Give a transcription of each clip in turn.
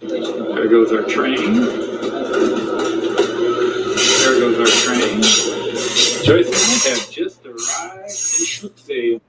There goes our train. There goes our train. Joyce and I have just arrived in Brookfield.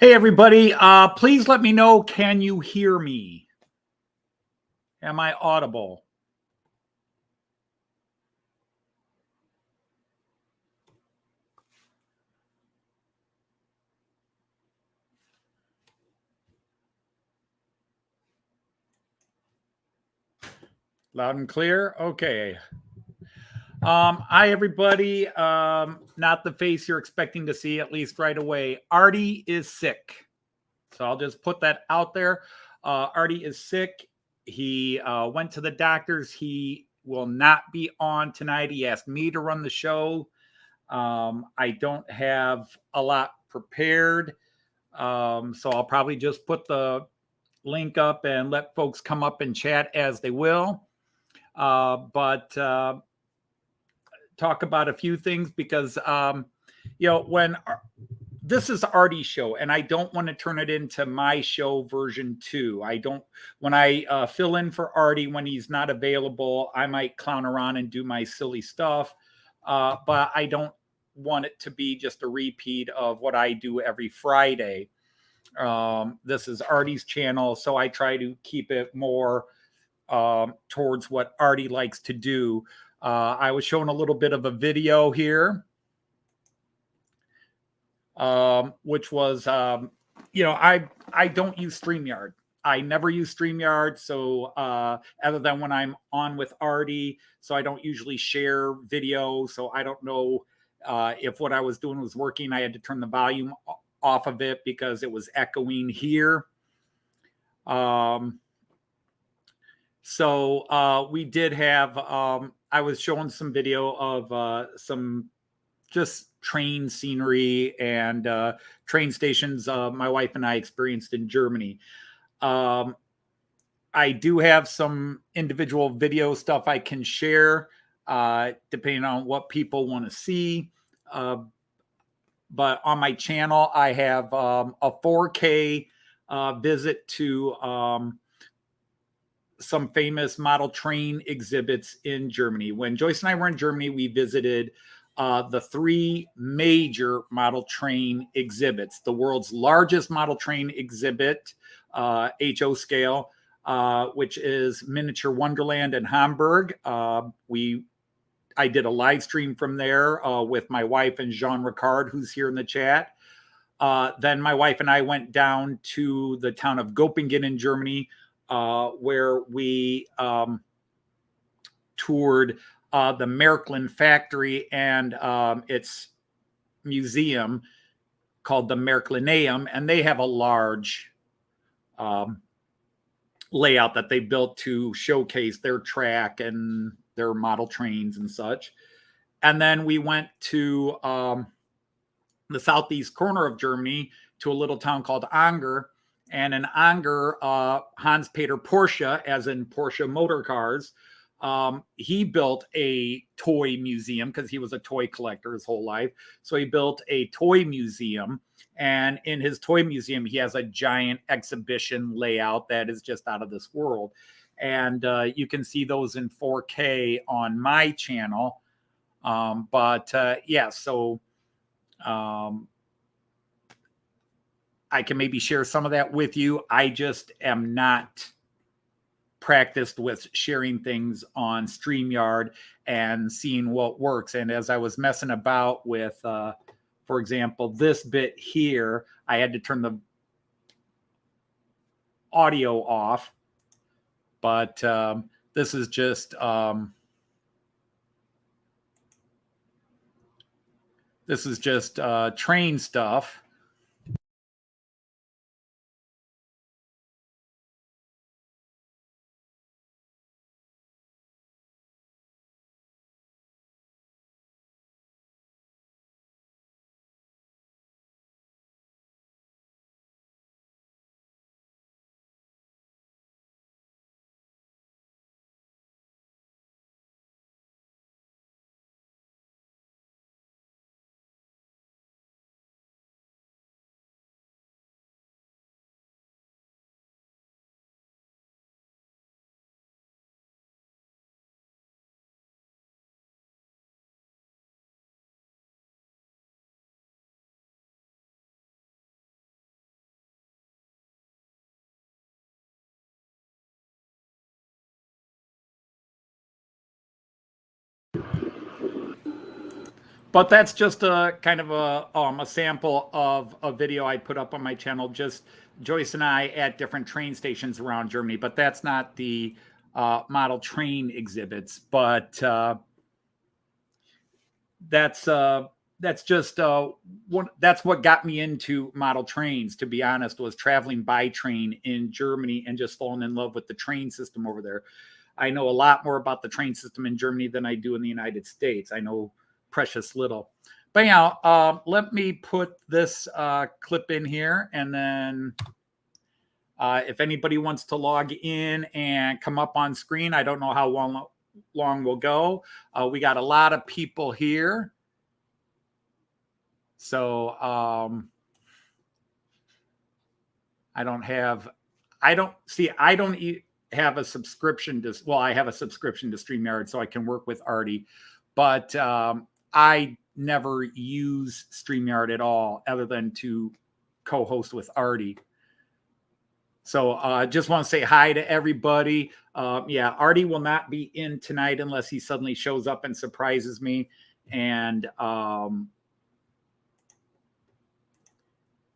Hey, everybody. Please let me know, can you hear me? Am I audible? Loud and clear? Okay. Hi, everybody. Not the face you're expecting to see, at least right away. Artie is sick. So I'll just put that out there. Artie is sick. He went to the doctors. He will not be on tonight. He asked me to run the show. I don't have a lot prepared. So I'll probably just put the link up and let folks come up and chat as they will. But talk about a few things because, when this is Artie's show and I don't want to turn it into my show version 2. When I fill in for Artie when he's not available, I might clown around and do my silly stuff. But I don't want it to be just a repeat of what I do every Friday. This is Artie's channel, so I try to keep it more towards what Artie likes to do. I was showing a little bit of a video here, which was, I don't use StreamYard. I never use StreamYard, so other than when I'm on with Artie, so I don't usually share video, so I don't know if what I was doing was working. I had to turn the volume off of it because it was echoing here. So we did have, I was showing some video of some just train scenery and train stations my wife and I experienced in Germany. I do have some individual video stuff I can share depending on what people want to see. But on my channel, I have a 4K visit to some famous model train exhibits in Germany. When Joyce and I were in Germany, we visited the 3 major model train exhibits. The world's largest model train exhibit, HO scale, which is Miniature Wonderland in Hamburg. I did a live stream from there with my wife and Jean Ricard, who's here in the chat. Then my wife and I went down to the town of Göppingen in Germany, where we toured the Märklin factory and its museum called the Märklineum, and they have a large layout that they built to showcase their track and their model trains and such. And then we went to the southeast corner of Germany to a little town called Anger. And in Anger, Hans Peter Porsche, as in Porsche motor cars, he built a toy museum because he was a toy collector his whole life. So he built a toy museum. And in his toy museum, he has a giant exhibition layout that is just out of this world. And you can see those in 4K on my channel. Yeah, so I can maybe share some of that with you. I just am not practiced with sharing things on StreamYard and seeing what works. And as I was messing about with, for example, this bit here, I had to turn the audio off. But this is just train stuff. But that's just a kind of a sample of a video I put up on my channel, just Joyce and I at different train stations around Germany. But that's not the model train exhibits. But that's just that's what got me into model trains, to be honest, was traveling by train in Germany and just falling in love with the train system over there. I know a lot more about the train system in Germany than I do in the United States. I know precious little. But anyhow, let me put this clip in here, and then if anybody wants to log in and come up on screen, I don't know how long we'll go. We got a lot of people here. So I don't have a subscription to, well, I have a subscription to StreamYard so I can work with Artie, but I never use StreamYard at all other than to co-host with Artie. So just want to say hi to everybody. Yeah, Artie will not be in tonight unless he suddenly shows up and surprises me. And let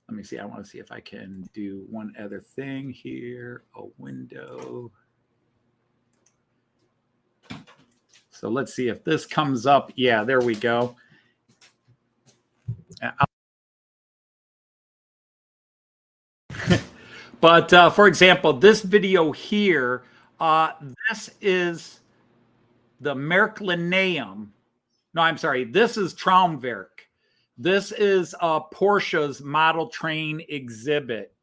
me see. I want to see if I can do one other thing here. A window. So let's see if this comes up. Yeah, there we go. But for example, this video here, this is the Merklineum. No, I'm sorry. This is Traumwerk. This is Porsche's model train exhibit,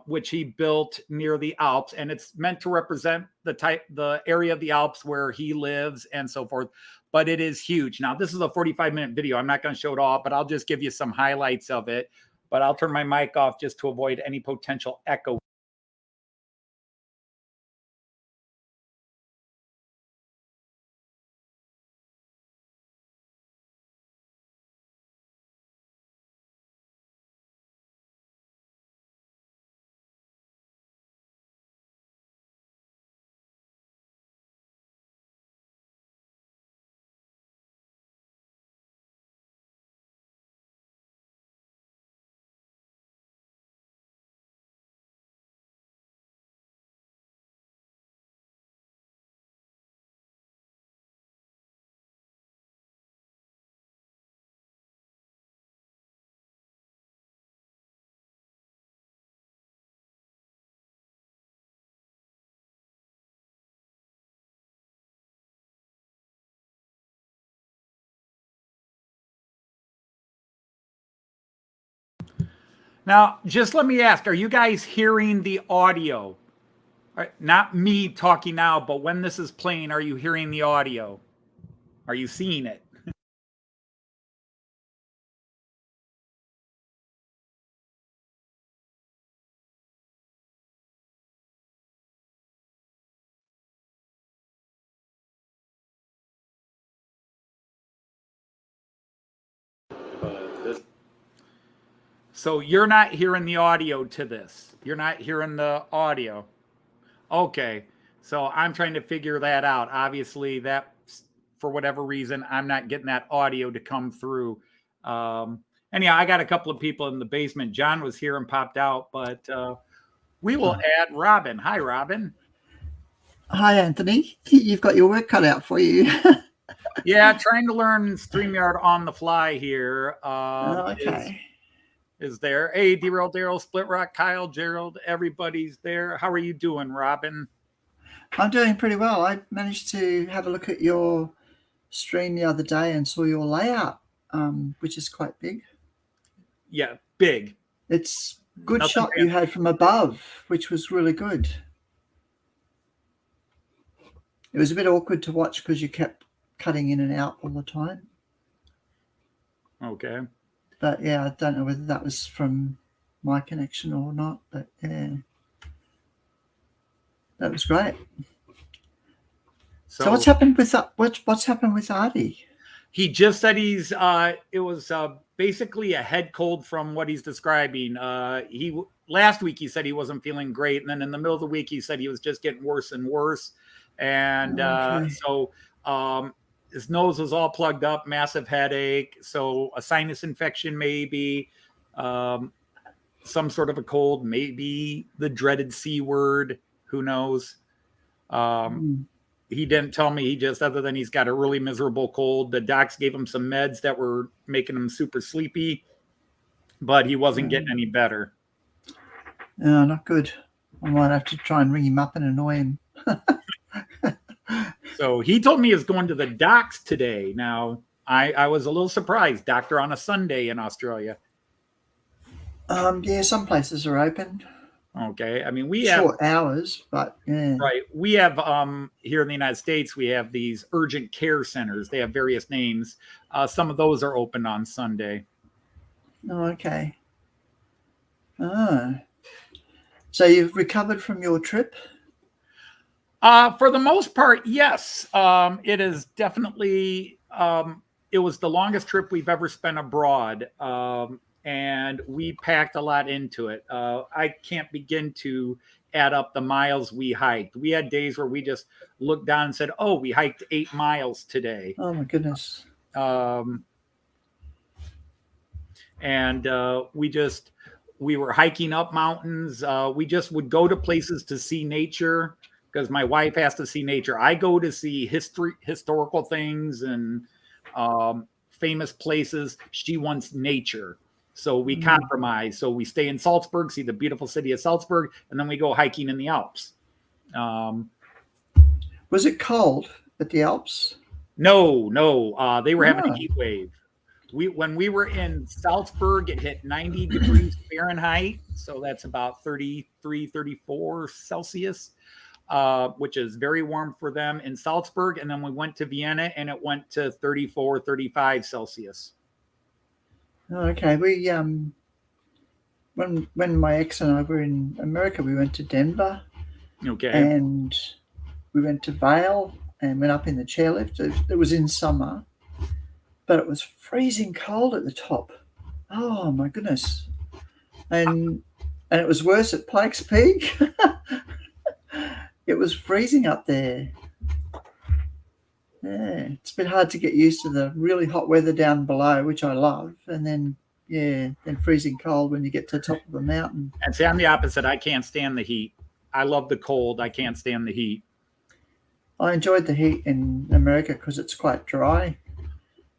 which he built near the Alps, and it's meant to represent the area of the Alps where he lives and so forth. But it is huge. Now, this is a 45-minute video. I'm not going to show it all, but I'll just give you some highlights of it. But I'll turn my mic off just to avoid any potential echo. Now, just let me ask, are you guys hearing the audio? Not me talking now, but when this is playing, are you hearing the audio? Are you seeing it? So you're not hearing the audio to this. You're not hearing the audio. Okay. So I'm trying to figure that out. Obviously, that for whatever reason, I'm not getting that audio to come through. Anyhow, I got a couple of people in the basement. John was here and popped out, but we will add Robin. Hi, Robin. Hi, Anthony. You've got your work cut out for you. Yeah, trying to learn StreamYard on the fly here. Okay. Is there? Hey, Derail, Daryl, Split Rock, Kyle, Gerald, everybody's there. How are you doing, Robin? I'm doing pretty well. I managed to have a look at your stream the other day and saw your layout, which is quite big. Yeah, big. It's good shot you had from above, which was really good. It was a bit awkward to watch because you kept cutting in and out all the time. Okay. But yeah, I don't know whether that was from my connection or not, but yeah, that was great. So what's happened with what's happened with Artie? He just said he's it was basically a head cold from what he's describing. He last week he said he wasn't feeling great, and then in the middle of the week he said he was just getting worse and worse, and so his nose was all plugged up, massive headache, so a sinus infection maybe, some sort of a cold, maybe the dreaded C word, who knows. He didn't tell me. He just, other than he's got a really miserable cold. The docs gave him some meds that were making him super sleepy, but he wasn't getting any better. No, not good. I might have to try and ring him up and annoy him. So he told me he's going to the docs today. Now, I was a little surprised. Doctor on a Sunday in Australia. Yeah, some places are open. Okay. I mean, we short hours, but yeah. Right. We have here in the United States, we have these urgent care centers. They have various names. Some of those are open on Sunday. Oh, okay. So you've recovered from your trip? For the most part, yes. It is definitely, it was the longest trip we've ever spent abroad. And we packed a lot into it. I can't begin to add up the miles we hiked. We had days where we just looked down and said, oh, we hiked 8 miles today. Oh, my goodness. And we were hiking up mountains. We just would go to places to see nature because my wife has to see nature. I go to see historical things and famous places. She wants nature. So we compromise. So we stay in Salzburg, see the beautiful city of Salzburg, and then we go hiking in the Alps. Was it cold at the Alps? No. They were having a heat wave. When we were in Salzburg, it hit 90 degrees Fahrenheit. So that's about 33, 34 Celsius, which is very warm for them in Salzburg. And then we went to Vienna and it went to 34, 35 Celsius. Okay, we when my ex and I were in America, we went to Denver. Okay. And we went to Vail and went up in the chairlift. It was in summer, but it was freezing cold at the top. Oh my goodness! And it was worse at Pikes Peak. It was freezing up there. Yeah, it's a bit hard to get used to the really hot weather down below, which I love, and then freezing cold when you get to the top of the mountain. And see, I'm the opposite. I can't stand the heat. I love the cold. I can't stand the heat. I enjoyed the heat in America because it's quite dry.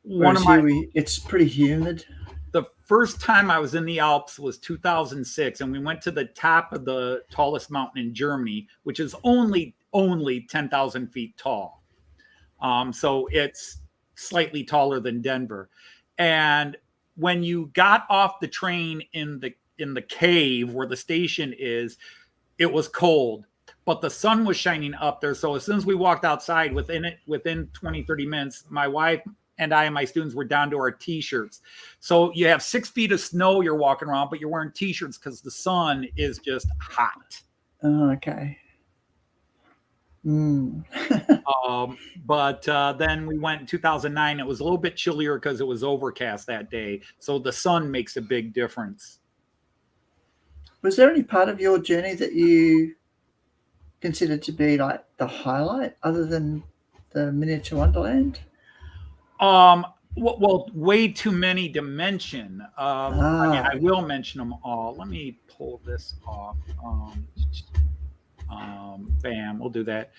It's pretty humid. The first time I was in the Alps was 2006, and we went to the top of the tallest mountain in Germany, which is only 10,000 feet tall. So it's slightly taller than Denver. And when you got off the train in the cave where the station is, it was cold, but the sun was shining up there. So as soon as we walked outside, within 20, 30 minutes, my wife and I and my students were down to our t-shirts. So you have 6 feet of snow you're walking around, but you're wearing t-shirts because the sun is just hot. Oh, okay. But then we went in 2009. It was a little bit chillier because it was overcast that day. So the sun makes a big difference. Was there any part of your journey that you considered to be like the highlight other than the miniature wonderland? Well, way too many to mention. I mean, I will mention them all. Let me pull this off. Bam, we'll do that.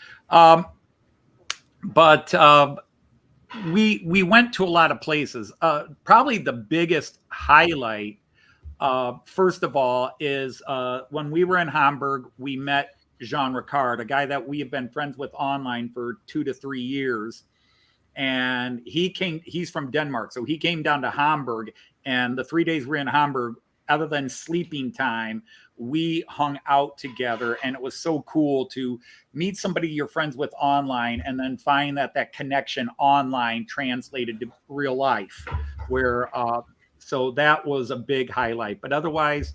But we went to a lot of places. Probably the biggest highlight, first of all, is when we were in Hamburg, we met Jean Ricard, a guy that we have been friends with online for 2 to 3 years. And he's from Denmark. So he came down to Hamburg, and the 3 days we were in Hamburg, other than sleeping time, we hung out together. And it was so cool to meet somebody you're friends with online and then find that connection online translated to real life, where, so that was a big highlight. But otherwise,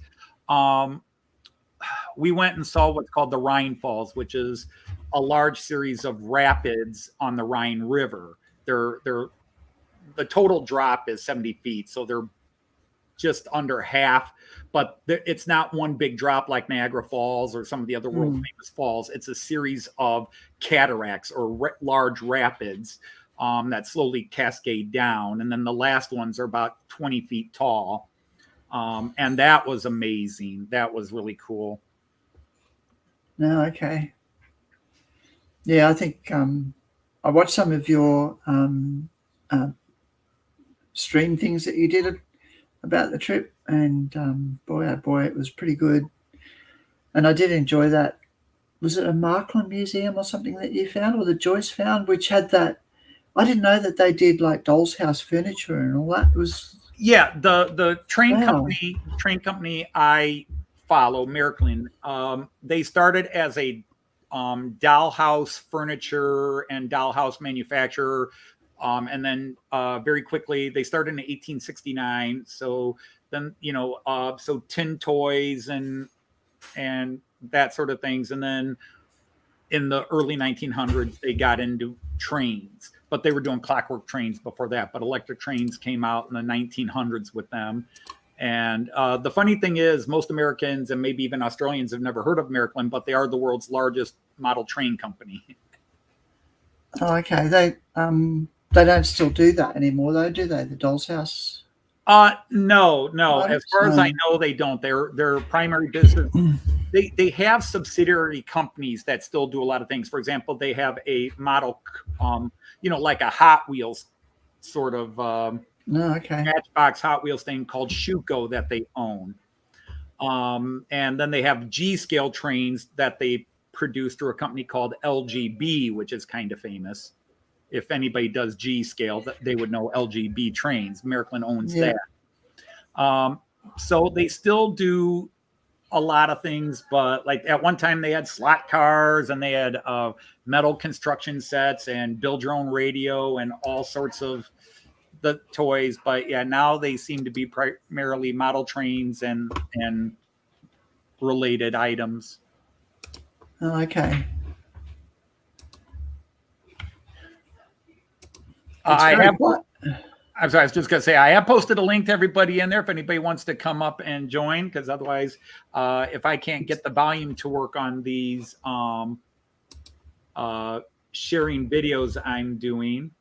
we went and saw what's called the Rhine Falls, which is a large series of rapids on the Rhine River. The total drop is 70 feet, so they're just under half, but it's not one big drop like Niagara Falls or some of the other world famous falls. It's a series of cataracts or large rapids that slowly cascade down, and then the last ones are about 20 feet tall, and that was amazing. That was really cool. No, okay. Yeah, I think I watched some of your stream things that you did about the trip, and boy, oh boy, it was pretty good. And I did enjoy that. Was it a Markland Museum or something that you found, or the Joyce found, which had that? I didn't know that they did like doll's house furniture and all that. It was the train company I follow, Markland. They started as a dollhouse furniture and dollhouse manufacturer, and then very quickly they started in 1869. So then so tin toys and that sort of things, and then in the early 1900s they got into trains, but they were doing clockwork trains before that. But electric trains came out in the 1900s with them. And the funny thing is, most Americans and maybe even Australians have never heard of Markland, but they are the world's largest model train company. Oh, okay. They don't still do that anymore, though, do they? The doll's house? No. As far as I know, they don't. Their primary business. They have subsidiary companies that still do a lot of things. For example, they have a model, like a Hot Wheels sort of. Matchbox Hot Wheels thing called Schuco that they own. And then they have G-scale trains that they produce through a company called LGB, which is kind of famous. If anybody does G-scale, they would know LGB trains. Markland owns that. So they still do a lot of things, but like at one time they had slot cars and they had metal construction sets and build your own radio and all sorts of the toys. But yeah, now they seem to be primarily model trains and related items. Oh, okay. I'm sorry, I was just going to say, I have posted a link to everybody in there if anybody wants to come up and join, because otherwise, if I can't get the volume to work on these sharing videos I'm doing,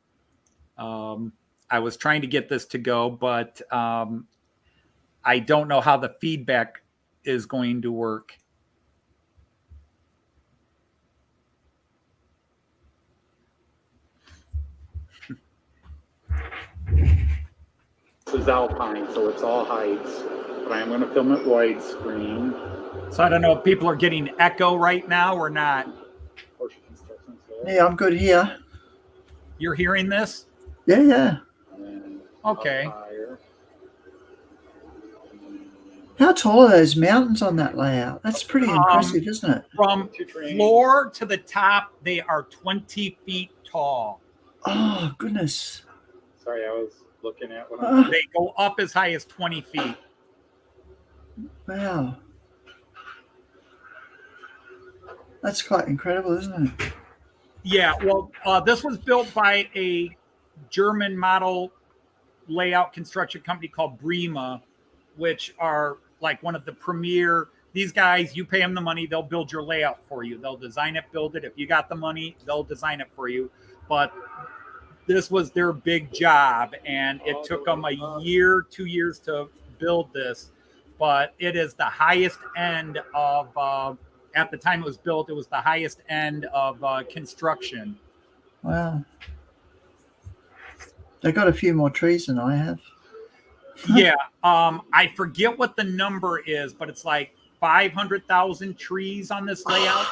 I was trying to get this to go, but I don't know how the feedback is going to work. This is Alpine, so it's all heights, but I'm going to film it widescreen. So I don't know if people are getting echo right now or not. Yeah, I'm good here. You're hearing this? Yeah. Okay. How tall are those mountains on that layout? That's pretty impressive, isn't it? From floor to the top, they are 20 feet tall. Oh, goodness. Sorry, I was looking at what They go up as high as 20 feet. Wow. That's quite incredible, isn't it? Yeah, well, this was built by a German model layout construction company called Brema, which are like one of the premier. These guys, you pay them the money, they'll build your layout for you. They'll design it, build it. If you got the money, they'll design it for you. But this was their big job, and it took them a year, 2 years to build this. But it is the highest end of, at the time it was built, it was the highest end of construction. Wow. They got a few more trees than I have. Yeah. I forget what the number is, but it's like 500,000 trees on this layout.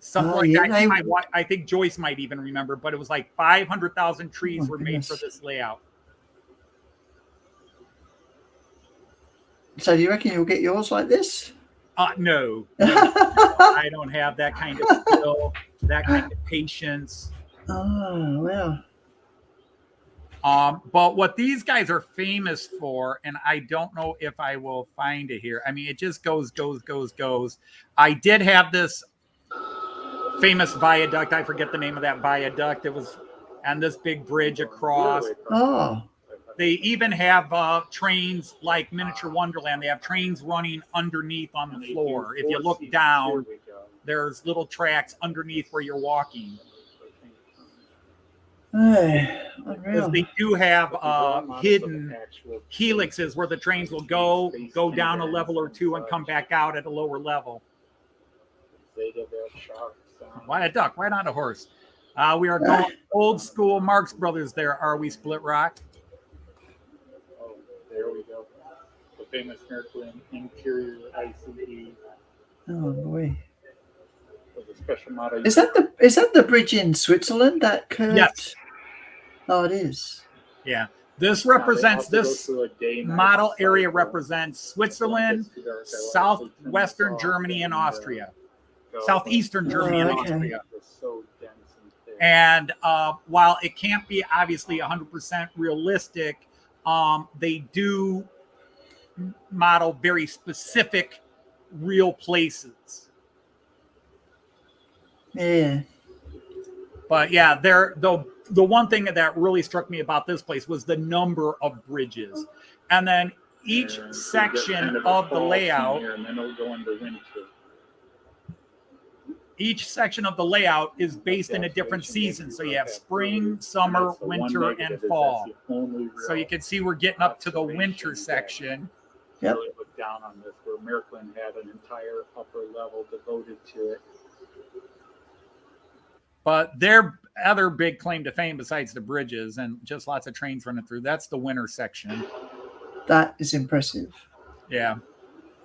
Something like that. I think Joyce might even remember, but it was like 500,000 trees were made for this layout. So do you reckon you'll get yours like this? No. I don't have that kind of skill, that kind of patience. Oh, wow. But what these guys are famous for, and I don't know if I will find it here. I mean, it just goes. I did have this famous viaduct. I forget the name of that viaduct. It was, and this big bridge across. Oh. They even have trains like Miniature Wonderland. They have trains running underneath on the floor. If you look down, there's little tracks underneath where you're walking. Unreal. They do have hidden helixes where the trains will go down a level or two and come back out at a lower level. Why a duck? Why not a horse? We are going old school Marx Brothers there, are we, Split Rock? Oh, there we go. The famous Miracle Interior ICE. Oh, boy. A special model. Is that the bridge in Switzerland that curved? Yes. Oh, it is. Yeah. This represents, this model area represents Switzerland, southwestern Germany, and Austria. Southeastern Germany and Austria. And while it can't be obviously 100% realistic, they do model very specific real places. Yeah. But yeah, the one thing that really struck me about this place was the number of bridges. And then each section of the layout, each section of the layout is based in a different season. So you have spring, summer, winter, and fall. So you can see we're getting up to the winter section. Yep. Really look down on this, where Miracle had an entire upper level devoted to it. But their other big claim to fame, besides the bridges and just lots of trains running through, that's the winter section. That is impressive. Yeah.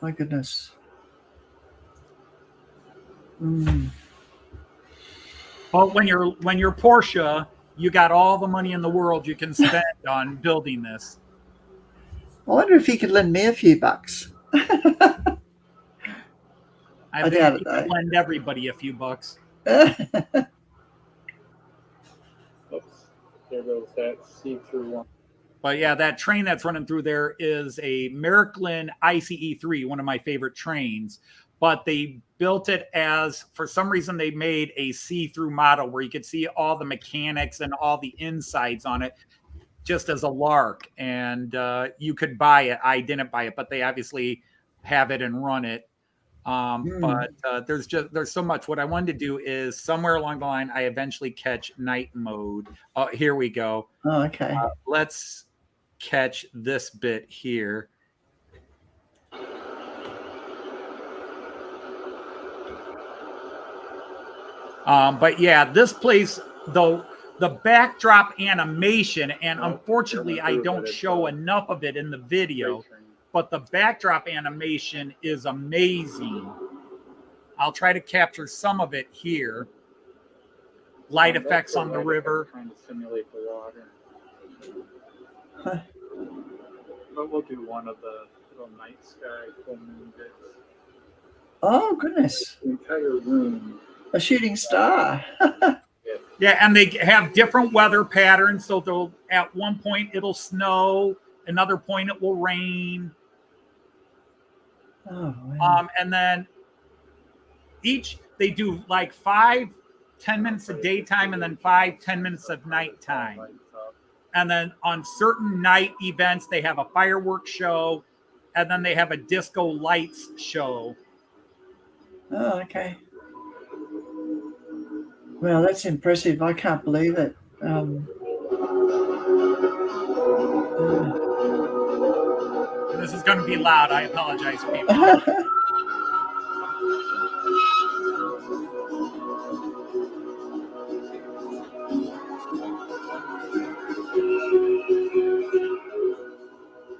My goodness. Mm. But when you're Porsche, you got all the money in the world you can spend on building this. I wonder if he could lend me a few bucks. I think doubt you it, could though. lend everybody a few bucks. There goes that see-through one. But yeah, that train that's running through there is a Miracle ICE3, one of my favorite trains. But they built it as, for some reason, they made a see-through model where you could see all the mechanics and all the insides on it just as a lark. And you could buy it. I didn't buy it, but they obviously have it and run it. But there's so much. What I wanted to do is somewhere along the line, I eventually catch night mode. Oh, here we go. Oh, okay. Let's catch this bit here. But yeah, this place, though, the backdrop animation, and unfortunately, I don't show enough of it in the video, but the backdrop animation is amazing. I'll try to capture some of it here. Light effects on the river. Trying to simulate the water. Huh. But we'll do one of the little night sky full moon bits. Oh, goodness. The entire room. A shooting star. Yeah, and they have different weather patterns. So they'll at one point it'll snow, another point it will rain. Oh, wow. And then they do like 5-10 minutes of daytime and then 5-10 minutes of nighttime. And then on certain night events, they have a fireworks show, and then they have a disco lights show. Oh, okay. Well, that's impressive. I can't believe it. This is going to be loud. I apologize, people.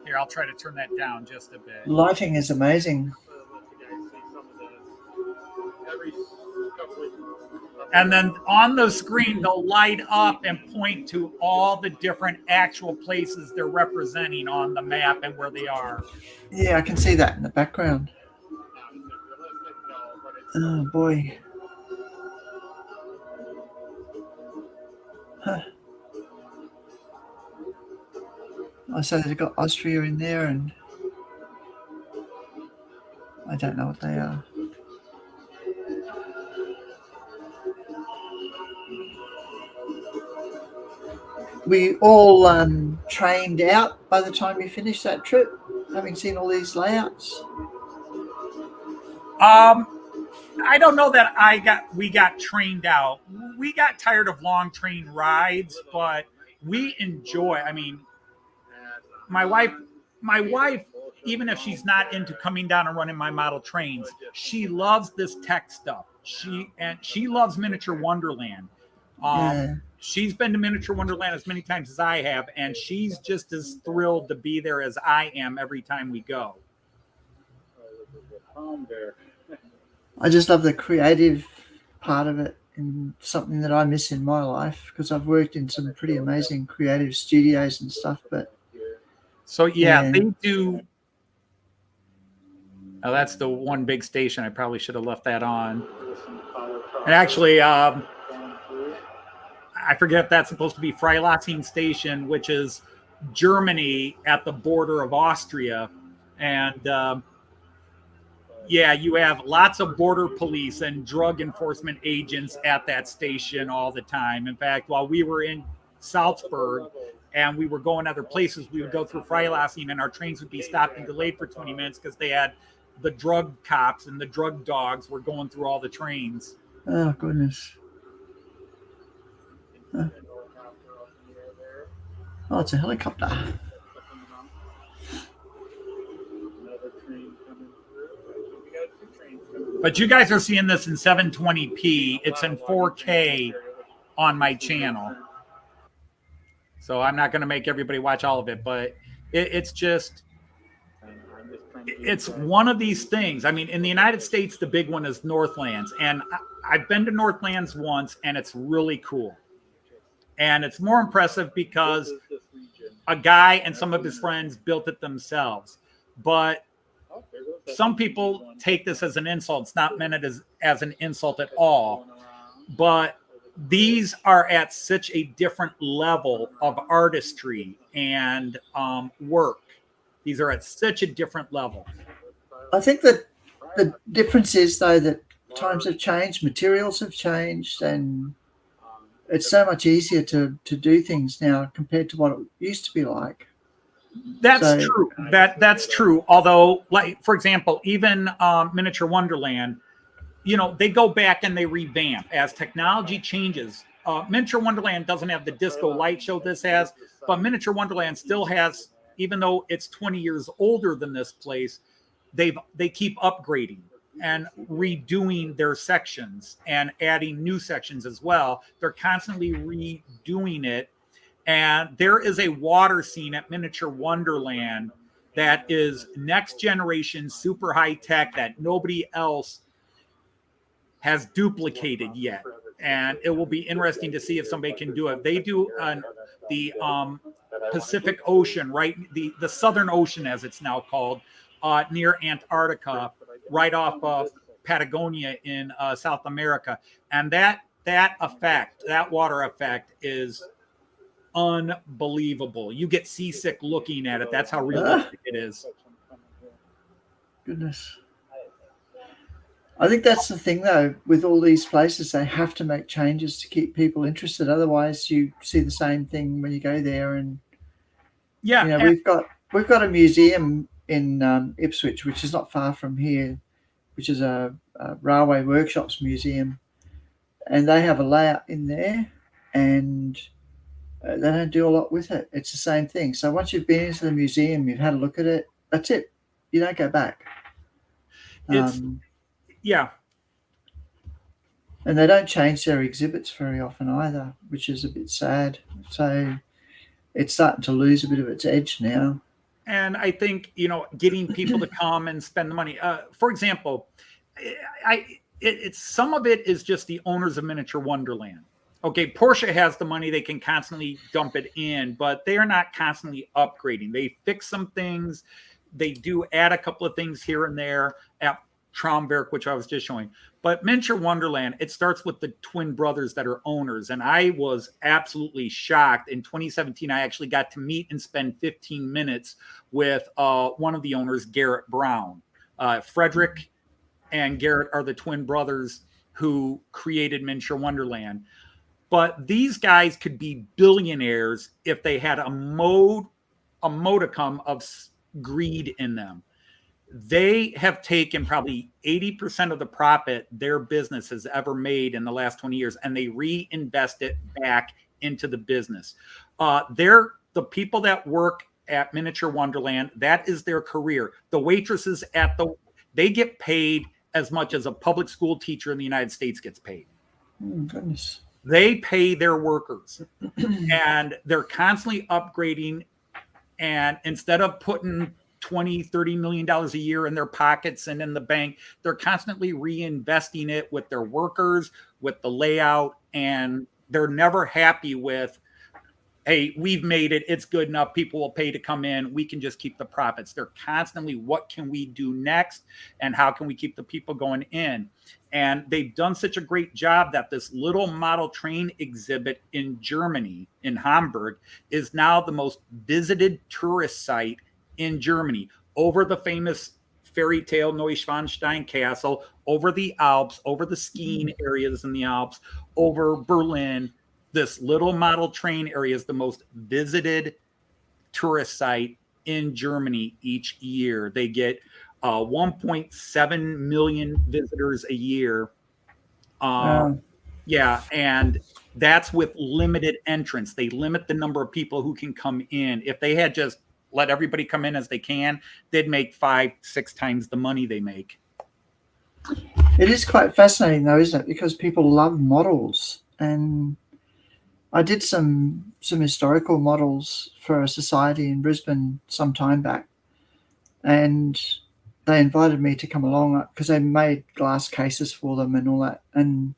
Here, I'll try to turn that down just a bit. Lighting is amazing. And then on the screen, they'll light up and point to all the different actual places they're representing on the map and where they are. Yeah, I can see that in the background. Oh, boy. Huh. I said they've got Austria in there, and I don't know what they are. We all trained out by the time you finished that trip, having seen all these layouts. I don't know that we got trained out. We got tired of long train rides, but we enjoy. I mean, my wife, even if she's not into coming down and running my model trains, she loves this tech stuff. She loves Miniature Wonderland. Yeah. She's been to Miniature Wonderland as many times as I have, and she's just as thrilled to be there as I am every time we go. I just love the creative part of it, and something that I miss in my life, because I've worked in some pretty amazing creative studios and stuff. But so yeah, they do. Now that's the one big station. I probably should have left that on. And actually, I forget if that's supposed to be Freilassing Station, which is Germany at the border of Austria. And yeah, you have lots of border police and drug enforcement agents at that station all the time. In fact, while we were in Salzburg and we were going other places, we would go through Freilassing and our trains would be stopped and delayed for 20 minutes because they had the drug cops and the drug dogs were going through all the trains. Oh, goodness. Huh. Oh, it's a helicopter. But you guys are seeing this in 720p. It's in 4K on my channel. So I'm not going to make everybody watch all of it, but it's one of these things. I mean, in the United States, the big one is Northlands. And I've been to Northlands once, and it's really cool. And it's more impressive because a guy and some of his friends built it themselves. But some people take this as an insult. It's not meant as an insult at all. But these are at such a different level of artistry and work. These are at such a different level. I think that the difference is, though, that times have changed, materials have changed, and it's so much easier to do things now compared to what it used to be like. That's true. That's true. Although, like, for example, even Miniature Wonderland, you know, they go back and they revamp as technology changes. Miniature Wonderland doesn't have the disco light show this has, but Miniature Wonderland still has, even though it's 20 years older than this place, they keep upgrading and redoing their sections and adding new sections as well. They're constantly redoing it. And there is a water scene at Miniature Wonderland that is next generation, super high tech that nobody else has duplicated yet. And it will be interesting to see if somebody can do it. They do the Pacific Ocean, right? The Southern Ocean, as it's now called, near Antarctica, right off of Patagonia in South America. And that effect, that water effect is unbelievable. You get seasick looking at it. That's how realistic it is. Goodness. I think that's the thing, though, with all these places, they have to make changes to keep people interested. Otherwise, you see the same thing when you go there. And yeah, you know, we've got a museum in Ipswich, which is not far from here, which is a railway workshops museum, and they have a layout in there, and they don't do a lot with it. It's the same thing. So once you've been into the museum, you've had a look at it. That's it. You don't go back. Yeah. And they don't change their exhibits very often either, which is a bit sad. So it's starting to lose a bit of its edge now. And I think, getting people to come and spend the money. For example, it's some of it is just the owners of Miniature Wonderland. Okay, Porsche has the money, they can constantly dump it in, but they are not constantly upgrading. They fix some things. They do add a couple of things here and there at Traumwerk, which I was just showing. But Miniature Wonderland, it starts with the twin brothers that are owners. And I was absolutely shocked. In 2017, I actually got to meet and spend 15 minutes with one of the owners, Garrett Brown. Frederick and Garrett are the twin brothers who created Miniature Wonderland. But these guys could be billionaires if they had a modicum of greed in them. They have taken probably 80% of the profit their business has ever made in the last 20 years, and they reinvest it back into the business. They're the people that work at Miniature Wonderland. That is their career. The waitresses they get paid as much as a public school teacher in the United States gets paid. Oh, goodness. They pay their workers, and they're constantly upgrading. And instead of putting $20-30 million a year in their pockets and in the bank, they're constantly reinvesting it with their workers, with the layout, and they're never happy with, hey, we've made it, it's good enough, people will pay to come in, we can just keep the profits. They're constantly, what can we do next, and how can we keep the people going in? And they've done such a great job that this little model train exhibit in Germany, in Hamburg, is now the most visited tourist site in Germany, over the famous fairy tale Neuschwanstein Castle, over the Alps, over the skiing areas in the Alps, over Berlin. This little model train area is the most visited tourist site in Germany each year. They get 1.7 million visitors a year. Yeah, and that's with limited entrance. They limit the number of people who can come in. If they had just let everybody come in as they can, they'd make 5-6 times the money they make. It is quite fascinating, though, isn't it? Because people love models. And I did some historical models for a society in Brisbane some time back. And they invited me to come along because they made glass cases for them and all that. And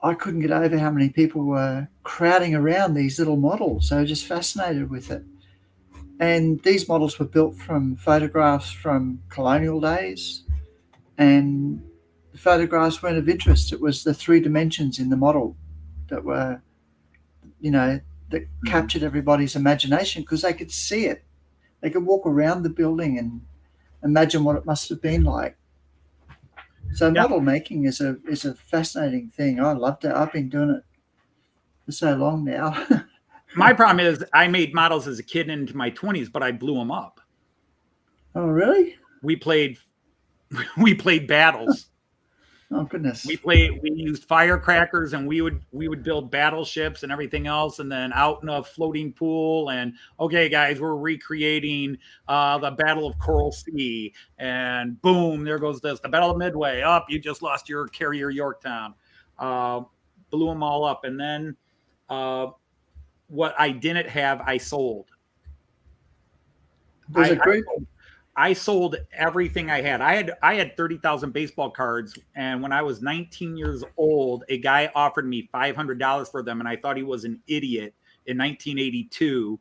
I couldn't get over how many people were crowding around these little models. They were just fascinated with it. And these models were built from photographs from colonial days, and the photographs weren't of interest. It was the 3 dimensions in the model that were, that captured everybody's imagination because they could see it. They could walk around the building and imagine what it must have been like. So model making is a fascinating thing. I loved it. I've been doing it for so long now. My problem is I made models as a kid into my 20s, but I blew them up. Oh, really? We played battles. Oh, goodness. We used firecrackers, and we would build battleships and everything else, and then out in a floating pool. And okay, guys, we're recreating the Battle of Coral Sea, and boom, there goes this. The Battle of Midway. Up, you just lost your carrier Yorktown. Blew them all up, and then what I didn't have, I sold. I sold everything I had. I had 30,000 baseball cards, and when I was 19 years old, a guy offered me $500 for them, and I thought he was an idiot in 1982.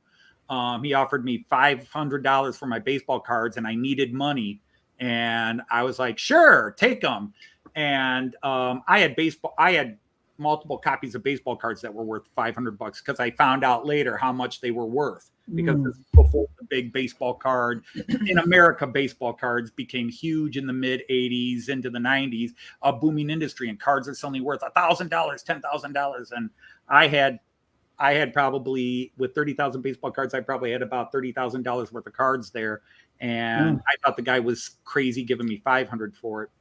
He offered me $500 for my baseball cards, and I needed money. And I was like, sure, take them. And I had multiple copies of baseball cards that were worth $500 because I found out later how much they were worth, because this is before the big baseball card in America. Baseball cards became huge in the mid 80s into the 90s, a booming industry, and cards are suddenly worth $1,000, $10,000. And I had probably, with 30,000 baseball cards, I probably had about $30,000 worth of cards there. And I thought the guy was crazy giving me $500 for it.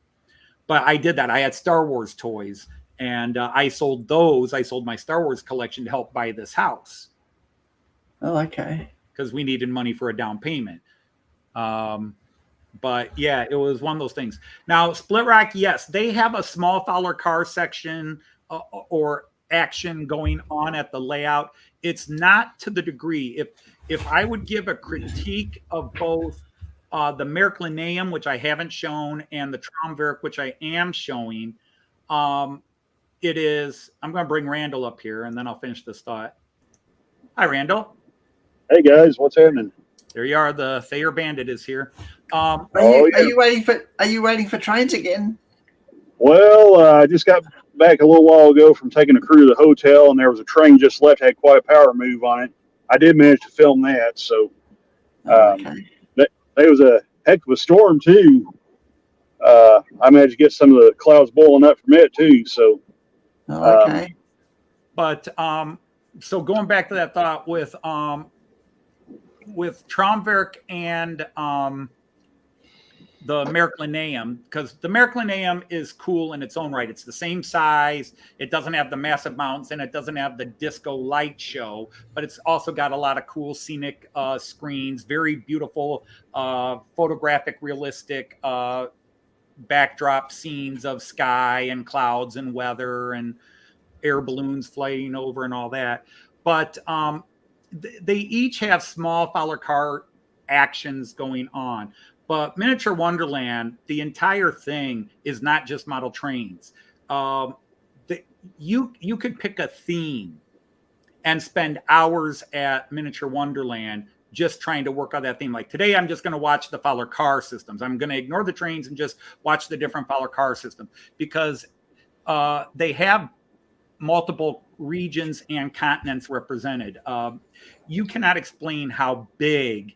But I did that. I had Star Wars toys, and I sold those. I sold my Star Wars collection to help buy this house. Oh, okay. Because we needed money for a down payment. But yeah, it was one of those things. Now, Split Rock, yes, they have a small Fowler car section or action going on at the layout. It's not to the degree. If I would give a critique of both the Merklineum, which I haven't shown, and the Traumwerk, which I am showing, it is, I'm going to bring Randall up here, and then I'll finish this thought. Hi, Randall. Hey guys, what's happening? There you are. The Thayer Bandit is here. Are you waiting for trains again? Well, I just got back a little while ago from taking a crew to the hotel, and there was a train just left, had quite a power move on it. I did manage to film that, so there was a heck of a storm too. I managed to get some of the clouds boiling up from it too. So, but so going back to that thought with Traumwerk and the Merklineum, because the Merklineum is cool in its own right. It's the same size. It doesn't have the massive mounts, and it doesn't have the disco light show, but it's also got a lot of cool scenic screens, very beautiful photographic, realistic backdrop scenes of sky and clouds and weather and air balloons flying over and all that. But they each have small Fowler car actions going on. But Miniature Wonderland, the entire thing is not just model trains. You could pick a theme and spend hours at Miniature Wonderland just trying to work on that theme. Like today, I'm just going to watch the Fowler car systems. I'm going to ignore the trains and just watch the different Fowler car systems, because they have multiple regions and continents represented. You cannot explain how big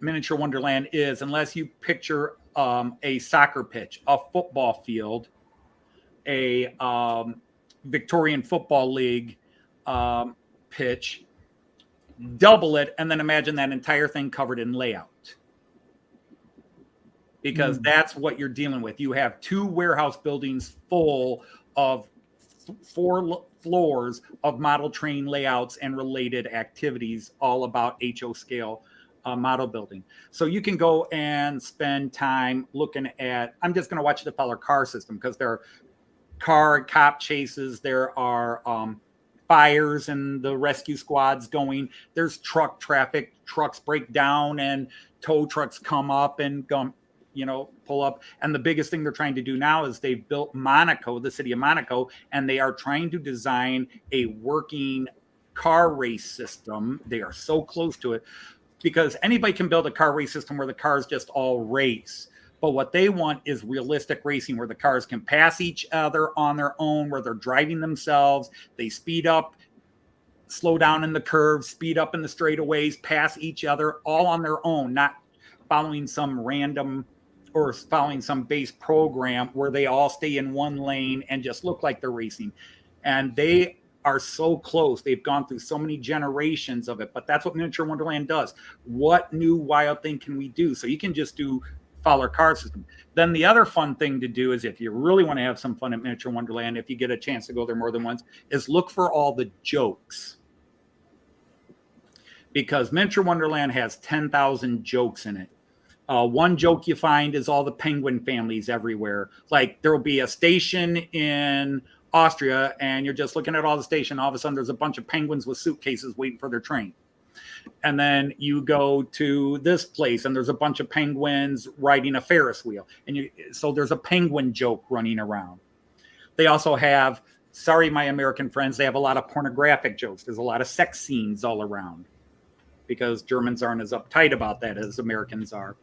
Miniature Wonderland is unless you picture a soccer pitch, a football field, a Victorian Football League pitch, double it, and then imagine that entire thing covered in layout. Because that's what you're dealing with. You have two warehouse buildings full of 4 floors of model train layouts and related activities, all about HO scale model building. So you can go and spend time looking at, I'm just going to watch the Fowler car system, because there are car cop chases, there are fires and the rescue squads going, there's truck traffic, trucks break down and tow trucks come up and go, pull up. And the biggest thing they're trying to do now is they've built Monaco, the city of Monaco, and they are trying to design a working car race system. They are so close to it, because anybody can build a car race system where the cars just all race. But what they want is realistic racing, where the cars can pass each other on their own, where they're driving themselves. They speed up, slow down in the curves, speed up in the straightaways, pass each other all on their own, not following some random or following some base program where they all stay in one lane and just look like they're racing. And they are so close. They've gone through so many generations of it, but that's what Miniature Wonderland does. What new wild thing can we do? So you can just do Fowler car system. Then the other fun thing to do is, if you really want to have some fun at Miniature Wonderland, if you get a chance to go there more than once, is look for all the jokes. Because Miniature Wonderland has 10,000 jokes in it. One joke you find is all the penguin families everywhere. Like there will be a station in Austria, and you're just looking at all the station. All of a sudden, there's a bunch of penguins with suitcases waiting for their train. And then you go to this place, and there's a bunch of penguins riding a Ferris wheel. So there's a penguin joke running around. They also have sorry, my American friends, they have a lot of pornographic jokes. There's a lot of sex scenes all around because Germans aren't as uptight about that as Americans are.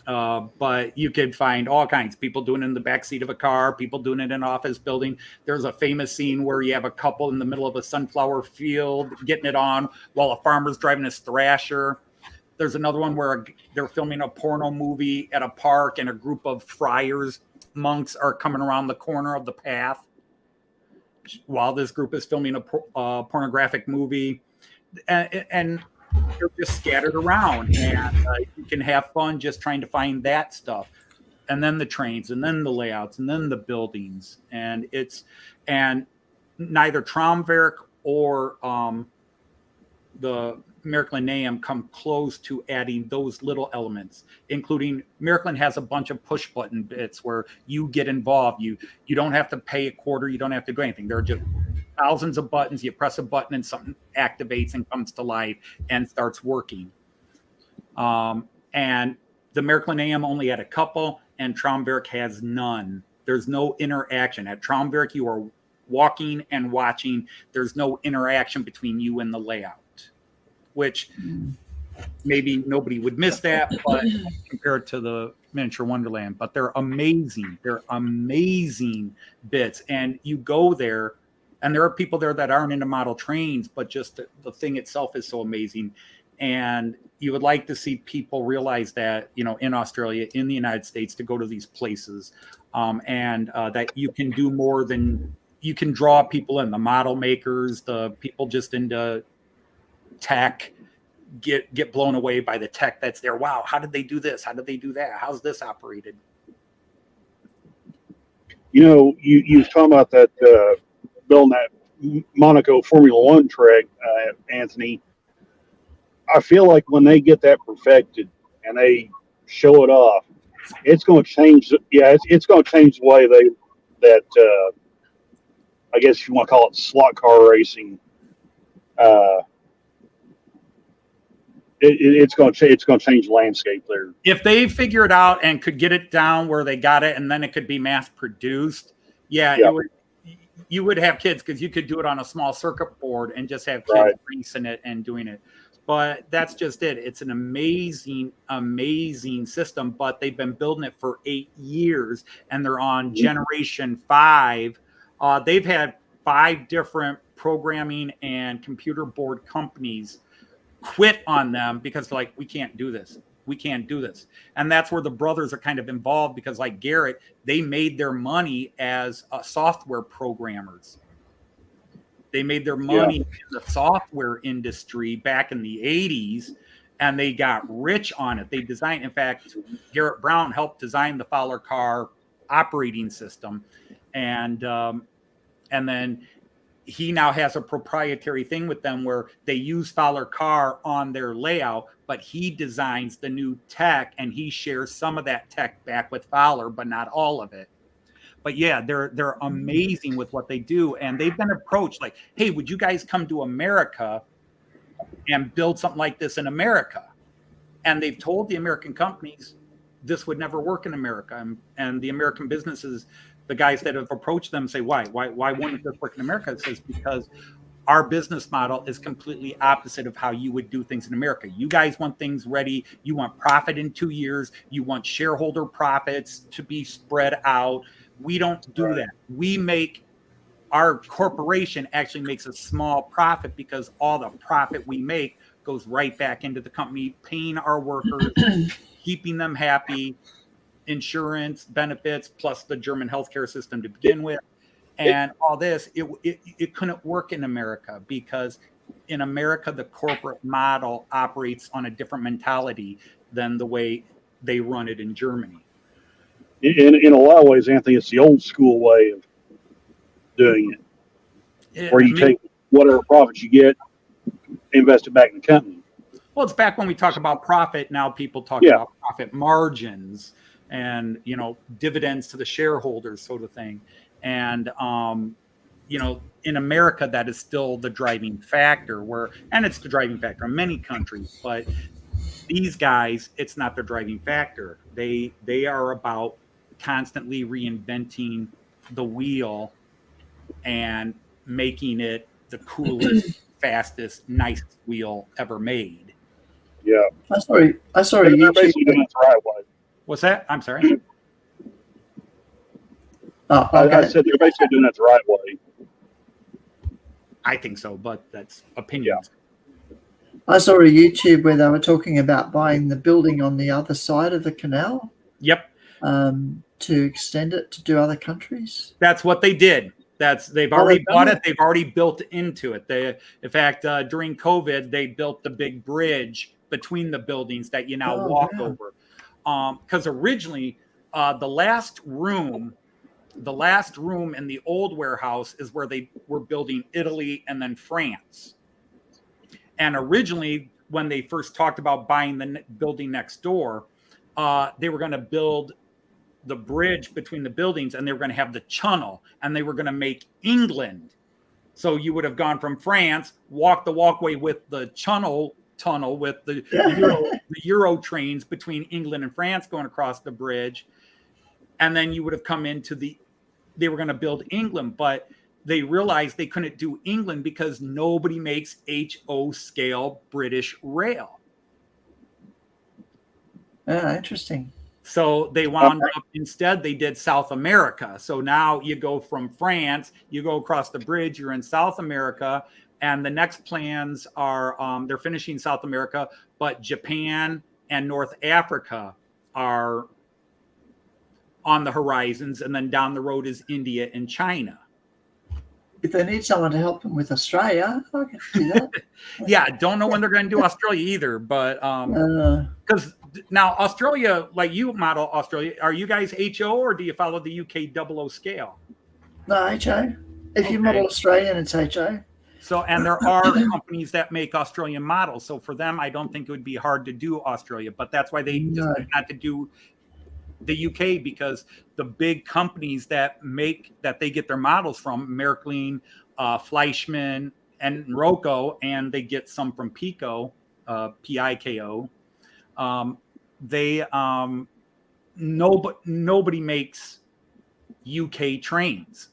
But you could find all kinds. People doing it in the backseat of a car, people doing it in an office building. There's a famous scene where you have a couple in the middle of a sunflower field getting it on while a farmer's driving his thrasher. There's another one where they're filming a porno movie at a park and a group of friars, monks, are coming around the corner of the path while this group is filming a pornographic movie. And they're just scattered around, and you can have fun just trying to find that stuff, and then the trains, and then the layouts, and then the buildings, and neither Traumwerk or the Miracle come close to adding those little elements, including Miracle has a bunch of push button bits where you get involved. You don't have to pay a quarter, you don't have to do anything. There are just thousands of buttons. You press a button and something activates and comes to life and starts working. And the Miracle only had a couple, and Traumwerk has none. There's no interaction. At Traumwerk, you are walking and watching. There's no interaction between you and the layout, which maybe nobody would miss that, but compared to the Miniature Wonderland. But they're amazing. They're amazing bits. And you go there, and there are people there that aren't into model trains, but just the thing itself is so amazing. And you would like to see people realize that, in Australia, in the United States, to go to these places, and that you can do more than you can draw people in. The model makers, the people just into tech, get blown away by the tech that's there. Wow, how did they do this? How did they do that? How's this operated? You was talking about that building that Monaco Formula One track, Anthony. I feel like when they get that perfected and they show it off, it's going to change. Yeah, it's going to change the way I guess if you want to call it slot car racing. It's going to change the landscape there. If they figure it out and could get it down where they got it, and then it could be mass produced, you would have kids, because you could do it on a small circuit board and just have kids racing it and doing it. But that's just it. It's an amazing, amazing system, but they've been building it for 8 years, and they're on generation 5. They've had 5 different programming and computer board companies quit on them because they're like, we can't do this. We can't do this. And that's where the brothers are kind of involved, because like Garrett, they made their money as software programmers. They made their money in the software industry back in the 80s, and they got rich on it. They designed, in fact, Garrett Brown helped design the Fowler car operating system. And then he now has a proprietary thing with them where they use Fowler car on their layout, but he designs the new tech, and he shares some of that tech back with Fowler, but not all of it. But yeah, they're amazing with what they do. And they've been approached like, hey, would you guys come to America and build something like this in America? And they've told the American companies this would never work in America. And the American businesses, the guys that have approached them, say, why wouldn't this work in America? It says, because our business model is completely opposite of how you would do things in America. You guys want things ready. You want profit in 2 years. You want shareholder profits to be spread out. We don't do that. We make, our corporation actually makes a small profit, because all the profit we make goes right back into the company, paying our workers, keeping them happy, insurance, benefits, plus the German healthcare system to begin with. And all this, it couldn't work in America, because in America, the corporate model operates on a different mentality than the way they run it in Germany. In a lot of ways, Anthony, it's the old school way of doing it, where you take whatever profits you get, invest it back in the company. Well, it's back when we talk about profit. Now people talk about profit margins and, dividends to the shareholders, sort of thing. And, in America, that is still the driving factor, and it's the driving factor in many countries, but these guys, it's not their driving factor. They are about constantly reinventing the wheel and making it the coolest, fastest, nicest wheel ever made. Yeah. I saw a They're YouTube. basically doing it the right way. What's that? I'm sorry. Oh, I okay. said they're basically doing it the right way. I think so, but that's opinions. I saw a YouTube where they were talking about buying the building on the other side of the canal Yep. to extend it to do other countries. That's what they did. They've Oh, already they've bought done it. They've already built into it. In fact, during COVID, they built the big bridge between the buildings that you now Oh, walk wow. over. Because originally, the last room in the old warehouse is where they were building Italy and then France. And originally, when they first talked about buying the building next door, they were going to build the bridge between the buildings, and they were going to have the channel, and they were going to make England. So you would have gone from France, walked the walkway with the tunnel with the Euro trains between England and France going across the bridge, and then you would have come into they were going to build England, but they realized they couldn't do England because nobody makes HO scale British rail. Yeah, interesting. So they wound up, instead, they did South America. So now you go from France, you go across the bridge, you're in South America. And the next plans are they're finishing South America, but Japan and North Africa are on the horizons. And then down the road is India and China. If they need someone to help them with Australia, I can do that. Yeah, don't know when they're going to do Australia either, but because now Australia, like you model Australia, are you guys HO or do you follow the UK 00 scale? No, HO. If you model Australian, it's HO. So, and there are companies that make Australian models. So for them, I don't think it would be hard to do Australia, but that's why they decided not to do the UK, because the big companies that they get their models from, Märklin, Fleischmann, and Rocco, and they get some from Pico, Piko. Nobody makes UK trains,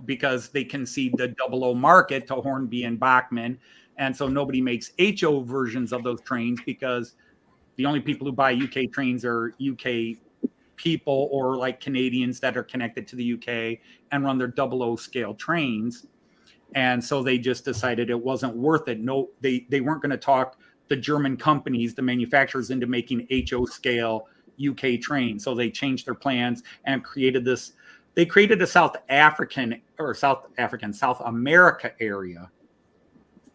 because they concede the 00 market to Hornby and Bachmann, and so nobody makes HO versions of those trains, because the only people who buy UK trains are UK people or like Canadians that are connected to the UK and run their 00 scale trains. And so they just decided it wasn't worth it. No, they weren't going to talk the German companies, the manufacturers, into making HO scale UK trains. So they changed their plans and created this. They created a South America area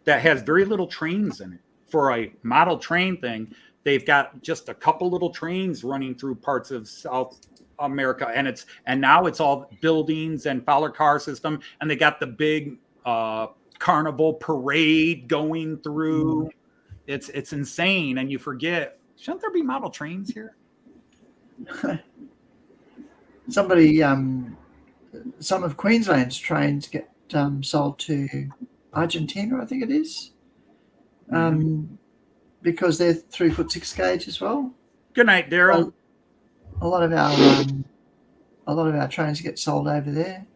that has very little trains in it. For a model train thing, they've got just a couple little trains running through parts of South America, and now it's all buildings and Fowler car system, and they got the big carnival parade going through. It's insane, and you forget, shouldn't there be model trains here? Somebody, some of Queensland's trains get sold to Argentina, I think it is, because they're 3'6" gauge as well. Good night, Daryl. A lot of our trains get sold over there.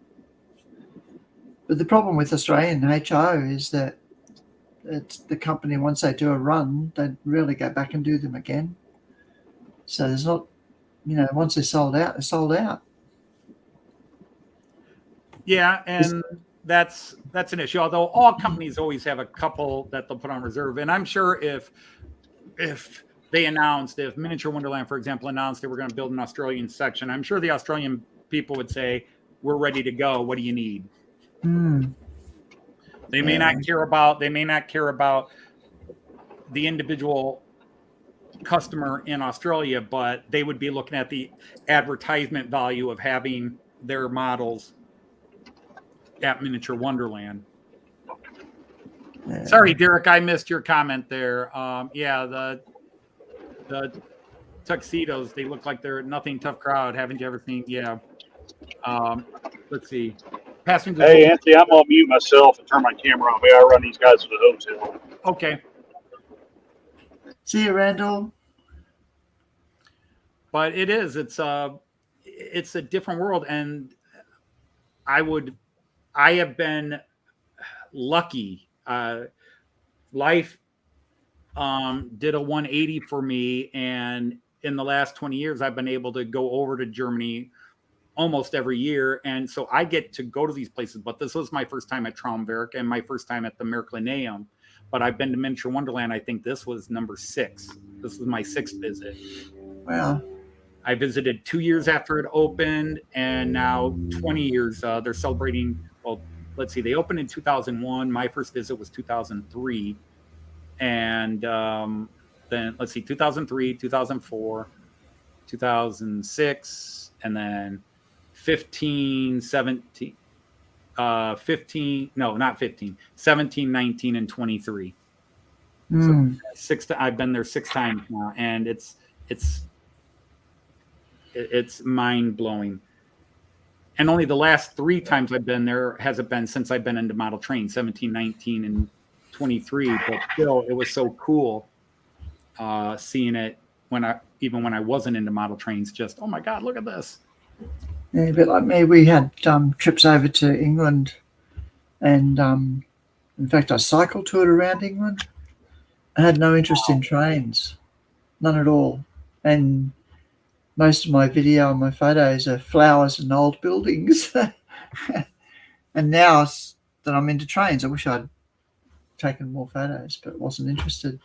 But the problem with Australian HO is that it's the company, once they do a run, they rarely go back and do them again. So there's not, once they're sold out, they're sold out. Yeah, and that's an issue. Although all companies always have a couple that they'll put on reserve, and I'm sure if Miniature Wonderland, for example, announced they were going to build an Australian section, I'm sure the Australian people would say, "We're ready to go. What do you need?" They may not care about the individual customer in Australia, but they would be looking at the advertisement value of having their models at Miniature Wonderland. Sorry, Derek, I missed your comment there. The tuxedos, they look like they're nothing tough crowd. Haven't you ever seen? Yeah. Let's see. Hey, Anthony, I'm going to mute myself and turn my camera on. I run these guys to the hotel. Okay. See you, Randall. But it's a different world, and I would I have been lucky. Life did a 180 for me, and in the last 20 years, I've been able to go over to Germany almost every year, and so I get to go to these places. But this was my first time at Traumwerk and my first time at the Märklinaeum. But I've been to Miniature Wonderland. I think this was number 6. This was my 6th visit. Wow. I visited 2 years after it opened, and now 20 years. They're celebrating. Well, let's see. They opened in 2001. My first visit was 2003, and then let's see, 2003, 2004, 2006, and then 15, 17, 15. No, not 15. 17, 19, and 23. Mm. So I've been there 6 times now, and it's mind blowing. And only the last 3 times I've been there has it been since I've been into model train, 17, 19, and 23. But still, it was so cool seeing it when I wasn't into model trains. Just, oh my God, look at this. Yeah, a bit like me. We had trips over to England, and in fact, I cycle toured around England. I had no interest in trains, none at all. And most of my video and my photos are flowers and old buildings. And now that I'm into trains, I wish I'd taken more photos, but wasn't interested.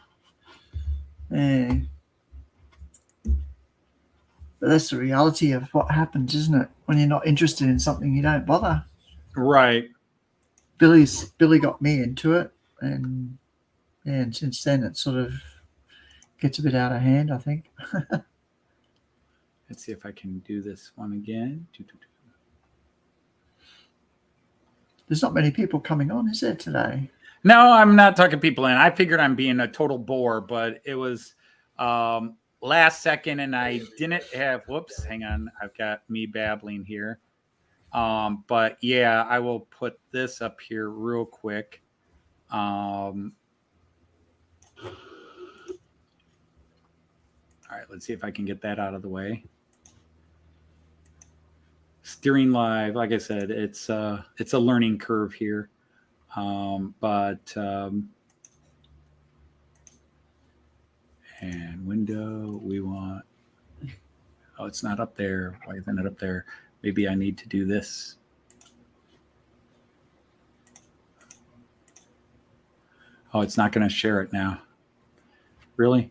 Yeah. But that's the reality of what happens, isn't it? When you're not interested in something, you don't bother. Right. Billy got me into it, and yeah, and since then it sort of gets a bit out of hand, I think. Let's see if I can do this one again. There's not many people coming on, is there, today? No, I'm not talking people in. I figured I'm being a total bore, but it was last second, and I didn't have. Whoops, hang on. I've got me babbling here. But yeah, I will put this up here real quick. All right, let's see if I can get that out of the way. Steering live, like I said, it's a learning curve here. And window, we want. Oh, it's not up there. Why isn't it up there? Maybe I need to do this. Oh, it's not going to share it now. Really?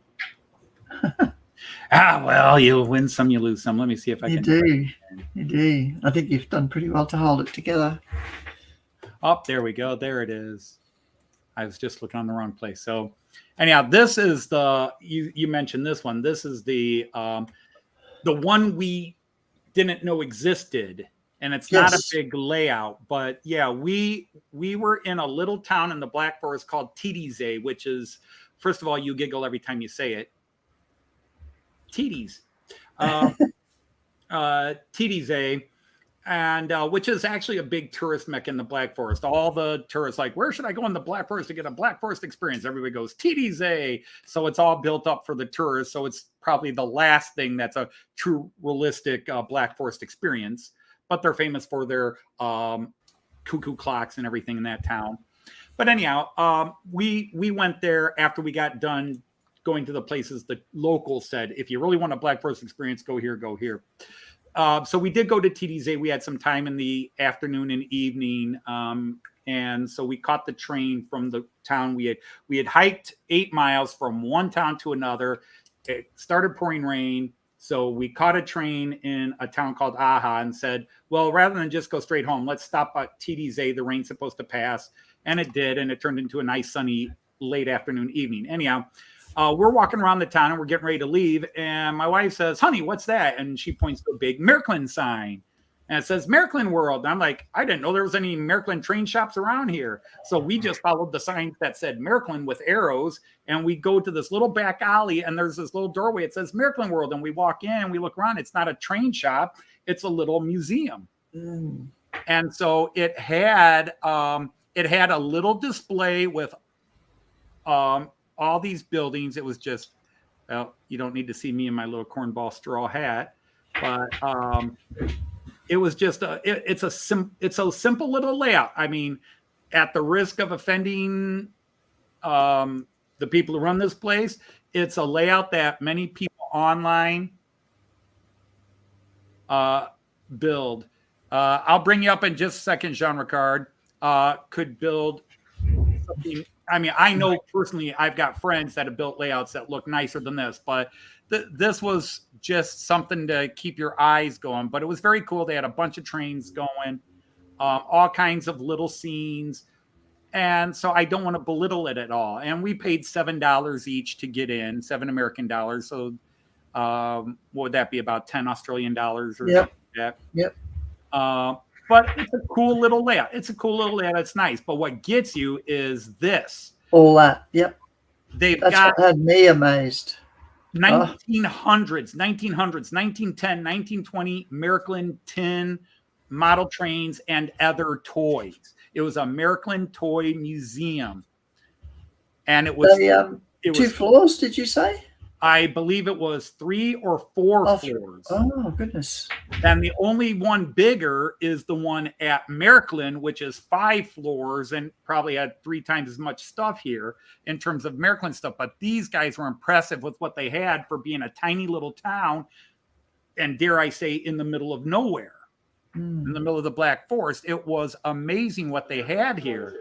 Well, you win some, you lose some. Let me see if I can. You do. I think you've done pretty well to hold it together. Oh, there we go. There it is. I was just looking on the wrong place. So anyhow, this is you mentioned this one. This is the one we didn't know existed. And it's not a big layout, but yeah, we were in a little town in the Black Forest called Titisee, which is, first of all, you giggle every time you say it. Titisee. Titisee, and which is actually a big tourist mecca in the Black Forest. All the tourists like, where should I go in the Black Forest to get a Black Forest experience? Everybody goes Titisee. So it's all built up for the tourists. So it's probably the last thing that's a true realistic Black Forest experience. But they're famous for their cuckoo clocks and everything in that town. But anyhow, we went there after we got done going to the places the locals said, if you really want a Black Forest experience, go here, go here. So we did go to Titisee. We had some time in the afternoon and evening. And so we caught the train from the town. We had hiked 8 miles from one town to another. It started pouring rain. So we caught a train in a town called Aha and said, well, rather than just go straight home, let's stop at Titisee. The rain's supposed to pass. And it did. And it turned into a nice sunny late afternoon, evening. Anyhow, we're walking around the town and we're getting ready to leave. And my wife says, honey, what's that? And she points to a big Märklin sign. And it says Märklin World. And I'm like, I didn't know there was any Märklin train shops around here. So we just followed the sign that said Märklin with arrows. And we go to this little back alley and there's this little doorway. It says Märklin World. And we walk in and we look around. It's not a train shop. It's a little museum. Mm. And so it had a little display with all these buildings. It was just, well, you don't need to see me in my little cornball straw hat, but it was just it's a simple little layout. I mean, at the risk of offending the people who run this place, it's a layout that many people online build. I'll bring you up in just a second, Jean Ricard. Could build something. I mean, I know personally I've got friends that have built layouts that look nicer than this, but this was just something to keep your eyes going. But it was very cool. They had a bunch of trains going, all kinds of little scenes. And so I don't want to belittle it at all. And we paid $7 each to get in, 7 American dollars. So what would that be, about 10 Australian dollars or something like that? Yep. But it's a cool little layout. It's nice. But what gets you is this. All that. Yep. They've That's got what had me amazed. 1910, 1920 American tin model trains and other toys. It was a American Toy Museum. And it was, two floors, did you say? I believe it was 3 or 4 floors. Oh, goodness. And the only one bigger is the one at Maryland, which is 5 floors and probably had 3 times as much stuff here in terms of Maryland stuff. But these guys were impressive with what they had for being a tiny little town. And dare I say, in the middle of nowhere, in the middle of the Black Forest. It was amazing what they had here.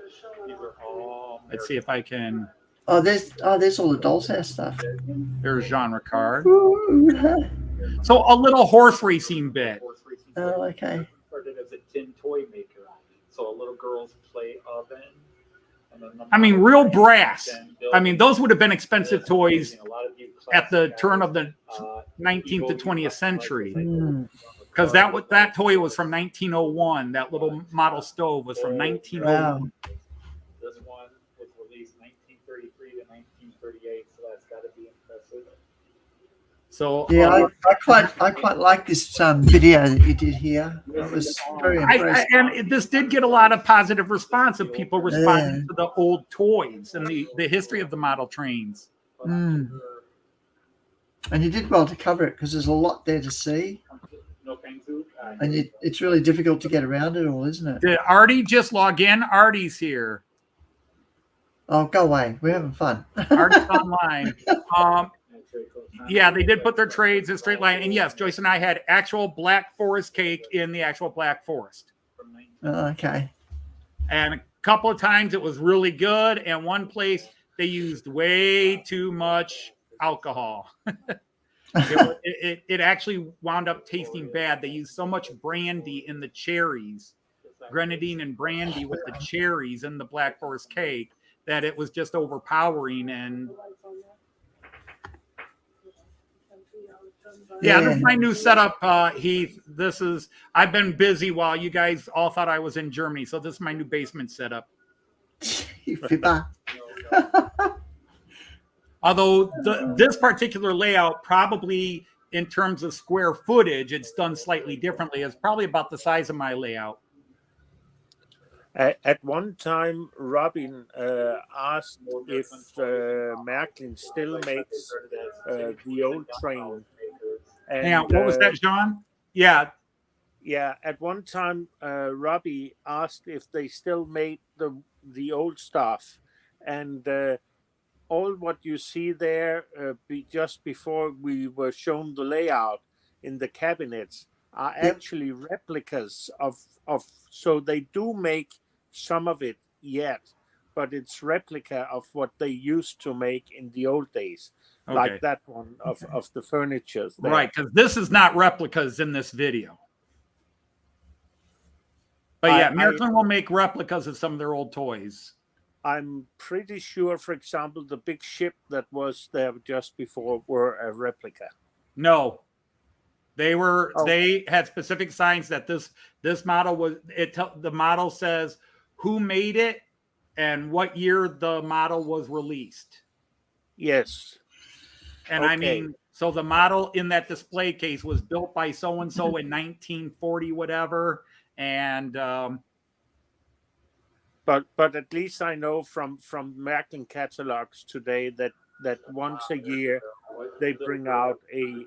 Let's see if I can. Oh, there's all the doll's house stuff. There's Jean Ricard. So a little horse racing bit. Oh, okay. Started as a tin toy maker, so a little girl's play oven. I mean, real brass. I mean, those would have been expensive toys at the turn of the 19th to 20th century. Because that toy was from 1901. That little model stove was from 1901. Wow. This one was released 1933 to 1938, so that's got to be impressive. So yeah, I quite like this video that you did here. It was very impressive. And this did get a lot of positive response of people responding to the old toys and the history of the model trains. And you did well to cover it because there's a lot there to see. And it's really difficult to get around it all, isn't it? Did Artie just log in? Artie's here. Oh, go away. We're having fun. Artie's online. Yeah, they did put their trades in straight line. And yes, Joyce and I had actual Black Forest cake in the actual Black Forest. Okay. And a couple of times it was really good. And one place they used way too much alcohol. It actually wound up tasting bad. They used so much brandy in the cherries, grenadine and brandy with the cherries in the Black Forest cake, that it was just overpowering. And yeah, this is my new setup, Heath. I've been busy while you guys all thought I was in Germany. So this is my new basement setup. Although this particular layout, probably in terms of square footage, it's done slightly differently. It's probably about the size of my layout. At one time, Robin asked if Märklin still makes the old train. And what was that, John? Yeah. Yeah, at one time, Robbie asked if they still made the old stuff. And all what you see there just before we were shown the layout in the cabinets are actually replicas of so they do make some of it yet, but it's replica of what they used to make in the old days, like that one of the furniture. Right, because this is not replicas in this video. But yeah, Märklin will make replicas of some of their old toys. I'm pretty sure, for example, the big ship that was there just before were a replica. No, they were. Oh. They had specific signs that this model was. The model says who made it and what year the model was released. Yes, and I mean, so the model in that display case was built by so and so in 1940, whatever, and. But at least I know from Märklin catalogs today that once a year they bring out a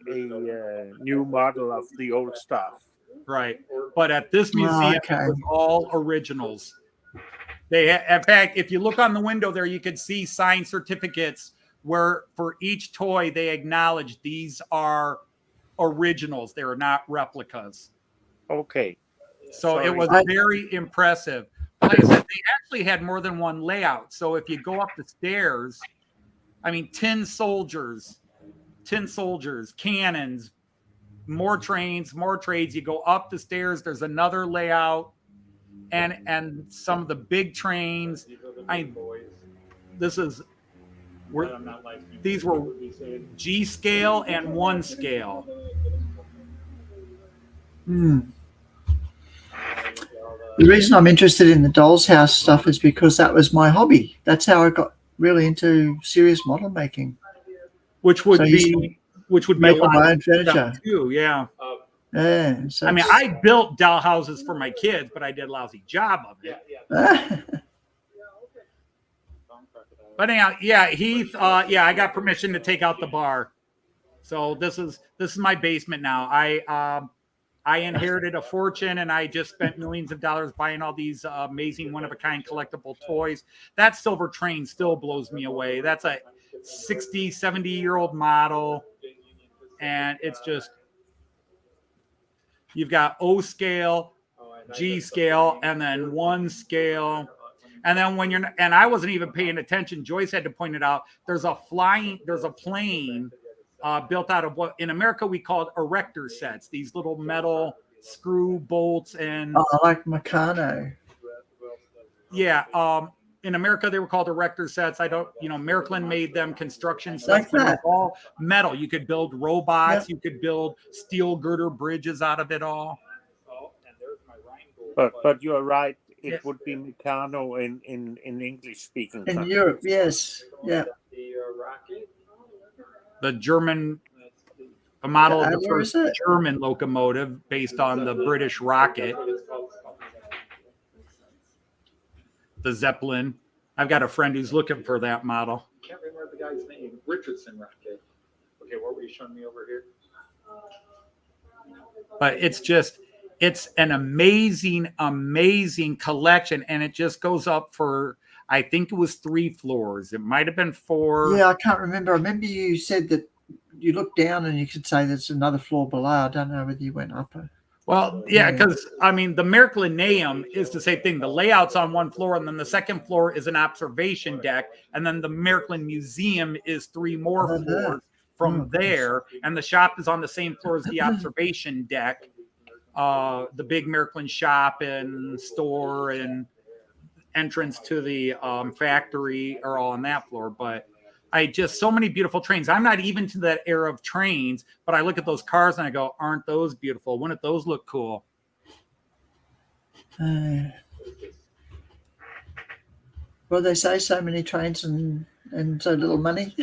new model of the old stuff. Right. but at this museum, okay. it was all originals. In fact, if you look on the window there, you could see signed certificates where for each toy they acknowledge these are originals. They are not replicas. Okay. So it Sorry. was very impressive. But like I said, they actually had more than one layout. So if you go up the stairs, I mean, tin soldiers, cannons, more trains, more trades. You go up the stairs, there's another layout, and some of the big trains. These are the I- big boys. This is But I'm not like these were G scale and 1 scale. Hmm. The reason I'm interested in the doll's house stuff is because that was my hobby. That's how I got really into serious model making. Which would So you be a Making lot my own of stuff furniture. too, yeah. Yeah. So I mean, it's- I built doll houses for my kids, but I did a lousy job of it. But anyhow, yeah, Heath, I got permission to take out the bar. So this is my basement now. I inherited a fortune, and I just spent millions of dollars buying all these amazing one-of-a-kind collectible toys. That silver train still blows me away. That's a 60, 70-year-old model, and it's just, you've got O scale, G scale, and then 1 scale. And then when you're, and I wasn't even paying attention, Joyce had to point it out. There's a plane built out of what in America we call erector sets, these little metal screw bolts. And I like Meccano. yeah, in America they were called erector sets. Merklin made them construction sets. Like but it was that. all metal. You could build robots, you could build steel girder bridges out of it all. But you are right. It Yes. would be Meccano in English speaking In countries. Europe, yes. Yeah. The German, a model of the Adler, first is it? German locomotive based on the British rocket, the Zeppelin. I've got a friend who's looking for that model. Can't remember the guy's name. Richardson rocket. Okay, what were you showing me over here? But it's an amazing, amazing collection. And it just goes up for, I think it was 3 floors. It might have been 4. Yeah, I can't remember. I remember you said that you look down and you could say there's another floor below. I don't know whether you went up. Well, yeah, because I mean, the Merklinaeum is the same thing. The layout's on 1 floor, and then the second floor is an observation deck, and then the Merklin Museum is 3 more Oh, that. floors from there, and the shop is on the same floor as the observation deck. The big Merklin shop and store and entrance to the factory are all on that floor. But so many beautiful trains. I'm not even to that era of trains, but I look at those cars and I go, aren't those beautiful? Wouldn't those look cool? Well, they say so many trains and so little money.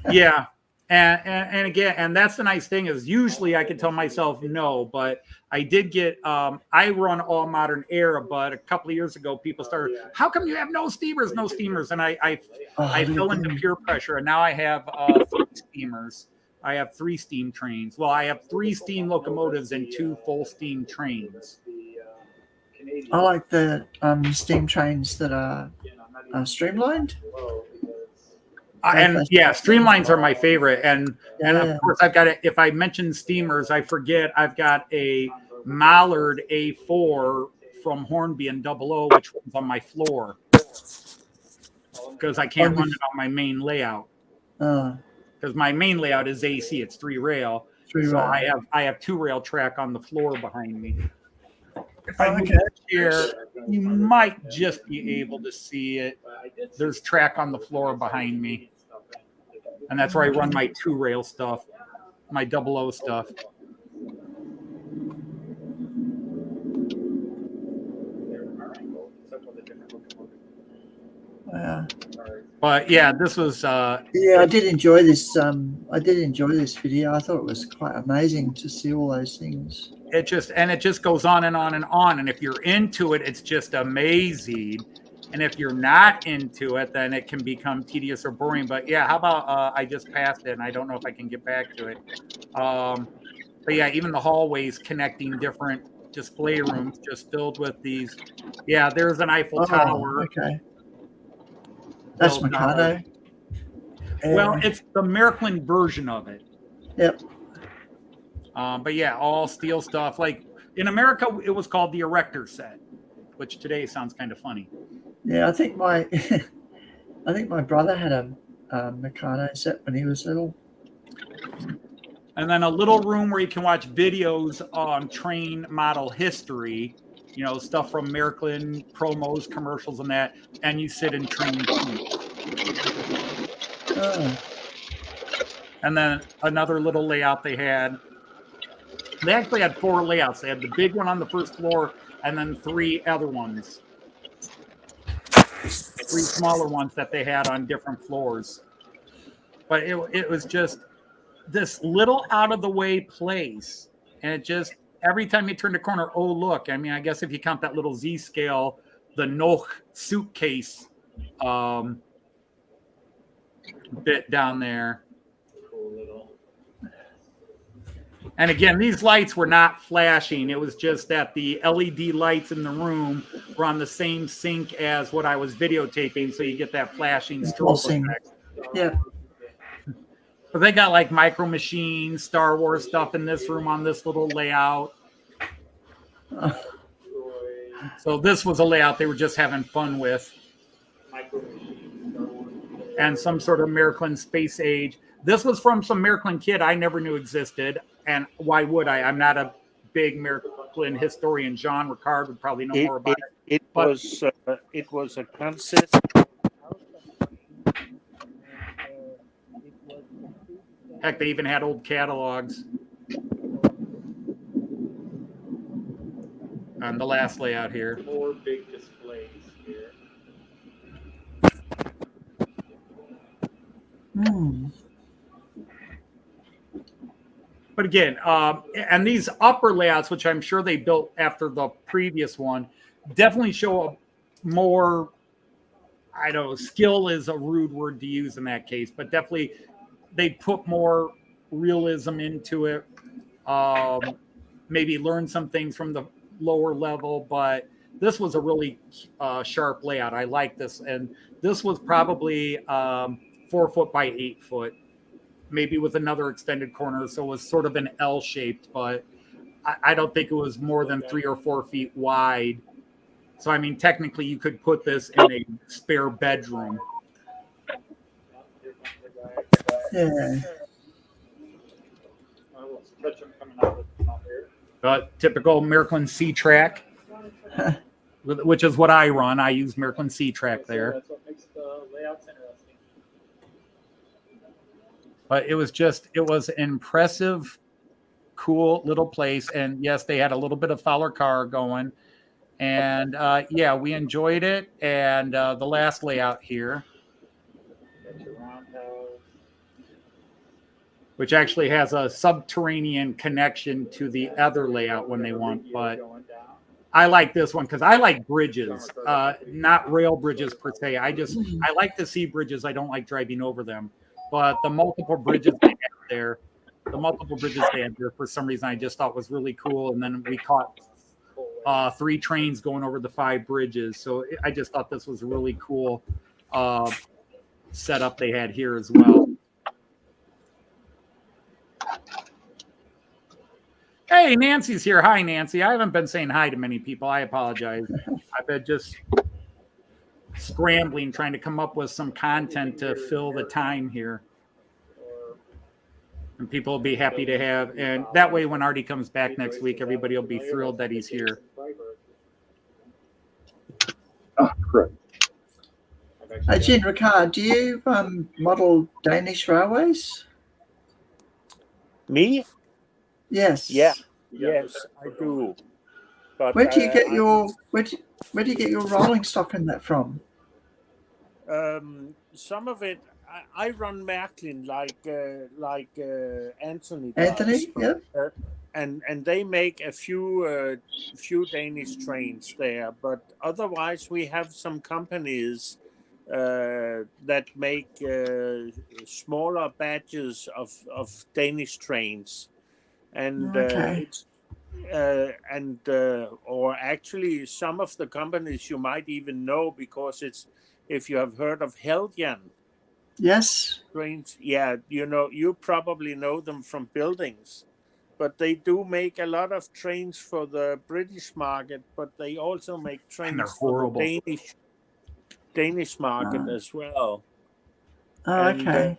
Yeah. And again, and that's the nice thing is usually I can tell myself no, but I did get, I run all modern era, but a couple of years ago, people started, how come you have no steamers? And I fell into peer pressure, and now I have 3 steamers. I have 3 steam trains. Well, I have 3 steam locomotives and 2 full steam trains. I like the steam trains that are streamlined. And yeah, streamlines are my favorite. And Yeah. of course, I've got it. If I mention steamers, I forget I've got a Mallard A4 from Hornby and 00, which runs on my floor because I can't run it on my main layout. Because my main layout is AC, it's 3 rail. So I have 2 rail track on the floor behind me. If I move the chair, you might just be able to see it. There's track on the floor behind me. And that's where I run my 2 rail stuff, my 00 stuff. Wow. But yeah, this was Yeah, I did enjoy this. I did enjoy this video. I thought it was quite amazing to see all those things. it just goes on and on and on. And if you're into it, it's just amazing. And if you're not into it, then it can become tedious or boring. But yeah, how about I just passed it and I don't know if I can get back to it. But yeah, even the hallways connecting different display rooms just filled with these. Yeah, there's an Eiffel Tower. Okay. That's built out of- Mikado. Well, it's the American version of it. Yep. But yeah, all steel stuff. Like in America, it was called the Erector set, which today sounds kind of funny. Yeah, I think my I think my brother had a Mikado set when he was little. And then a little room where you can watch videos on train model history, you know, stuff from American promos, commercials, and that. And you sit in train seats. Oh, And then another little layout they had. They actually had 4 layouts. They had the big one on the first floor, and then 3 other ones. 3 smaller ones that they had on different floors. But it was just this little out of the way place. And it just, every time you turned a corner, oh, look. I mean, I guess if you count that little Z scale, the Noch suitcase bit down there. Cool little. And again, these lights were not flashing. It was just that the LED lights in the room were on the same sync as what I was videotaping, so you get that flashing strobe pulsing. effect. Yeah. But they got like Micro Machines, Star Wars stuff in this room on this little layout. So this was a layout they were just having fun with. And some sort of American space age. This was from some American kid I never knew existed. And why would I? I'm not a big American historian. Jean Ricard would probably know more about it. It was a concept. Heck, they even had old catalogs. On the last layout here. More big displays here. Hmm. But again, and these upper layouts, which I'm sure they built after the previous one, definitely show a more, I don't know, skill is a rude word to use in that case, but definitely they put more realism into it. Maybe learn some things from the lower level, but this was a really sharp layout. I like this. And this was probably 4 foot by 8 foot. Maybe with another extended corner, so it was sort of an L-shaped, but I don't think it was more than 3 or 4 feet wide. So, I mean, technically, you could put this in a spare bedroom. Yeah. Typical American C-Track, which is what I run. I use American C-Track there. That's what makes the layouts interesting. But it was an impressive, cool little place. And yes, they had a little bit of Fowler car going. And yeah, we enjoyed it. And the last layout here, which actually has a subterranean connection to the other layout when they want. But I like this one because I like bridges, not rail bridges per se. I like to see bridges. I don't like driving over them. But the multiple bridges they had there, for some reason, I just thought was really cool. And then we caught 3 trains going over the 5 bridges. So I just thought this was a really cool setup they had here as well. Hey, Nancy's here. Hi, Nancy. I haven't been saying hi to many people. I apologize. I've been just scrambling, trying to come up with some content to fill the time here. And people will be happy to have. And that way, when Artie comes back next week, everybody will be thrilled that he's here. Correct. Jean Ricard, do you model Danish railways? Me? Yes. Yeah. Yes, I do. But Where do you get your where do you get your rolling stock in that from? Some of it I run Märklin like Anthony. Anthony, does. yep. And they make a few Danish trains there, but otherwise we have some companies that make smaller batches of Danish trains, and Okay. or actually some of the companies you might even know, because it's, if you have heard of Heljan Yes. trains, yeah, you probably know them from buildings, but they do make a lot of trains for the British market, but they also make And they're trains for the horrible. Danish market Ah. as well. Oh, And okay.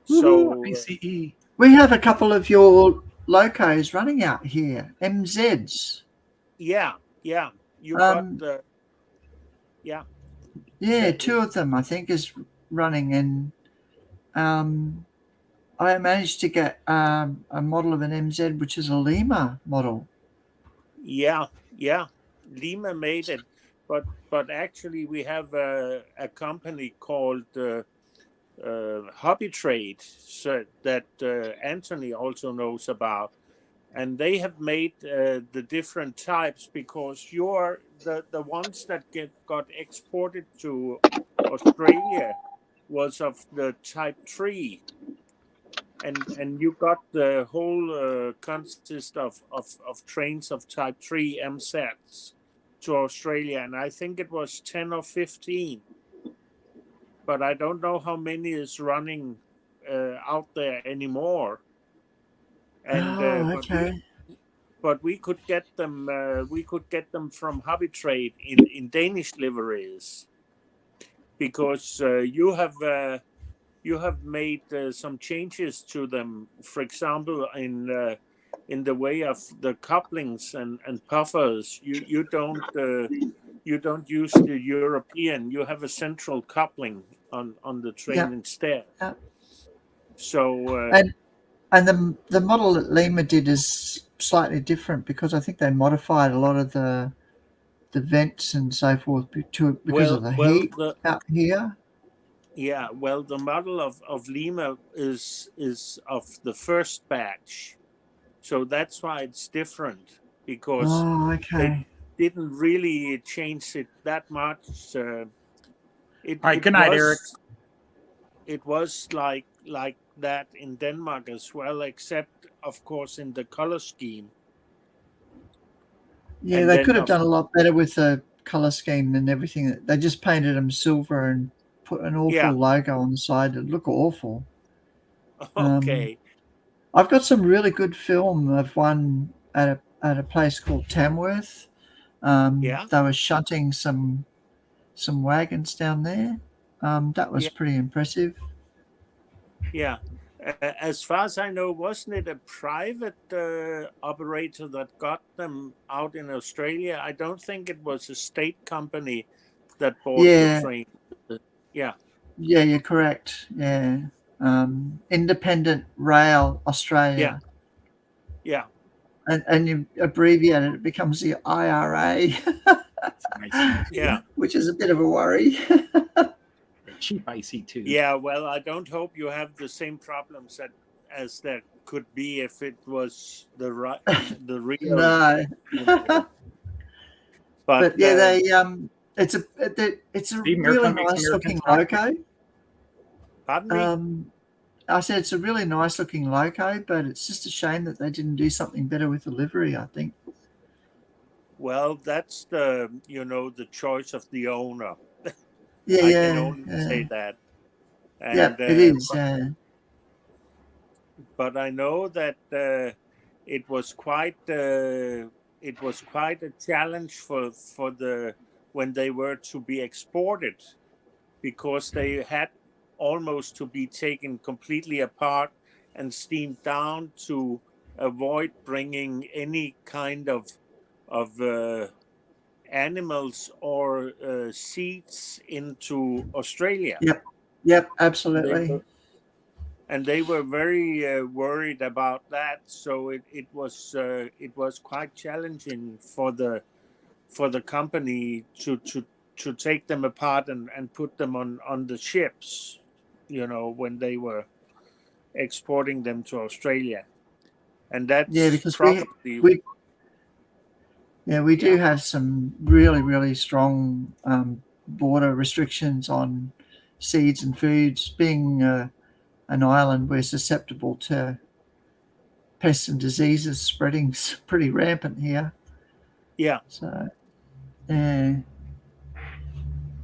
so ICE. We have a couple of your locos running out here, MZs. yeah, you got Um, yeah, yeah, that, two of them I think is running, and I managed to get a model of an MZ, which is a Lima model. yeah, Lima made it, but actually we have a company called Hobby Trade, so that Anthony also knows about, and they have made the different types, because you're the ones that got exported to Australia was of the type 3, and you got the whole consist of trains of type 3 MSATs to Australia, and I think it was 10 or 15, but I don't know how many is running out there anymore. And Oh, okay. but we could get them from Hobby Trade in Danish liveries, because you have made some changes to them, for example, in the way of the couplings and puffers. You don't use the European. You have a central coupling on the train Yeah. instead. Yeah. So And the model that Lima did is slightly different, because I think they modified a lot of the vents and so forth because of the heat the out here. the model of Lima is of the first batch, so that's why it's different, because Oh, they okay. didn't really change it that much. It All right, it good night, Eric. was it was like that in Denmark as well, except of course in the color scheme. Yeah, And they then could have done a lot better with the color scheme and everything. They just painted them silver and put an yeah, awful logo on the side. It looked awful. Um, okay, I've got some really good film of one at a place called Tamworth. yeah, They were shunting some wagons down there. That was yeah, pretty impressive. yeah. As far as I know, wasn't it a private operator that got them out in Australia? I don't think it was a state company that bought the Yeah, train. Yeah, yeah, you're correct. Yeah, Independent Rail yeah, Australia, yeah, and you abbreviate it, it becomes the IRA, Nice. yeah. which is a bit of a worry. Cheap IC2. Yeah, well, I don't hope you have the same problems as there could be if it was the real, No, you know. But but yeah, it's a See, really America makes nice Americans looking happy. loco. pardon me. I said it's a really nice looking loco, but it's just a shame that they didn't do something better with the livery, I think. Well, that's the choice of the owner. Yeah, I can yeah, only yeah. say that. Yeah, And it is. Yeah. but I know that it was quite a challenge for the when they were to be exported, because they had almost to be taken completely apart and steamed down to avoid bringing any kind of animals or seeds into Australia. Yep. Yep. They Absolutely. were and they were very worried about that. So it was quite challenging for the company to take them apart and put them on the ships, when they were exporting them to Australia. And Yeah, that's because probably, we we do yeah, have some really strong border restrictions on seeds and foods. Being an island, we're susceptible to pests and diseases spreading pretty rampant here. Yeah. So, yeah.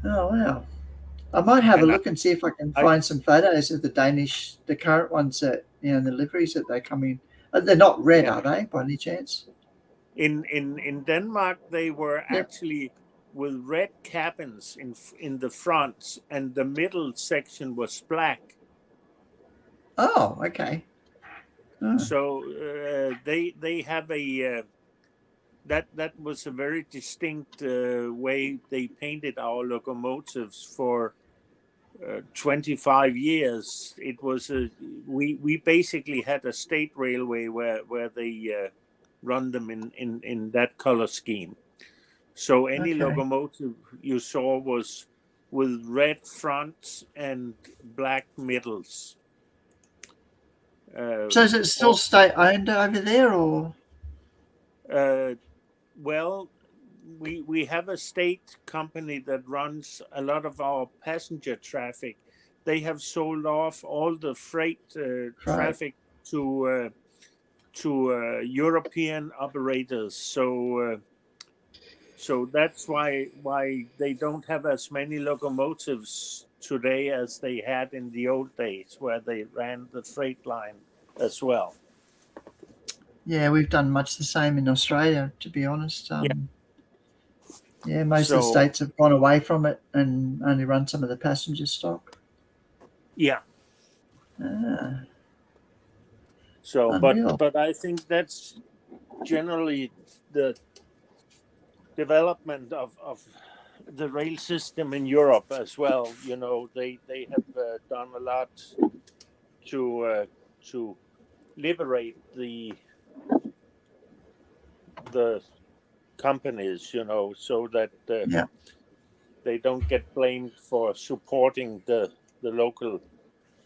Oh, wow. I might have a And look and see if I can I- find some photos of the current ones that, the liveries that they come in. They're not red, Yeah. are they, by any chance? In Denmark, they were Yep. actually with red cabins in the front, and the middle section was black. Oh, okay. Oh, So they have a that was a very distinct way they painted our locomotives for 25 years. It was we basically had a state railway where they run them in that color scheme. So any okay. locomotive you saw was with red fronts and black middles. So is it still Or- state-owned over there, or? well, we have a state company that runs a lot of our passenger traffic. They have sold off all the freight Right. traffic to European operators. So that's why they don't have as many locomotives today as they had in the old days, where they ran the freight line as well. Yeah, we've done much the same in Australia, to be honest. Yeah, most of the So states have gone away from it and only run some of the passenger stock. yeah. Ah, So unreal. but I think that's generally the development of the rail system in Europe as well. You know, they have done a lot to liberate the companies, you know, so that Yeah. they don't get blamed for supporting the local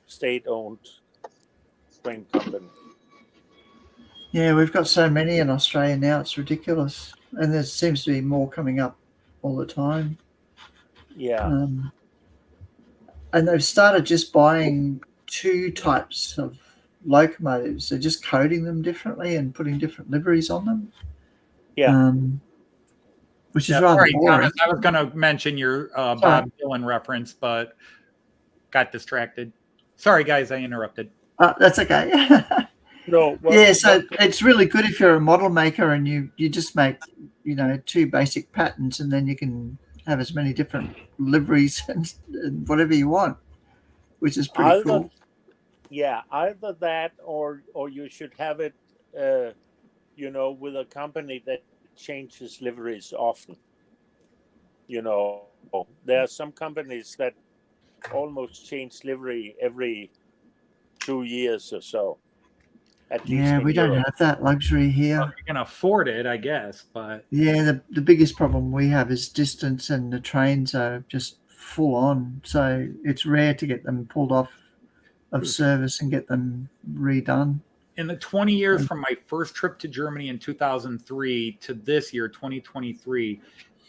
state-owned train company. Yeah, we've got so many in Australia now, it's ridiculous. And there seems to be more coming up all the time. Yeah, And they've started just buying two types of locomotives. They're just coding them differently and putting different liveries on them. Yeah. Which is Yeah, rather sorry, boring. Thomas, I was going to mention your Bob Dylan reference, but got distracted. Sorry, guys, I interrupted. That's okay. no, Yeah, so it's really good if you're a model maker and you just make, two basic patterns, and then you can have as many different liveries and whatever you want, which is pretty cool. Yeah, either that or you should have it, with a company that changes liveries often. You know, there are some companies that almost change livery every 2 years or so. At least Yeah, in we don't Europe. have that luxury here. Well, you can afford it, I guess, but Yeah, the biggest problem we have is distance, and the trains are just full on. So it's rare to get them pulled off of service and get them redone. in the 20 years from my first trip to Germany in 2003 to this year, 2023,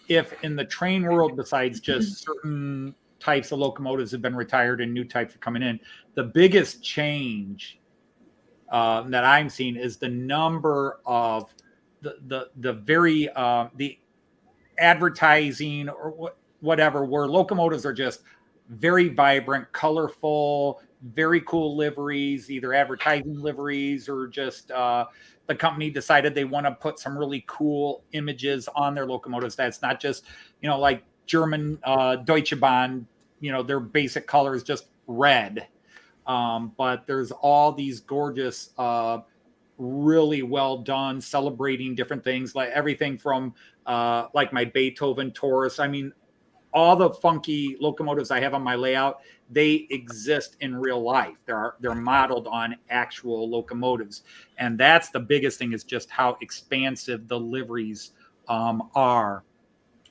if in the train world, besides just certain types of locomotives have been retired and new types are coming in, the biggest change that I'm seeing is the number of the advertising or whatever, where locomotives are just very vibrant, colorful, very cool liveries, either advertising liveries or just the company decided they want to put some really cool images on their locomotives. That's not just, like German Deutsche Bahn, their basic color is just red. But there's all these gorgeous, really well done, celebrating different things, like everything from like my Beethoven Taurus. I mean, all the funky locomotives I have on my layout, they exist in real life. They're modeled on actual locomotives, and that's the biggest thing, is just how expansive the liveries are.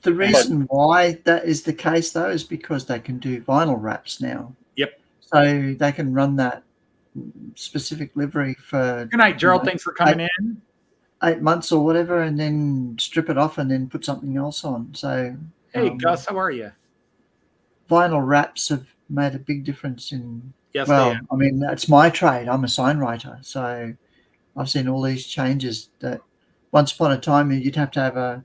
The reason why that is the case, though, is because they can do vinyl wraps now. Yep. So they can run that specific livery for. Good night, Gerald. Thanks for coming in. 8 months or whatever, and then strip it off and then put something else on. So, hey, Gus, how are you? Vinyl wraps have made a big difference in. Yes, well, I mean, that's my trade. I'm a sign writer, so I've seen all these changes that once upon a time you'd have to have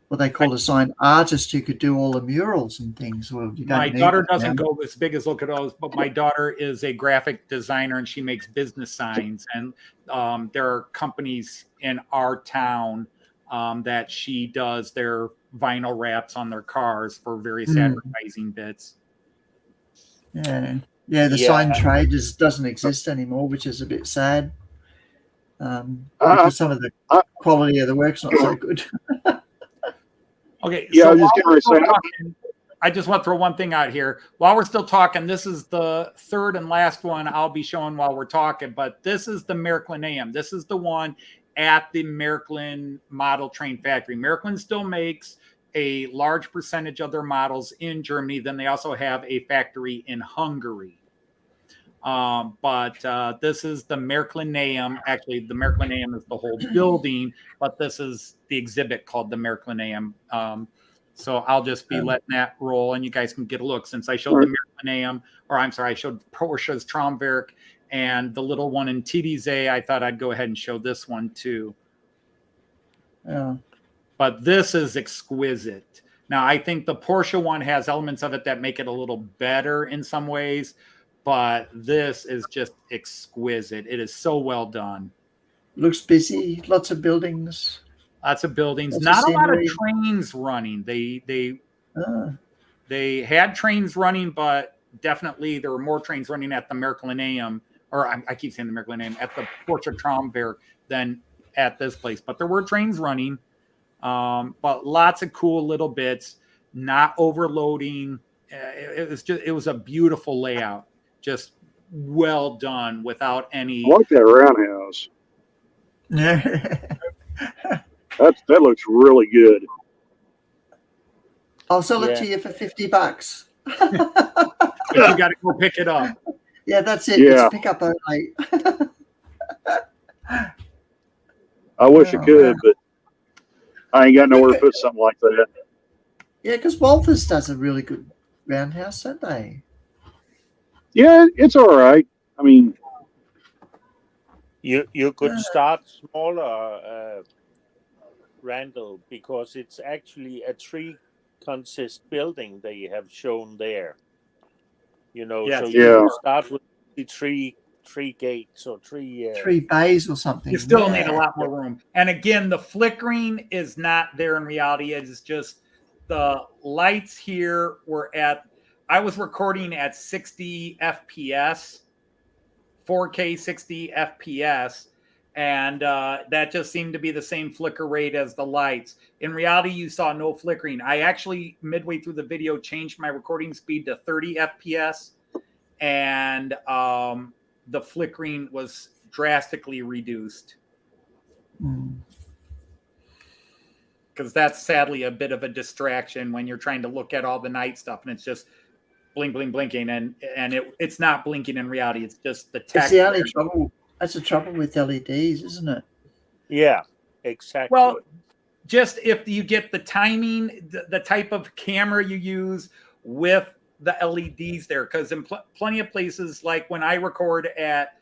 what they call a signed artist who could do all the murals and things. Well, you don't My need daughter that doesn't now. go as big as look at those, but my daughter is a graphic designer and she makes business signs. And there are companies in our town that she does their vinyl wraps on their cars for various advertising bits. Yeah, yeah. The Yeah. sign trade doesn't exist anymore, which is a bit sad. Uh, Because some of the uh, quality of the work's not so good. Okay, Yeah, I so was just while getting we're ready to still say, talking, I just want to throw one thing out here. While we're still talking, this is the third and last one I'll be showing while we're talking, but this is the Miracle This is the one at the Miracle Model Train Factory. Miracle still makes a large percentage of their models in Germany. Then they also have a factory in Hungary. But this is the Miracle. Actually, the Miracle is the whole building, but this is the exhibit called the Miracle. So I'll just be letting that roll, and you guys can get a look. Since I showed the Miracle, or I'm sorry, I showed Porsche's Traumwerk and the little one in TDZ, I thought I'd go ahead and show this one too. Yeah. But this is exquisite. Now, I think the Porsche one has elements of it that make it a little better in some ways, but this is just exquisite. It is so well done. Looks busy. Lots of buildings. Lots of buildings. Lots Not of a lot of scenery. trains running. Ah, They had trains running, but definitely there were more trains running at the Miracle or I keep saying the Miracle at the Porsche Traumwerk than at this place. But there were trains running. But lots of cool little bits, not overloading. It was a beautiful layout, just well done without any. I like that roundhouse. yeah. That looks really good. I'll sell it Yeah. to you for $50. But you got to go pick it up. Yeah, that's it. Yeah. It's pick up only. I wish Oh, I could, wow. but I ain't got nowhere to put something like that. Yeah, because Walters does a really good roundhouse, don't they? Yeah, it's all right. I mean, You could start smaller, Randall, because it's actually a tree consist building they have shown there. Yes. So Yeah. you start with the three gates or three. 3 bays or something. You still Yeah. need a lot more room. And again, the flickering is not there in reality. It's just the lights here I was recording at 60 FPS, 4K 60 FPS, and that just seemed to be the same flicker rate as the lights. In reality, you saw no flickering. I actually, midway through the video, changed my recording speed to 30 FPS, and the flickering was drastically reduced. Because that's sadly a bit of a distraction when you're trying to look at all the night stuff and it's just blinking, and it's not blinking in reality. It's just the text. It's the only trouble. That's the trouble with LEDs, isn't it? Yeah, exactly. Well, just if you get the timing, the type of camera you use with the LEDs there, because in plenty of places, like when I record at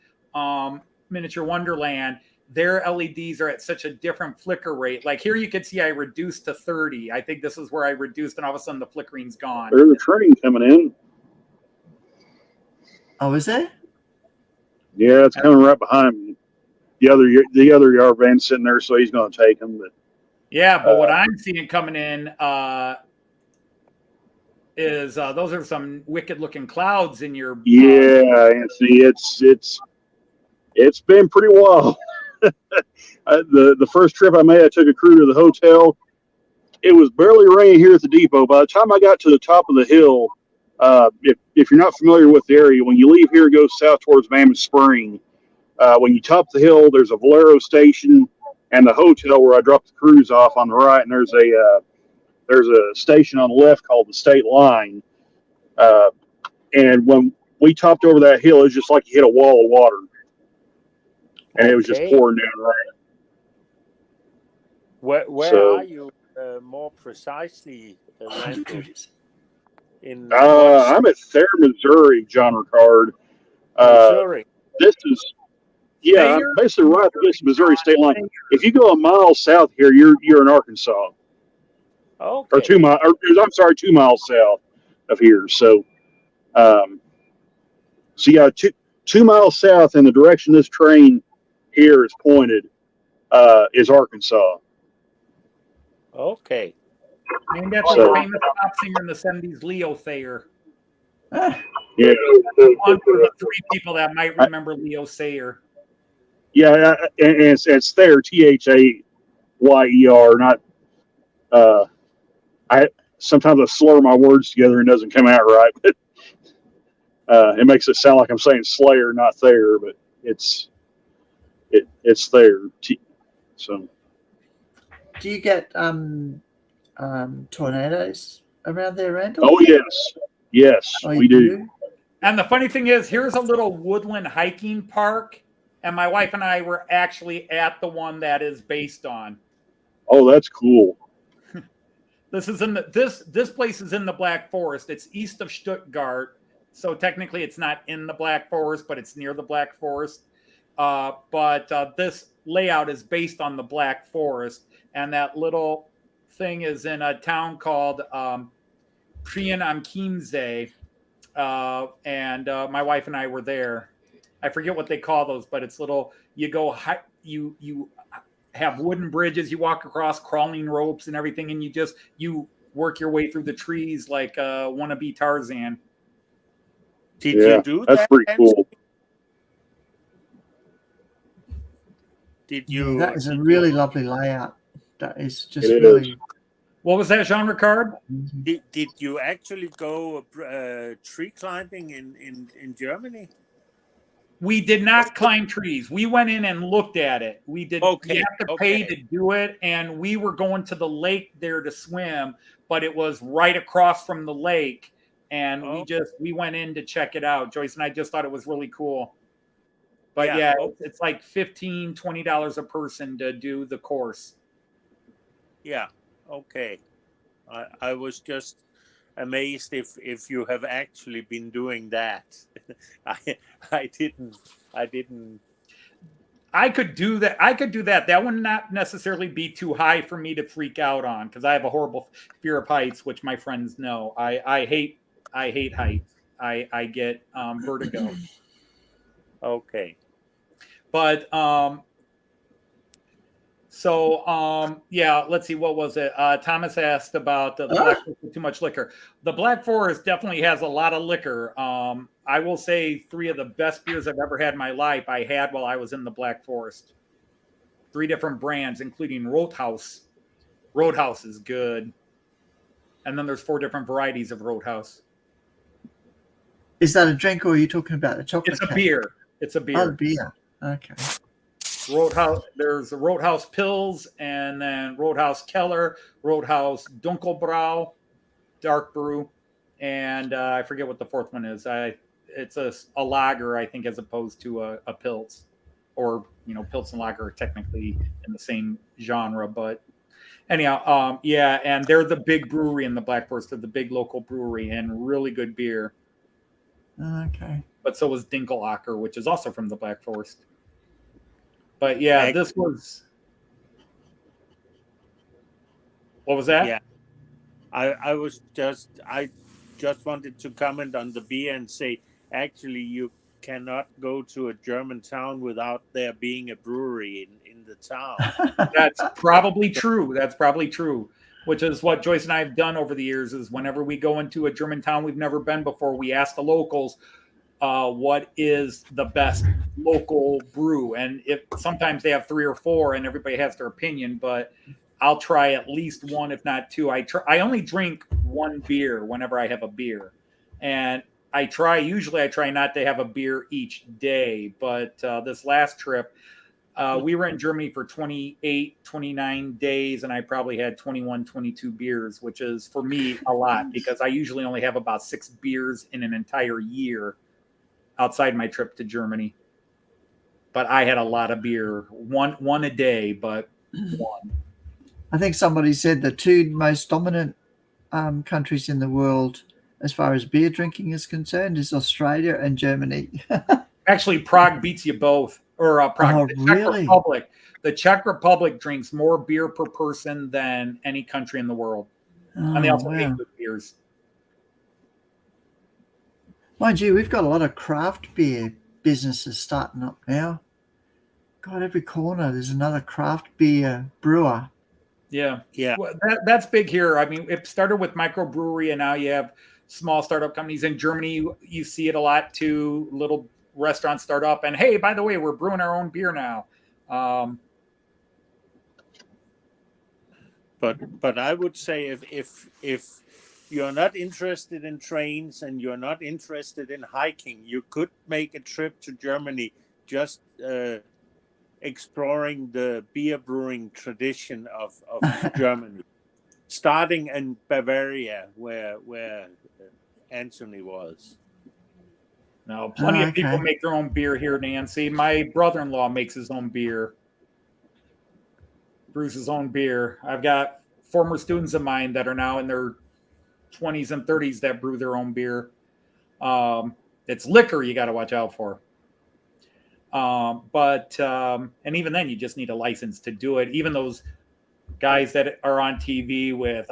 Miniature Wonderland, their LEDs are at such a different flicker rate. Like here, you could see I reduced to 30. I think this is where I reduced, and all of a sudden the flickering's gone. there's a train coming in. Oh, is there? Yeah, it's coming right behind me. The other yard van's sitting there, so he's going to take him. But Yeah, but what I'm seeing coming in is those are some wicked looking clouds in your. yeah, Anthony, it's been pretty wild. The first trip I made, I took a crew to the hotel. It was barely raining here at the depot. By the time I got to the top of the hill, if you're not familiar with the area, when you leave here, go south towards Mammoth Spring. When you top the hill, there's a Valero station and the hotel where I dropped the crews off on the right, and there's a station on the left called the State Line. And when we topped over that hill, it was just like you hit a wall of water, and it was just pouring down rain. Where are you more precisely, Randall? I'm at Thayer, Missouri, John Ricard. Missouri. This is Yeah, I'm basically right against the Missouri state line. If you go a mile south here, you're in Arkansas, or Okay. 2 miles. I'm sorry, 2 miles south of here. So, um, so yeah, 2 miles south in the direction this train here is pointed is Arkansas. Okay. Named after So- the famous pop singer in the 70s, Leo Thayer. Ah, Yeah, One for the 3 people that might remember Leo Sayer. yeah, and it's Thayer, Thayer, not. I sometimes I slur my words together and it doesn't come out right, but it makes it sound like I'm saying Slayer, not Thayer, but it's Thayer. So do you get tornadoes around there, Randall? oh yes, Oh, we you do. And the funny thing is, here's a little woodland hiking park, and my wife and I were actually at the one that is based on. Oh, that's cool. This is in the this place is in the Black Forest. It's east of Stuttgart, so technically it's not in the Black Forest, but it's near the Black Forest. But this layout is based on the Black Forest, and that little thing is in a town called Prien am Chiemsee. And my wife and I were there. I forget what they call those, but it's little. You go, you have wooden bridges. You walk across crawling ropes and everything, and you work your way through the trees like wannabe Tarzan. Did Yeah, you do that's that? pretty Nancy? cool. Did Yeah, you? that is a did really lovely layout. That is just It is. really. What was that genre card? Did you actually go tree climbing in Germany? We did not climb trees. We went in and looked at it. We did. Okay, You have to pay okay. to do it, and we were going to the lake there to swim, but it was right across from the lake, and Oh. we went in to check it out. Joyce and I just thought it was really cool. But Yeah, yeah, okay. it's like $15, $20 a person to do the course. Yeah. Okay. I was just amazed if you have actually been doing that. I didn't. I could do that. I could do that. That would not necessarily be too high for me to freak out on because I have a horrible fear of heights, which my friends know. I hate heights. I get vertigo. Okay. But yeah, let's see, what was it? Thomas asked about the Black Forest with too much liquor. The Black Forest definitely has a lot of liquor. I will say 3 of the best beers I've ever had in my life I had while I was in the Black Forest. 3 different brands, including Roadhouse. Roadhouse is good. And then there's 4 different varieties of Roadhouse. Is that a drink, or are you talking about the chocolate? It's a cake? beer. It's a beer. Oh, beer. Okay. Roadhouse. There's the Roadhouse Pills, and then Roadhouse Keller, Roadhouse Dunkelbrau, dark brew, and I forget what the 4th one is. It's a lager, I think, as opposed to a Pils, or Pils and lager are technically in the same genre. But anyhow, yeah, and they're the big brewery in the Black Forest. They're the big local brewery and really good beer. Okay. But so was Dinkelacker, which is also from the Black Forest. But yeah, this was. What was that? Yeah, I just wanted to comment on the beer and say, actually, you cannot go to a German town without there being a brewery in the town. That's probably true. That's probably true. Which is what Joyce and I have done over the years. Is whenever we go into a German town we've never been before, we ask the locals, what is the best local brew, and if sometimes they have 3 or 4 and everybody has their opinion, but I'll try at least 1, if not 2. I only drink 1 beer whenever I have a beer, and usually I try not to have a beer each day, but this last trip we were in Germany for 28, 29 days, and I probably had 21, 22 beers, which is for me a lot because I usually only have about 6 beers in an entire year outside my trip to Germany. But I had a lot of beer, one a day, but 1. I think somebody said the 2 most dominant countries in the world as far as beer drinking is concerned is Australia and Germany. Actually, Prague beats you both. or Prague. Oh, The Czech really? Republic. The Czech Republic drinks more beer per person than any country in the world, and they Oh, also make wow. good beers. Mind you, we've got a lot of craft beer businesses starting up now. God, every corner there's another craft beer brewer. Yeah, Yeah. well, that's big here. I mean, it started with microbrewery, and now you have small startup companies. In Germany, you see it a lot too. Little restaurants start up, and hey, by the way, we're brewing our own beer now. But I would say if you're not interested in trains and you're not interested in hiking, you could make a trip to Germany just exploring the beer brewing tradition of Germany, starting in Bavaria, where Anthony was. No, plenty of people Okay. make their own beer here, Nancy. My brother-in-law makes his own beer, brews his own beer. I've got former students of mine that are now in their 20s and 30s that brew their own beer. It's liquor you got to watch out for. And even then, you just need a license to do it. Even those guys that are on TV with,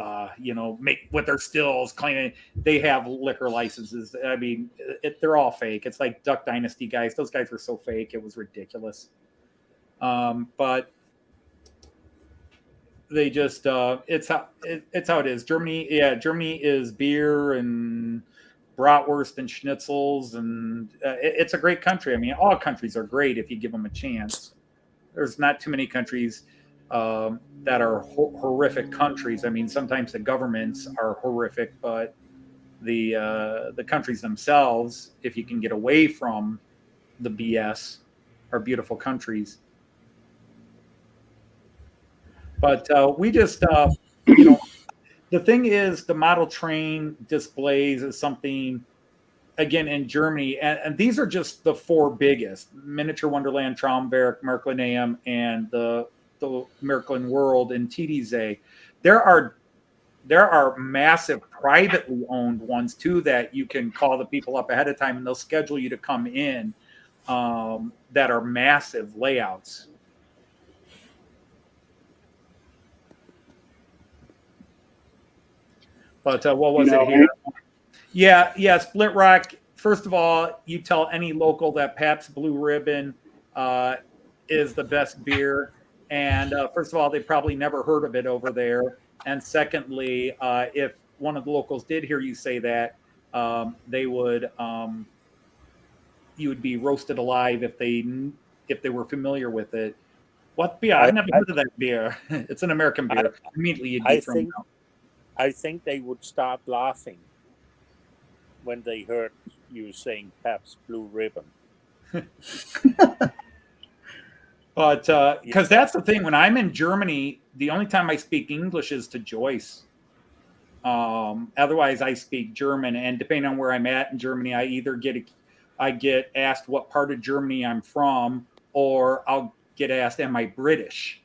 make with their stills claiming they have liquor licenses. I mean, they're all fake. It's like Duck Dynasty guys. Those guys were so fake. It was ridiculous. But they just, it's how it is. Germany is beer and bratwurst and schnitzels, and it's a great country. I mean, all countries are great if you give them a chance. There's not too many countries that are horrific countries. I mean, sometimes the governments are horrific, but the countries themselves, if you can get away from the BS, are beautiful countries. But we just, the thing is, the model train displays is something, again, in Germany, and these are just the four biggest: Miniature Wonderland, Traumwerk, Märklinaeum, and the Märklin World in TDZ. There are massive privately owned ones too that you can call the people up ahead of time, and they'll schedule you to come in, that are massive layouts. But what was it here? Yeah, Split Rock. First of all, you tell any local that Pabst Blue Ribbon is the best beer. And first of all, they probably never heard of it over there. And secondly, if one of the locals did hear you say that, they would you would be roasted alive if they were familiar with it. What beer? I've never heard of that beer. It's an American beer. Immediately you'd be thrown out. I think they would start laughing when they heard you saying Pabst Blue Ribbon. But because that's the thing, when I'm in Germany, the only time I speak English is to Joyce. Otherwise, I speak German, and depending on where I'm at in Germany, I either get asked what part of Germany I'm from, or I'll get asked, "Am I British?"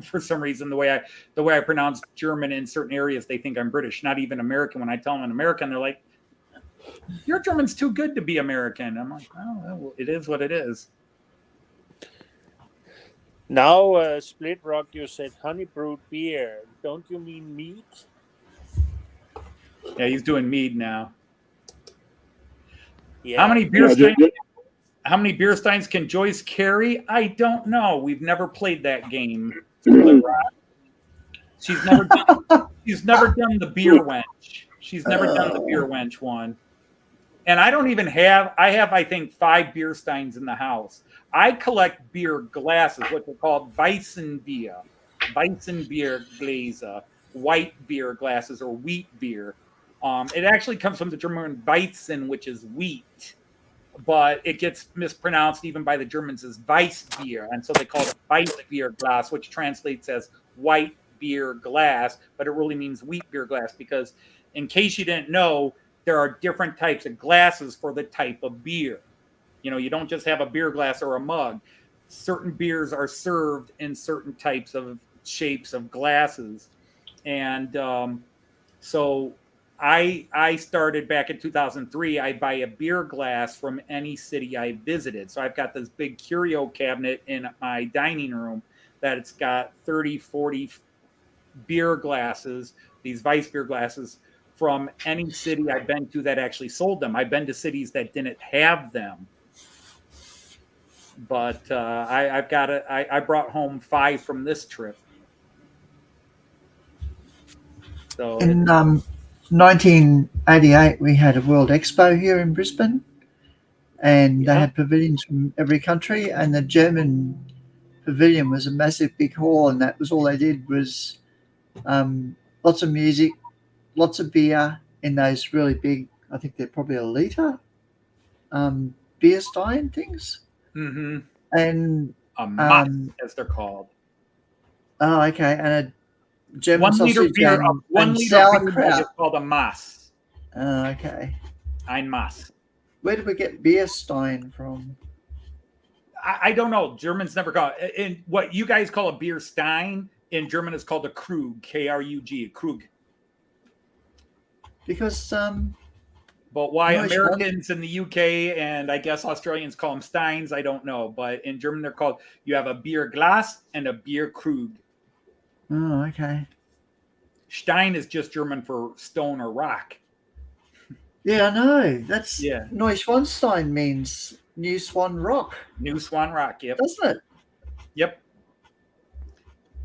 For some reason, the way I pronounce German in certain areas, they think I'm British, not even American. When I tell them I'm American, they're like, "Your German's too good to be American." I'm like, "Oh, well, it is what it is." Now, Split Rock, you said honey brewed beer. Don't you mean mead? Yeah, he's doing mead now. Yeah. How many beer steins can Joyce carry? I don't know. We've never played that game. She's never done the beer wench. She's never done the beer wench one. And I don't even have. I have, I think, 5 beer steins in the house. I collect beer glasses, what they're called Weissenbier Gläser, white beer glasses, or wheat beer. It actually comes from the German Weizen, which is wheat, but it gets mispronounced even by the Germans as Weissbier, and so they call it Weissbier glass, which translates as white beer glass, but it really means wheat beer glass, because in case you didn't know, there are different types of glasses for the type of beer. You don't just have a beer glass or a mug. Certain beers are served in certain types of shapes of glasses. And so I started back in 2003. I buy a beer glass from any city I visited. So I've got this big curio cabinet in my dining room that it's got 30, 40 beer glasses, these Weiss beer glasses from any city I've been to that actually sold them. I've been to cities that didn't have them. But I've got it. I brought home 5 from this trip. So In 1988, we had a World Expo here in Brisbane, and they Yeah. had pavilions from every country. And the German pavilion was a massive big hall, and that was all they did was lots of music, lots of beer in those really big. I think they're probably a liter beer stein things, mm-hmm. and A Mass, as they're called. oh, okay, and a German 1 liter sausage beer, and, 1 and liter beer mug sauerkraut. is called a Mass. Oh, okay. Ein Mass. Where did we get beer stein from? I don't know. Germans never call it. In what you guys call a beer stein, in German is called a Krug, K-R-U-G, a Krug. Because But why No, it's Americans in the UK and I guess Australians call them steins, I don't know. But in German, they're called, you have a beer glass and a beer Krug. oh, okay. Stein is just German for stone or rock. Yeah, I know. That's Yeah. Neuschwanstein means New Swan Rock, New Swan Rock, yep. doesn't it? Yep.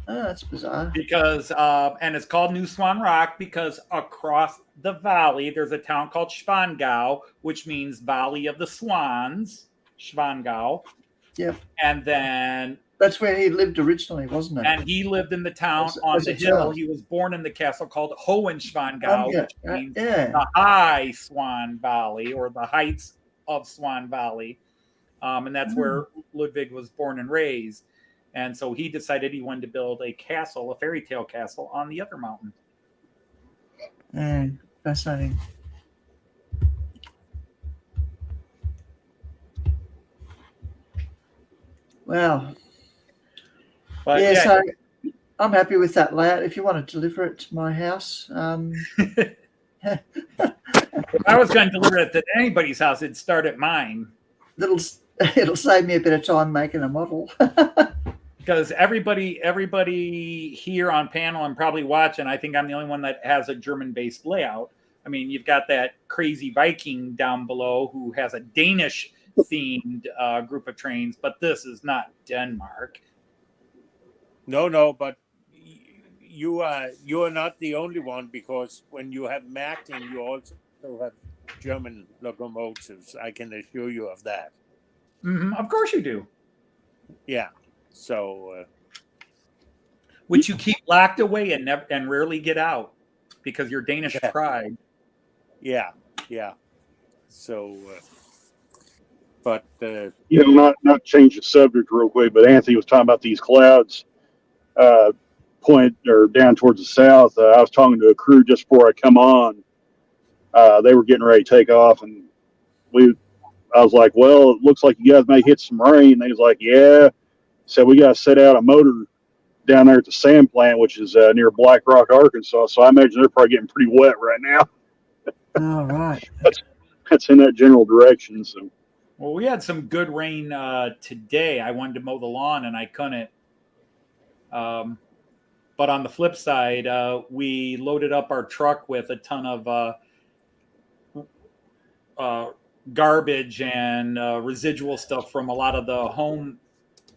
Oh, that's bizarre. Because and it's called New Swan Rock because across the valley there's a town called Schwangau, which means Valley of the Swans, Schwangau. Yep. And then That's where he lived originally, wasn't it? and he lived in the town As- on as the a hill. child. He was born in the castle called Hohenschwangau, yeah, which means yeah. the High Swan Valley or the heights of Swan Valley. And that's where Ludwig was born and raised. And so he decided he wanted to build a castle, a fairy tale castle on the other mountain. Yeah, fascinating. Wow. But yeah, yeah, so I'm happy with that layout. If you want to deliver it to my house, if I was going to deliver it to anybody's house, it'd start at mine. it'll save me a bit of time making a model. Because everybody here on panel and probably watching, I think I'm the only one that has a German-based layout. I mean, you've got that crazy Viking down below who has a Danish-themed group of trains, but this is not Denmark. No, but you are not the only one, because when you have Märklin, you also have German locomotives. I can assure you of that. Mm-hmm, of course you do. Yeah. So, which you keep locked away and rarely get out because you're Danish Yeah. pride. yeah. So, but Not change the subject real quick, but Anthony was talking about these clouds point or down towards the south. I was talking to a crew just before I come on. They were getting ready to take off, and I was like, well, it looks like you guys may hit some rain. They was like, yeah. So we got to set out a motor down there at the sand plant, which is near Black Rock, Arkansas. So I imagine they're probably getting pretty wet right now. All right. That's in that general direction. So, well, we had some good rain today. I wanted to mow the lawn and I couldn't. But on the flip side, we loaded up our truck with a ton of garbage and residual stuff from a lot of the home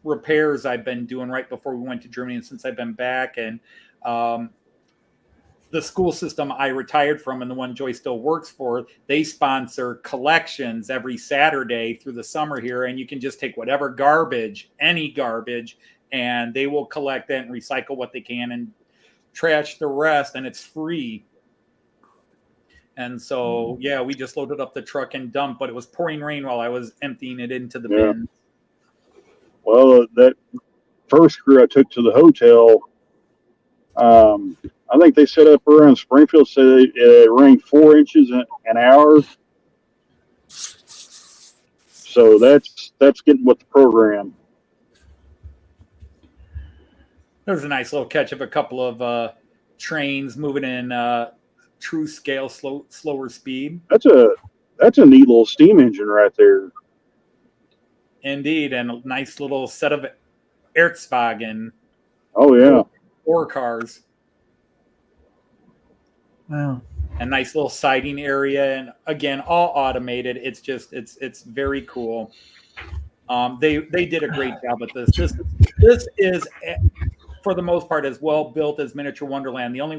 repairs I've been doing right before we went to Germany and since I've been back. And the school system I retired from and the one Joy still works for, they sponsor collections every Saturday through the summer here. And you can just take whatever garbage, any garbage, and they will collect that and recycle what they can and trash the rest. And it's free. And so, yeah, we just loaded up the truck and dumped, but it was pouring rain while I was emptying it into the bin. well, that first crew I took to the hotel, I think they set up around Springfield, so it rained 4 inches an hour. So that's getting with the program. There was a nice little catch of a couple of trains moving in true scale, slower speed. That's a neat little steam engine right there. Indeed, and a nice little set of Erzwagen Oh yeah. or cars. Wow. A nice little siding area, and again, all automated. It's just it's very cool. They did a great job with this. This is for the most part as well built as Miniature Wonderland. The only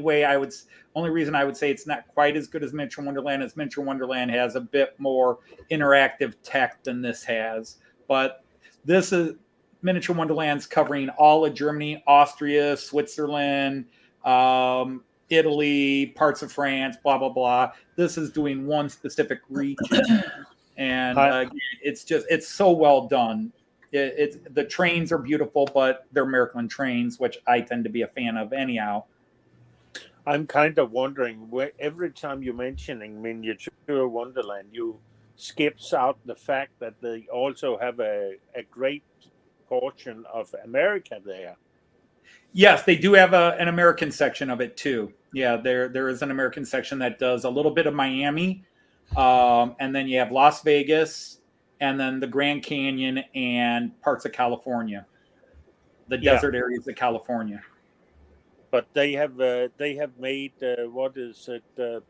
reason I would say it's not quite as good as Miniature Wonderland is Miniature Wonderland has a bit more interactive tech than this has. But this is Miniature Wonderland's covering all of Germany, Austria, Switzerland, Italy, parts of France, blah blah blah. This is doing one specific region, and it's so well done. It's the trains are beautiful, but they're American trains, which I tend to be a fan of anyhow. I'm kind of wondering where every time you're mentioning Miniature Wonderland, you skips out the fact that they also have a great portion of America there. Yes, they do have an American section of it too. Yeah, there is an American section that does a little bit of Miami, and then you have Las Vegas, and then the Grand Canyon and parts of California, the desert areas of California. But they have made what is it? The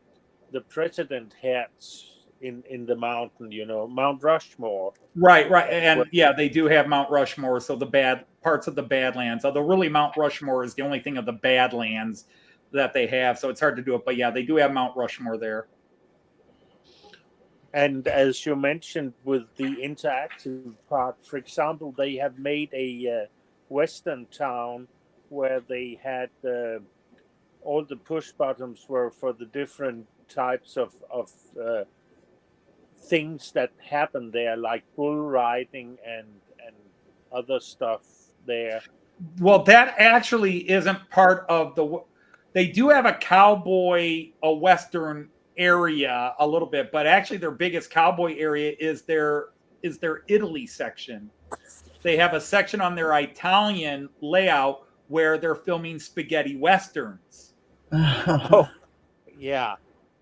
president hats in the mountain, Mount Rushmore. Right, and yeah, they do have Mount Rushmore. So the bad parts of the Badlands, although really Mount Rushmore is the only thing of the Badlands that they have, so it's hard to do it. But yeah, they do have Mount Rushmore there. And as you mentioned with the interactive part, for example, they have made a western town where they had all the push buttons were for the different types of things that happen there, like bull riding and other stuff there. Well, that actually isn't part of they do have a western area a little bit, but actually their biggest cowboy area is their Italy section. They have a section on their Italian layout where they're filming spaghetti westerns. Oh, yeah.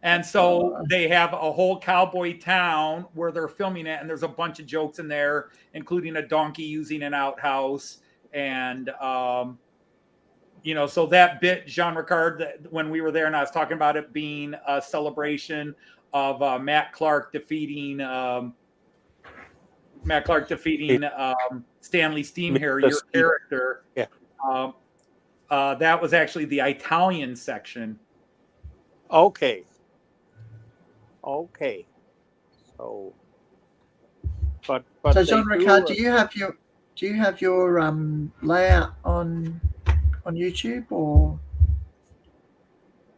And so they have a whole cowboy town where they're filming it, and there's a bunch of jokes in there, including a donkey using an outhouse. And, so that bit, Jean Ricard, when we were there and I was talking about it being a celebration of Matt Clark defeating Stanley Steamhair, your character. Yeah. That was actually the Italian section. Okay. So, but so Jean Ricard, do you have your layout on YouTube, or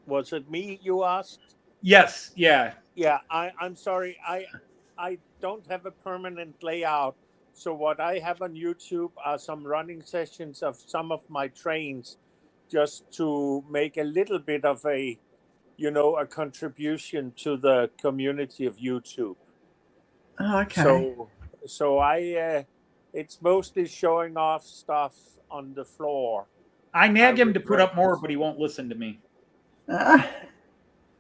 was it me you asked? Yes. Yeah. Yeah. I'm sorry. I don't have a permanent layout. So what I have on YouTube are some running sessions of some of my trains, just to make a little bit of a contribution to the community of YouTube. Oh, okay. So I it's mostly showing off stuff on the floor. I nag him to put up more, but he won't listen to me.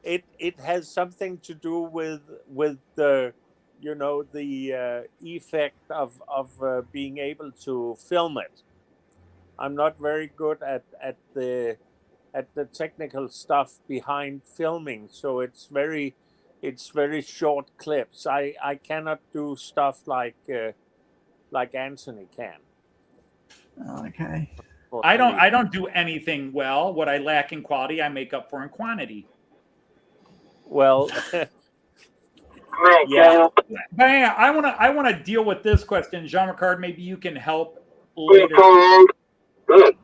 It has something to do with the the effect of being able to film it. I'm not very good at the technical stuff behind filming, so it's very short clips. I cannot do stuff like Anthony can. Okay. I don't do anything well. What I lack in quality, I make up for in quantity. Well, yeah. But yeah, I want to deal with this question, Jean Ricard. Maybe you can help later. Good.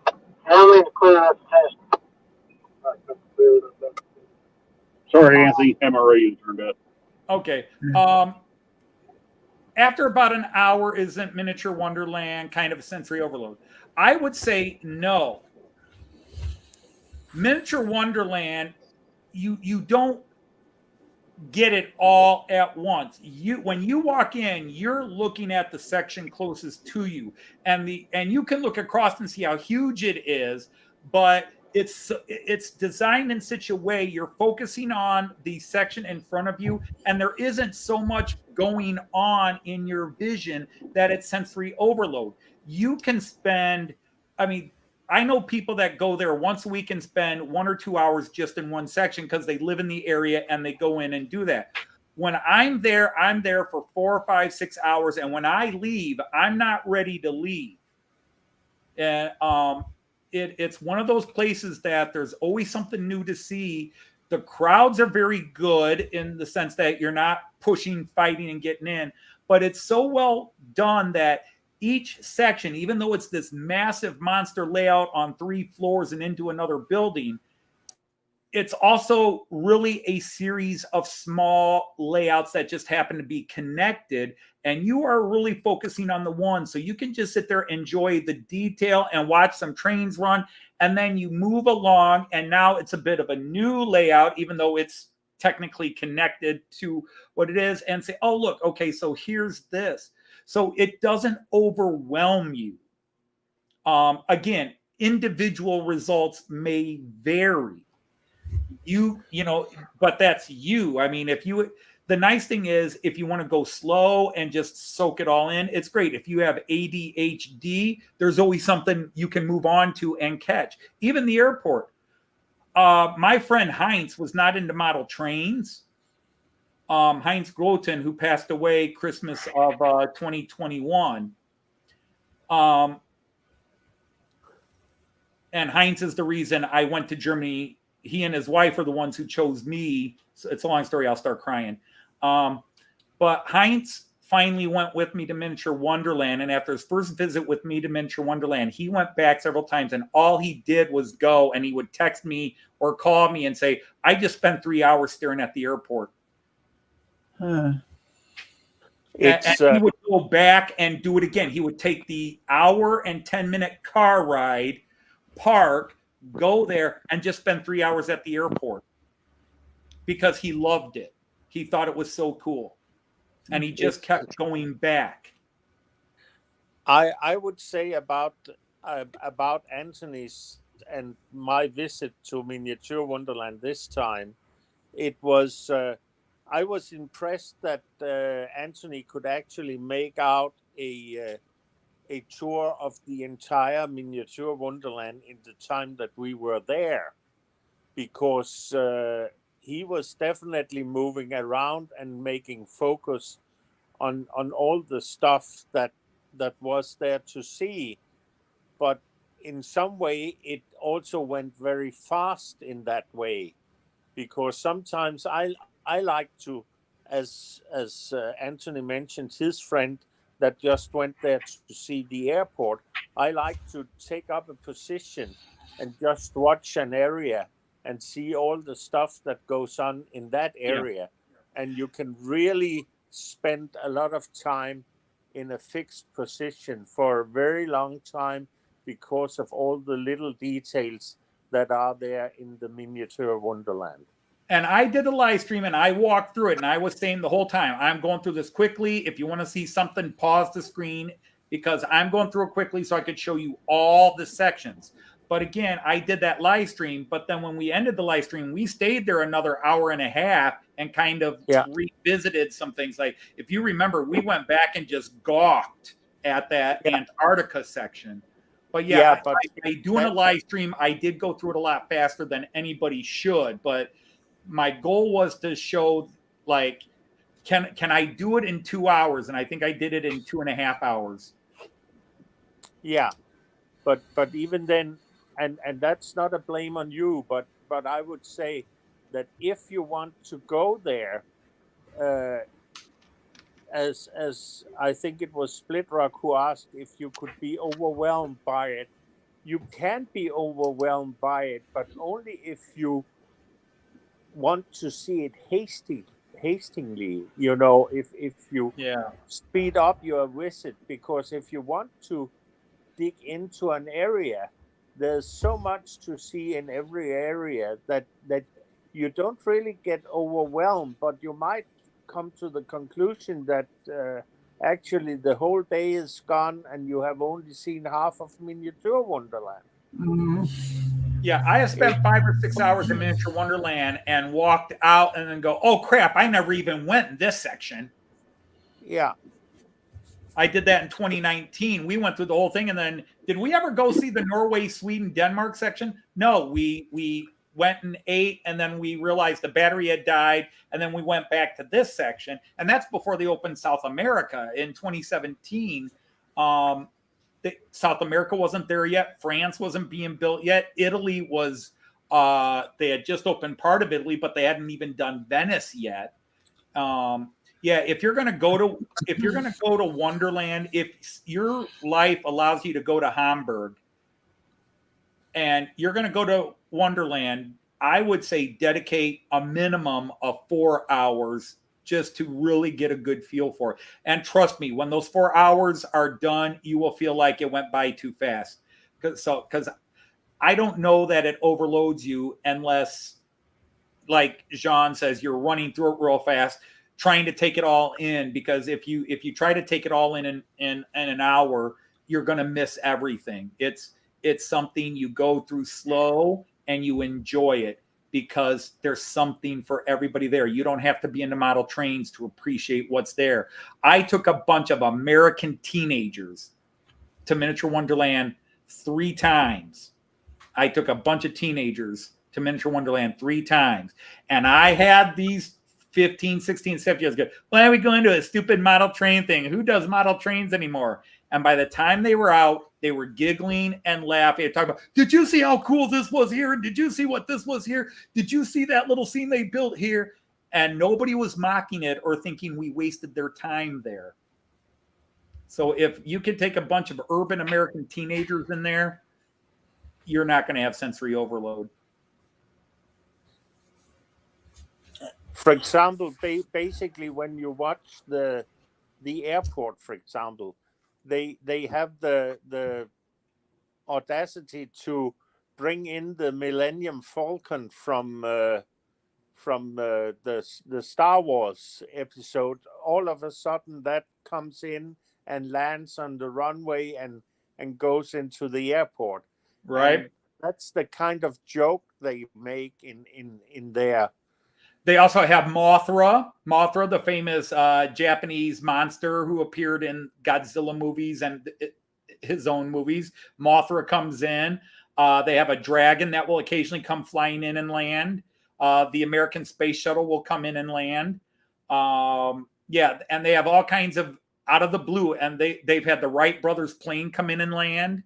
Tell me to clear up test. Sorry, Anthony. MRR turned up. Okay. After about an hour, isn't Miniature Wonderland kind of a sensory overload? I would say no. Miniature Wonderland, you don't get it all at once. When you walk in, you're looking at the section closest to you, and you can look across and see how huge it is, but it's designed in such a way you're focusing on the section in front of you, and there isn't so much going on in your vision that it's sensory overload. You can spend, I mean, I know people that go there once a week and spend 1 or 2 hours just in one section because they live in the area and they go in and do that. When I'm there for 4 or 5, 6 hours, and when I leave, I'm not ready to leave. And it's one of those places that there's always something new to see. The crowds are very good in the sense that you're not pushing, fighting, and getting in, but it's so well done that each section, even though it's this massive monster layout on 3 floors and into another building, it's also really a series of small layouts that just happen to be connected, and you are really focusing on the one. So you can just sit there, enjoy the detail and watch some trains run, and then you move along, and now it's a bit of a new layout, even though it's technically connected to what it is, and say, oh, look, okay, so here's this. So it doesn't overwhelm you. Again, individual results may vary. You know, but that's you. I mean, the nice thing is, if you want to go slow and just soak it all in, it's great. If you have ADHD, there's always something you can move on to and catch. Even the airport. My friend Heinz was not into model trains. Heinz Groten, who passed away Christmas of 2021. And Heinz is the reason I went to Germany. He and his wife are the ones who chose me. So it's a long story. I'll start crying. But Heinz finally went with me to Miniature Wonderland. And after his first visit with me to Miniature Wonderland, he went back several times. And all he did was go, and he would text me or call me and say, I just spent 3 hours staring at the airport. And he would go back and do it again. He would take the 1 and 10-minute car ride, park, go there, and just spend 3 hours at the airport because he loved it. He thought it was so cool, and he just kept going back. I would say about Anthony's and my visit to Miniature Wonderland this time, it was I was impressed that Anthony could actually make out a tour of the entire Miniature Wonderland in the time that we were there, because he was definitely moving around and making focus on all the stuff that was there to see. But in some way, it also went very fast in that way, because sometimes I like to, as Anthony mentioned, his friend that just went there to see the airport, I like to take up a position and just watch an area and see all the stuff that goes on in that area. Yeah. And you can really spend a lot of time in a fixed position for a very long time because of all the little details that are there in the Miniature Wonderland. And I did a live stream and I walked through it, and I was saying the whole time, I'm going through this quickly. If you want to see something, pause the screen, because I'm going through it quickly so I could show you all the sections. But again, I did that live stream, but then when we ended the live stream, we stayed there another hour and a half and kind of revisited some things. Like, if you remember, we went back and just gawked at that Antarctica section. But by doing a live stream, I did go through it a lot faster than anybody should. But my goal was to show, like, can I do it in 2 hours? And I think I did it in 2.5 hours. Yeah, but even then, and that's not a blame on you, but I would say that if you want to go there, as I think it was Splitrock who asked if you could be overwhelmed by it, you can be overwhelmed by it, but only if you want to see it hastily, you know, if you speed up your visit, because if you want to dig into an area, there's so much to see in every area that you don't really get overwhelmed, but you might come to the conclusion that actually the whole day is gone and you have only seen half of Miniature Wonderland. Yeah, I have spent 5 or 6 hours in Miniature Wonderland and walked out and then go, oh crap, I never even went in this section. Yeah. I did that in 2019. We went through the whole thing, and then did we ever go see the Norway, Sweden, Denmark section? No, we went and ate, and then we realized the battery had died, and then we went back to this section, and that's before they opened South America in 2017. South America wasn't there yet. France wasn't being built yet. Italy was. They had just opened part of Italy, but they hadn't even done Venice yet. Yeah, if you're gonna go to Wonderland, if your life allows you to go to Hamburg, and you're gonna go to Wonderland, I would say dedicate a minimum of 4 hours just to really get a good feel for it. And trust me, when those 4 hours are done, you will feel like it went by too fast. Because I don't know that it overloads you unless, like Jean says, you're running through it real fast, trying to take it all in. Because if you try to take it all in an hour, you're going to miss everything. It's something you go through slow and you enjoy it, because there's something for everybody there. You don't have to be into model trains to appreciate what's there. I took a bunch of American teenagers to Miniature Wonderland 3 times. I took a bunch of teenagers to Miniature Wonderland 3 times. And I had these 15, 16, 17 years ago. Why are we going to a stupid model train thing? Who does model trains anymore? And by the time they were out, they were giggling and laughing and talking about, did you see how cool this was here? Did you see what this was here? Did you see that little scene they built here? And nobody was mocking it or thinking we wasted their time there. So if you could take a bunch of urban American teenagers in there, you're not going to have sensory overload. For example, basically, when you watch the airport, for example, they have the audacity to bring in the Millennium Falcon from the Star Wars episode. All of a sudden, that comes in and lands on the runway and goes into the airport. Right. And that's the kind of joke they make in there. They also have Mothra, the famous Japanese monster who appeared in Godzilla movies and his own movies. Mothra comes in. They have a dragon that will occasionally come flying in and land. The American space shuttle will come in and land. Yeah, and they have all kinds of out of the blue, and they've had the Wright brothers plane come in and land.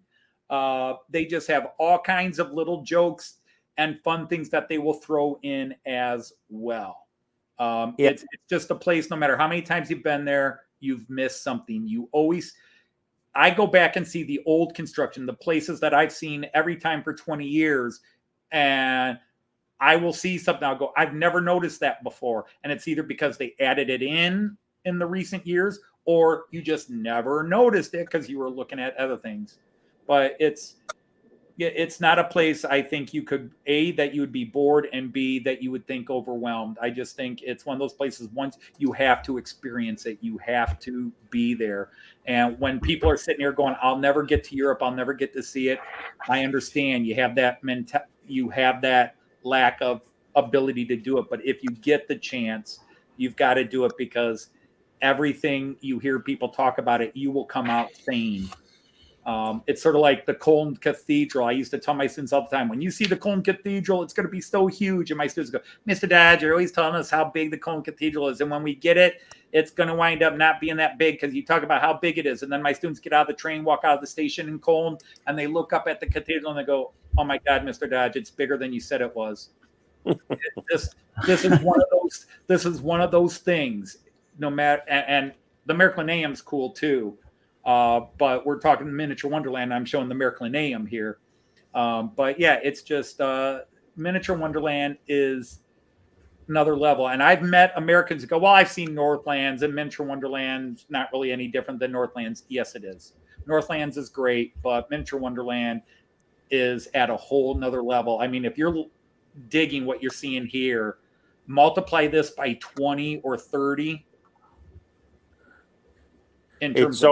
They just have all kinds of little jokes and fun things that they will throw in as well. It's just a place, no matter how many times you've been there, you've missed something. I go back and see the old construction, the places that I've seen every time for 20 years, and I will see something. I'll go, I've never noticed that before. And it's either because they added it in the recent years, or you just never noticed it because you were looking at other things. But it's not a place I think you could, A, that you would be bored, and B, that you would think overwhelmed. I just think it's one of those places, once you have to experience it, you have to be there. And when people are sitting here going, I'll never get to Europe, I'll never get to see it, I understand you have that lack of ability to do it. But if you get the chance, you've got to do it, because everything you hear people talk about it, you will come out sane. It's sort of like the Cologne Cathedral. I used to tell my students all the time, when you see the Cologne Cathedral, it's going to be so huge. And my students go, Mr. Dad, you're always telling us how big the Cologne Cathedral is. And when we get it, it's going to wind up not being that big, because you talk about how big it is. And then my students get out of the train, walk out of the station in Cologne, and they look up at the cathedral and they go, oh my God, Mr. Dodge, it's bigger than you said it was. This is one of those things. No matter, and the Miraculeum is cool too. But we're talking Miniature Wonderland. I'm showing the Miraculeum here. But yeah, it's just Miniature Wonderland is another level. And I've met Americans who go, well, I've seen Northlands, and Miniature Wonderland's not really any different than Northlands. Yes, it is. Northlands is great, but Miniature Wonderland is at a whole nother level. I mean, if you're digging what you're seeing here, multiply this by 20 or 30. It's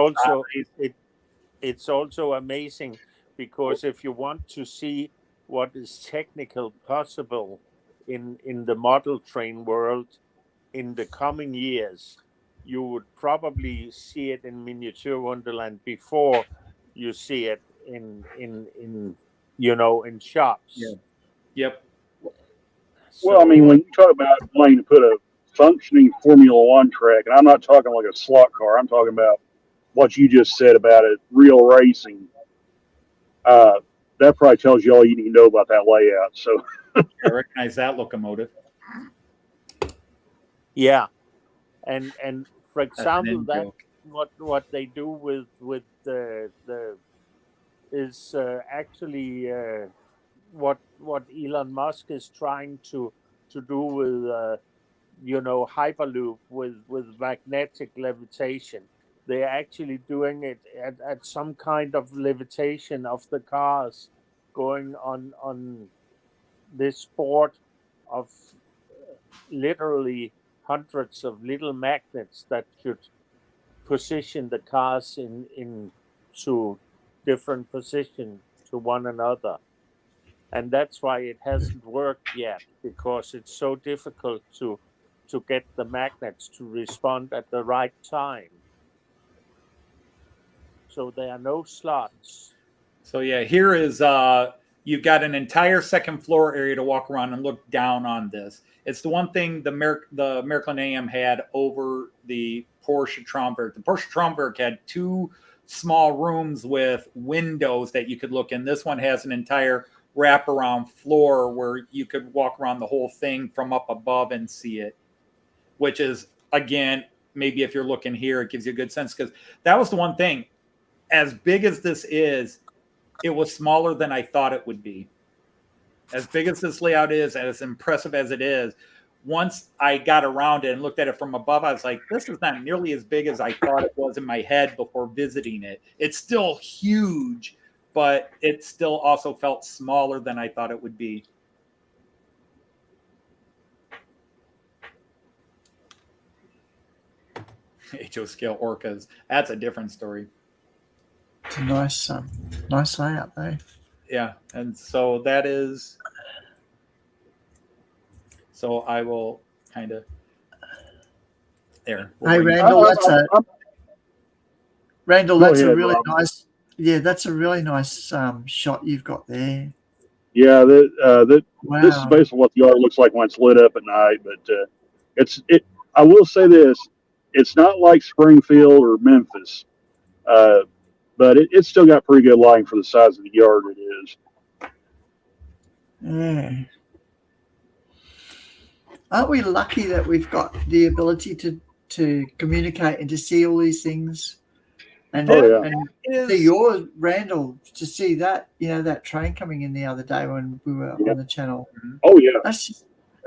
also amazing, because if you want to see what is technical possible in the model train world in the coming years, you would probably see it in Miniature Wonderland before you see it in in shops. Yeah. Yep. Well, I mean, when you talk about wanting to put a functioning Formula One track, and I'm not talking like a slot car, I'm talking about what you just said about it, real racing. That probably tells you all you need to know about that layout. So, I recognize that locomotive. yeah, and for That's an example, in that joke. what they do with the is actually what Elon Musk is trying to do with hyperloop with magnetic levitation. They're actually doing it at some kind of levitation of the cars going on this board of literally hundreds of little magnets that should position the cars in to different position to one another. And that's why it hasn't worked yet, because it's so difficult to get the magnets to respond at the right time. So there are no slots. So yeah, here is you've got an entire second floor area to walk around and look down on this. It's the one thing the Miracle AM had over the Porsche Traumwerk. The Porsche Traumwerk had two small rooms with windows that you could look in. This one has an entire wraparound floor where you could walk around the whole thing from up above and see it, which is, again, maybe if you're looking here, it gives you a good sense, because that was the one thing. As big as this is, it was smaller than I thought it would be. As big as this layout is, and as impressive as it is, once I got around it and looked at it from above, I was like, this is not nearly as big as I thought it was in my head before visiting it. It's still huge, but it still also felt smaller than I thought it would be. HO scale orcas. That's a different story. It's a nice layout though. Yeah, and so that is. So I will kind of there. Hey, We'll Randall, that's a Go that's a ahead, really Rob. nice. Yeah, that's a really nice shot you've got there. yeah, this is Wow. basically what the yard looks like when it's lit up at night. But it. I will say this: it's not like Springfield or Memphis, but it's still got pretty good lighting for the size of the yard it is. Yeah. Aren't we lucky that we've got the ability to communicate and to see all these things? And, Oh, yeah. and see yours, Randall, to see that, that train coming in the other day when we were on the channel. Oh yeah. And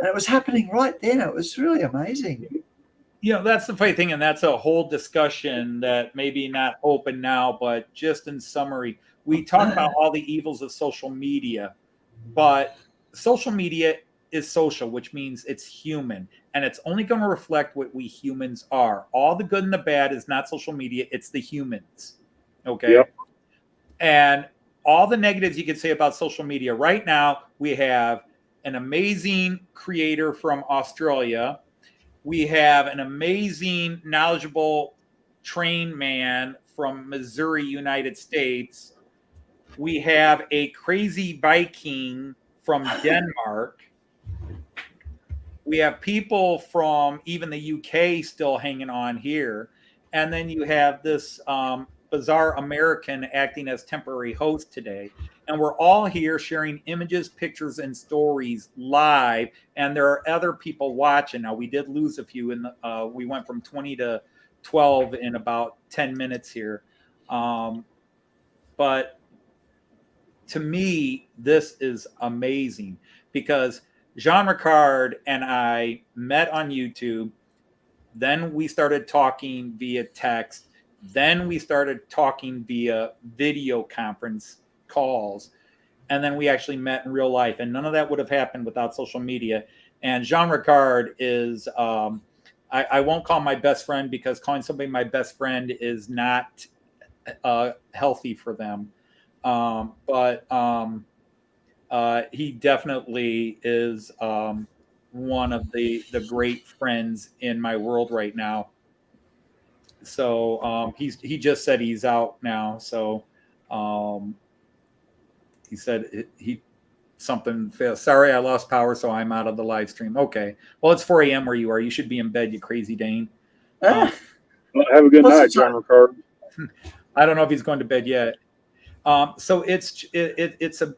it was happening right then. It was really amazing. That's the funny thing, and that's a whole discussion that maybe not open now, but just in summary, we talk about all the evils of social media, but social media is social, which means it's human, and it's only going to reflect what we humans are. All the good and the bad is not social media, it's the humans. Okay. Yep. And all the negatives you could say about social media right now, we have an amazing creator from Australia. We have an amazing, knowledgeable train man from Missouri, United States. We have a crazy Viking from Denmark. We have people from even the UK still hanging on here. And then you have this bizarre American acting as temporary host today. And we're all here sharing images, pictures, and stories live. And there are other people watching. Now, we did lose a few. We went from 20 to 12 in about 10 minutes here. But to me, this is amazing because Jean Ricard and I met on YouTube. Then we started talking via text. Then we started talking via video conference calls. And then we actually met in real life. And none of that would have happened without social media. And Jean Ricard is, I won't call my best friend because calling somebody my best friend is not healthy for them. But he definitely is one of the great friends in my world right now. So he just said he's out now. So he said he something failed. Sorry, I lost power, so I'm out of the live stream. Okay. Well, it's 4 a.m. where you are. You should be in bed, you crazy Dane. Ah, Well, have a good What's the night, John time? Ricard. I don't know if he's going to bed yet. So it's a,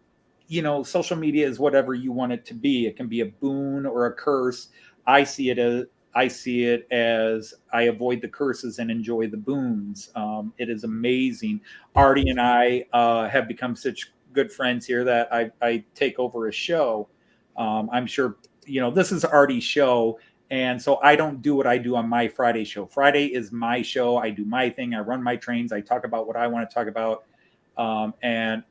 social media is whatever you want it to be. It can be a boon or a curse. I see it as I avoid the curses and enjoy the boons. It is amazing. Artie and I have become such good friends here that I take over a show. I'm sure this is Artie's show. And so I don't do what I do on my Friday show. Friday is my show. I do my thing. I run my trains. I talk about what I want to talk about. And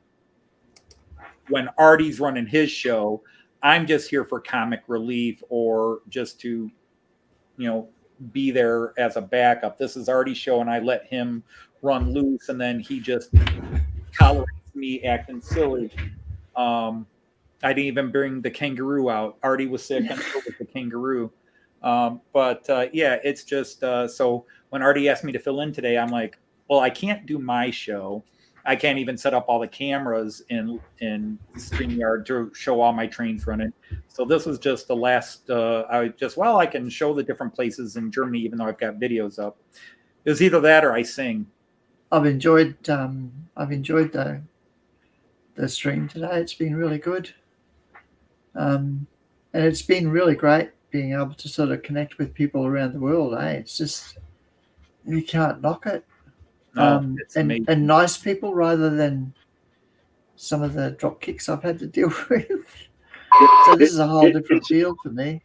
when Artie's running his show, I'm just here for comic relief or just to, be there as a backup. This is Artie's show, and I let him run loose, and then he just tolerates me acting silly. I didn't even bring the kangaroo out. Artie was sick, and so was the kangaroo. Yeah, it's just so when Artie asked me to fill in today, I'm like, well, I can't do my show. I can't even set up all the cameras in StreamYard to show all my trains running. So this was just the last. I can show the different places in Germany, even though I've got videos up. It was either that or I sing. I've enjoyed the stream today. It's been really good, and it's been really great being able to sort of connect with people around the world. It's just you can't knock it. And nice people rather than some of the drop kicks I've had to deal with. So this is a whole different field for me.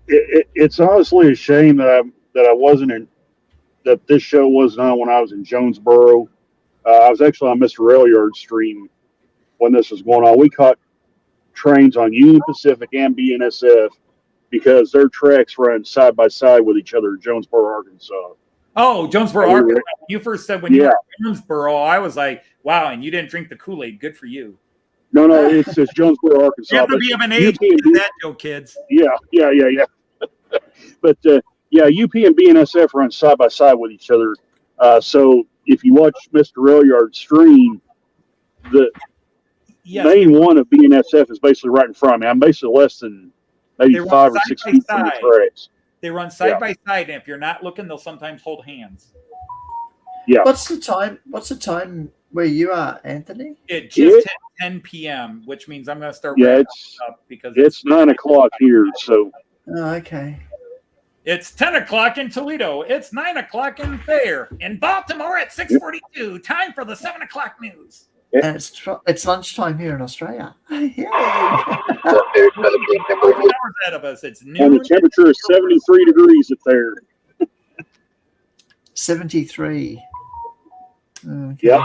It's honestly a shame that I wasn't in, that this show wasn't on when I was in Jonesboro. I was actually on Mr. Railyard's stream when this was going on. We caught trains on Union Pacific and BNSF because their tracks run side by side with each other in Jonesboro, Arkansas. Oh, Jonesboro, Arkansas. When you first said you were in Jonesboro, I was like, wow, and you didn't drink the Kool-Aid. Good for you. No, it's Jonesboro, Arkansas. You have to be of an age to do that, Joe, kids. Yeah. But, UP and BNSF run side by side with each other. So if you watch Mr. Railyard's stream, the main one of BNSF is basically right in front of me. I'm basically less than maybe 5 or 6 feet from the tracks. They run side by side, and if you're not looking, they'll sometimes hold hands. Yeah. What's the time where you are, Anthony? It just hit 10 p.m., which means I'm going to start wrapping up because it's 9 o'clock here. So. Oh, okay. It's 10 o'clock in Toledo. It's 9 o'clock in Thayer. In Baltimore at 6:42. Time for the 7 o'clock news. And it's lunchtime here in Australia. Yay! Ahead of us. It's noon. And the temperature is 73 degrees up there. 73. Okay. Yep.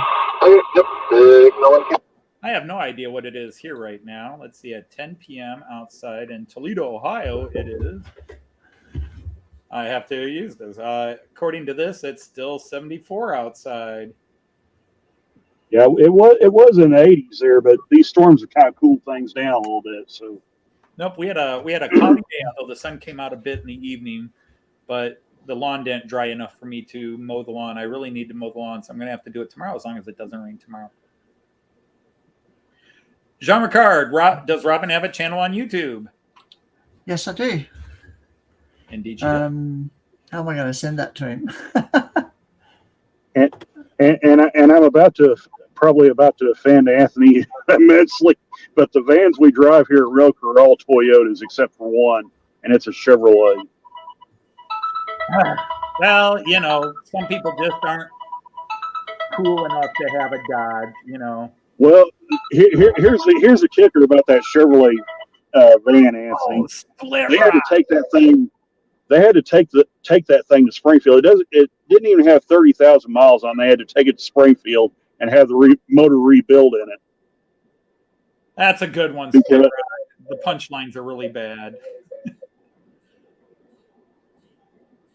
I have no idea what it is here right now. Let's see. At 10 p.m. outside in Toledo, Ohio, it is. I have to use this. According to this, it's still 74 outside. Yeah, it was in the 80s there, but these storms have kind of cooled things down a little bit. So, nope, we had a cloudy day, although the sun came out a bit in the evening, but the lawn didn't dry enough for me to mow the lawn. I really need to mow the lawn, so I'm going to have to do it tomorrow as long as it doesn't rain tomorrow. Jean Ricard, does Robin have a channel on YouTube? Yes, I do. Indeed, you do. How am I going to send that to him? and I'm probably about to offend Anthony immensely, but the vans we drive here at Roker are all Toyotas except for one, and it's a Chevrolet. Well, some people just aren't cool enough to have a Dodge, Well, here's the kicker about that Chevrolet van, Anthony. They had to take that thing. They had to take that thing to Springfield. It didn't even have 30,000 miles on. They had to take it to Springfield and have the motor rebuilt in it. That's a good one. The punchlines are really bad.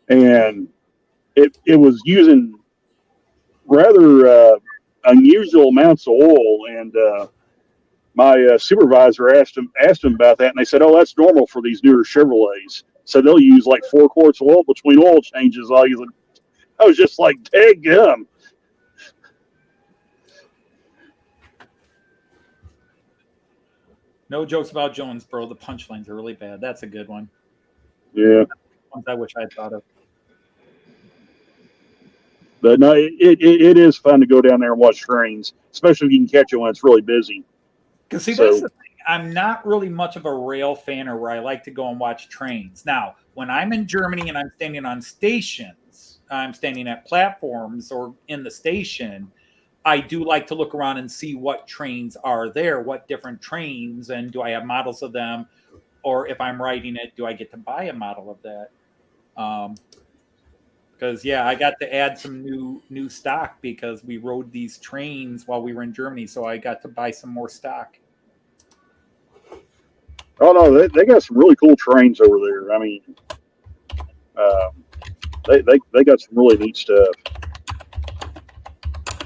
And it was using rather unusual amounts of oil, and my supervisor asked him about that, and they said, "Oh, that's normal for these newer Chevrolets." So they'll use like 4 quarts of oil between oil changes. I was just like, "Daggum." No jokes about Jones, bro. The punchlines are really bad. That's a good one. Yeah, Ones I wish I had thought of. but no, it is fun to go down there and watch trains, especially if you can catch it when it's really busy. Because see, So- that's the thing. I'm not really much of a rail fan, or where I like to go and watch trains. Now, when I'm in Germany and I'm standing on stations, I'm standing at platforms or in the station, I do like to look around and see what trains are there, what different trains, and do I have models of them, or if I'm riding it, do I get to buy a model of that? Because I got to add some new stock because we rode these trains while we were in Germany, so I got to buy some more stock. Oh no, they got some really cool trains over there. I mean, they got some really neat stuff.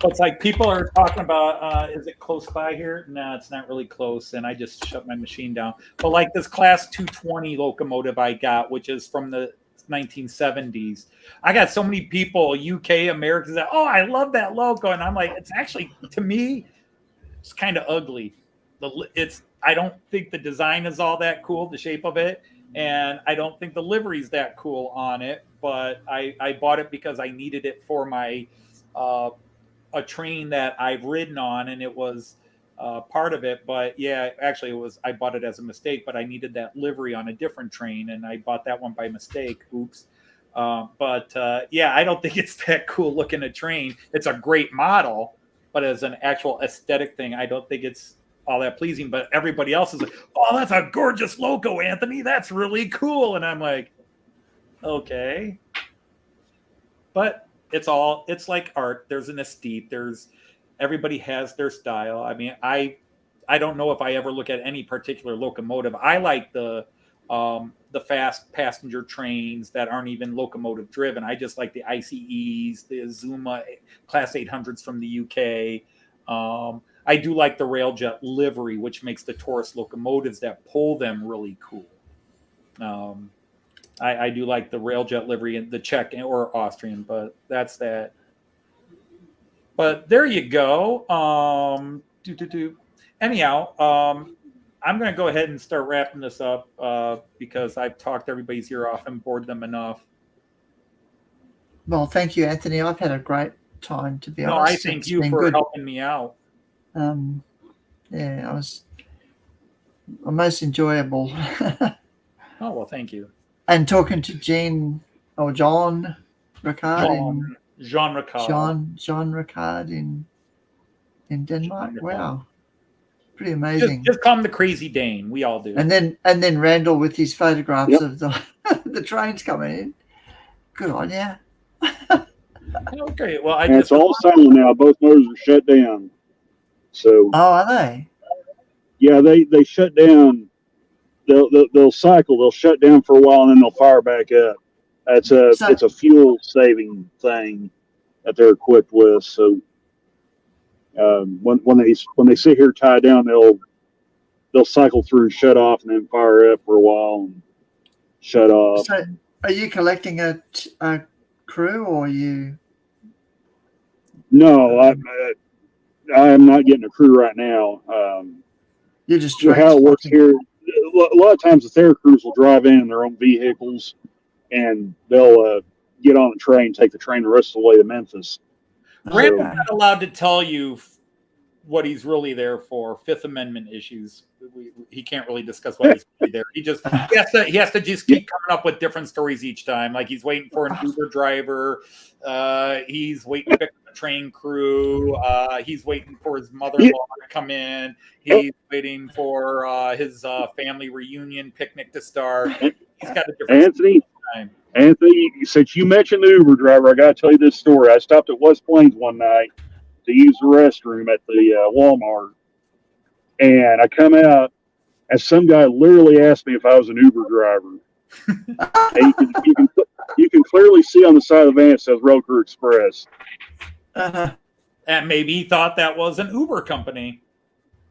It's like people are talking about, is it close by here? No, it's not really close, and I just shut my machine down. But like this Class 220 locomotive I got, which is from the 1970s. I got so many people, UK, Americans, that, oh, I love that loco. And I'm like, it's actually, to me, it's kind of ugly. I don't think the design is all that cool, the shape of it. And I don't think the livery's that cool on it. But I bought it because I needed it for my a train that I've ridden on, and it was part of it. But actually I bought it as a mistake, but I needed that livery on a different train, and I bought that one by mistake. Oops. I don't think it's that cool looking a train. It's a great model, but as an actual aesthetic thing, I don't think it's all that pleasing. But everybody else is like, oh, that's a gorgeous loco, Anthony. That's really cool. And I'm like, okay. But it's like art. There's an aesthete. Everybody has their style. I mean, I don't know if I ever look at any particular locomotive. I like the fast passenger trains that aren't even locomotive driven. I just like the ICEs, the Zuma Class 800s from the UK. I do like the Railjet livery, which makes the tourist locomotives that pull them really cool. I do like the Railjet livery and the Czech or Austrian, but that's that. But there you go. Anyhow, I'm going to go ahead and start wrapping this up because I've talked everybody's ear off and bored them enough. Well, thank you, Anthony. I've had a great time, to be No, honest. I thank It's you been for good. helping me out. Most enjoyable. Oh, well, thank you. And talking to Jean or John Ricard Jean Ricard. Jean Ricard in Denmark. Wonderful. Wow. Pretty amazing. Just call him the Crazy Dane. We all do. And then Randall with his photographs Yep. of the trains coming in. Good on you. Okay. Well, And it's all silent now. Both motors are shut down. So Oh, are they? yeah, they shut down. They'll cycle. They'll shut down for a while and then they'll fire back up. It's a fuel saving thing that they're equipped with. So when they sit here tied down, they'll cycle through, shut off, and then fire up for a while and shut off. So are you collecting a crew, or are you? No, I am not getting a crew right now. You're just How it works transporting? here, a lot of times the Thayer crews will drive in their own vehicles, and they'll get on the train, take the train the rest of the way to Memphis. Randall's Okay. not allowed to tell you what he's really there for. Fifth Amendment issues. He can't really discuss what he's really there. He has to just keep coming up with different stories each time. Like he's waiting for an Uber driver. He's waiting to pick up a train crew. He's waiting for his mother-in-law to come in. He's waiting for his family reunion picnic to start. He's got a different time. Anthony, since you mentioned the Uber driver, I got to tell you this story. I stopped at West Plains one night to use the restroom at the Walmart, and I come out, and some guy literally asked me if I was an Uber driver. And you can clearly see on the side of the van it says Road Crew Express. Uh-huh. And maybe he thought that was an Uber company.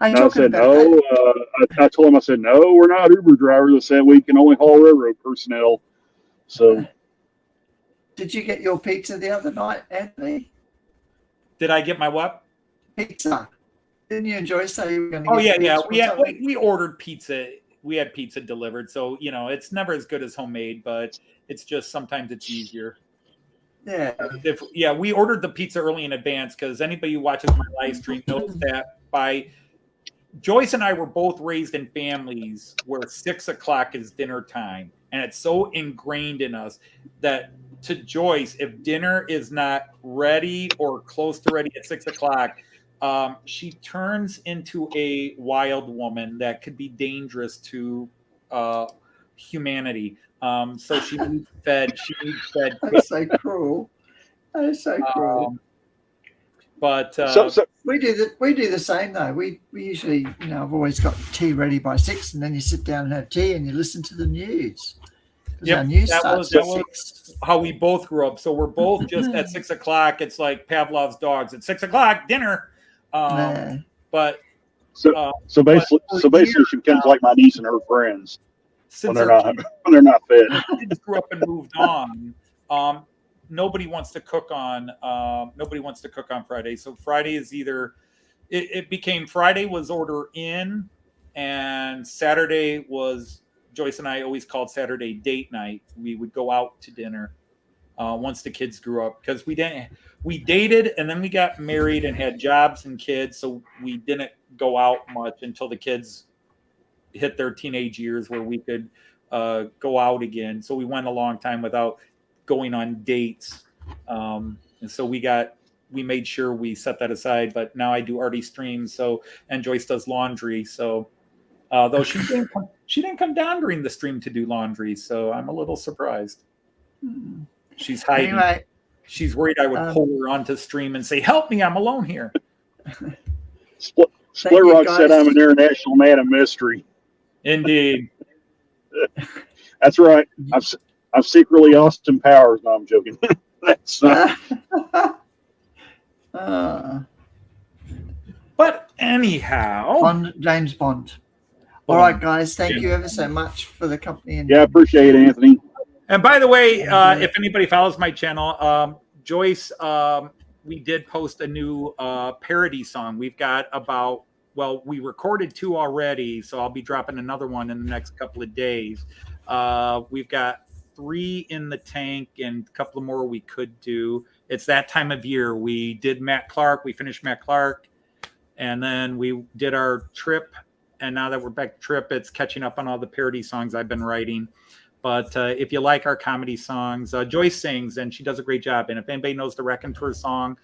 Are you And I talking said, about no. that? I told him, I said, no, we're not Uber drivers. I said, we can only haul railroad personnel. So Did you get your pizza the other night, Anthony? Did I get my what? Pizza. Didn't you and Joyce say you were going to Oh get yeah, pizza or something? we ordered pizza. We had pizza delivered, so it's never as good as homemade, but it's just sometimes it's easier. Yeah. We ordered the pizza early in advance because anybody who watches my live stream knows that by Joyce and I were both raised in families where 6 o'clock is dinner time, and it's so ingrained in us that to Joyce, if dinner is not ready or close to ready at 6 o'clock, she turns into a wild woman that could be dangerous to humanity. So she needs fed. She needs fed. That's so cruel. That's so cruel. But so We do the same though. We usually, I've always got tea ready by 6, and then you sit down and have tea and you listen to the news. Because our news starts at 6. How we both grew up. So we're both just at 6 o'clock. It's like Pavlov's dogs. At 6 o'clock, dinner. But so basically, she becomes like my niece and her friends when they're not fed. Kids grew up and moved on. Nobody wants to cook on. Nobody wants to cook on Friday. So Friday is either it became Friday was order in, and Saturday was Joyce and I always called Saturday date night. We would go out to dinner once the kids grew up because we dated and then we got married and had jobs and kids, so we didn't go out much until the kids hit their teenage years where we could go out again. So we went a long time without going on dates, and so we made sure we set that aside. But now I do arty streams, and Joyce does laundry. So though she didn't come down during the stream to do laundry, so I'm a little surprised. She's hiding. Anyway, she's worried I would pull her onto stream and say, "Help me, I'm alone here." Split Rock said I'm an international man of mystery. Indeed. That's right. I'm secretly Austin Powers. No, I'm joking. That's not. But anyhow, James Bond. All right, guys. Thank you ever so much for the company. And I appreciate it, Anthony. And by the way, if anybody follows my channel, Joyce, we did post a new parody song. We've got we recorded 2 already, so I'll be dropping another one in the next couple of days. We've got 3 in the tank and a couple of more we could do. It's that time of year. We did Matt Clark. We finished Matt Clark, and then we did our trip. And now that we're back to trip, it's catching up on all the parody songs I've been writing. But if you like our comedy songs, Joyce sings, and she does a great job. And if anybody knows the Raconteur song,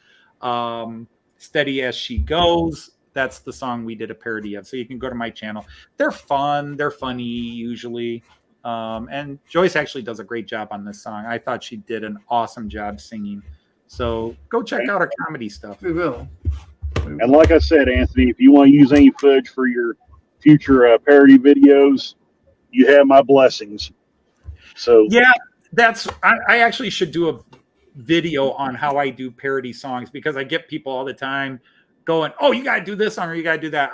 Steady As She Goes, that's the song we did a parody of. So you can go to my channel. They're fun. They're funny, usually. And Joyce actually does a great job on this song. I thought she did an awesome job singing. So go check out our comedy stuff. We will. And like I said, Anthony, if you want to use any footage for your future parody videos, you have my blessings. So yeah, I actually should do a video on how I do parody songs, because I get people all the time going, "Oh, you got to do this song or you got to do that."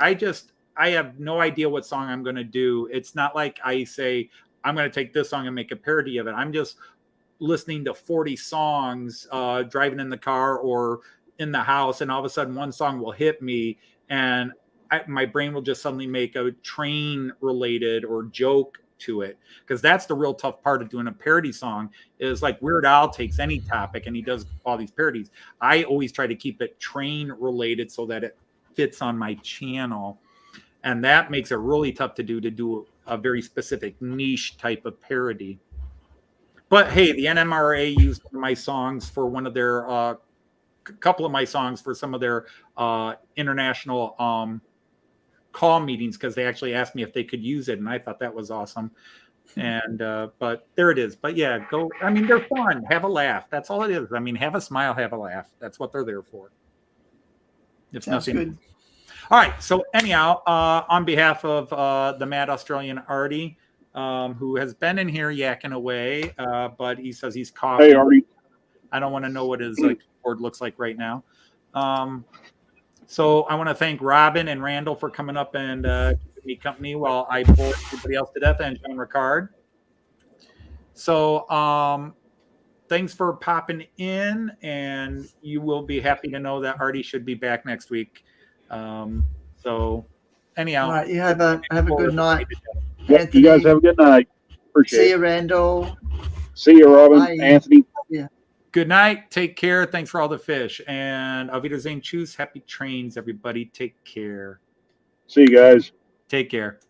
I have no idea what song I'm going to do. It's not like I say I'm going to take this song and make a parody of it. I'm just listening to 40 songs, driving in the car or in the house, and all of a sudden one song will hit me, and my brain will just suddenly make a train related or joke to it, because that's the real tough part of doing a parody song. Is like Weird Al takes any topic and he does all these parodies. I always try to keep it train related so that it fits on my channel, and that makes it really tough to do a very specific niche type of parody. But hey, the NMRA used my songs for one of their couple of my songs for some of their international call meetings, because they actually asked me if they could use it, and I thought that was awesome. And but there it is. But yeah, go. I mean, they're fun. Have a laugh. That's all it is. I mean, have a smile, have a laugh. That's what they're there for. If Sounds nothing. good. All right. So anyhow, on behalf of the Mad Australian Artie, who has been in here yakking away, but he says he's coughing. Hey, Artie. I don't want to know what his keyboard looks like right now. So I want to thank Robin and Randall for coming up and keeping me company while I bore everybody else to death, and John Ricard. So thanks for popping in, and you will be happy to know that Artie should be back next week. So anyhow, All right, you have a good night, Yep, Anthony. you guys have a good night. Appreciate See it. you, Randall. See you, Robin, Bye. Anthony. good night. Take care. Thanks for all the fish. And Auf Wiedersehen. Choose happy trains, everybody. Take care. See you guys. Take care.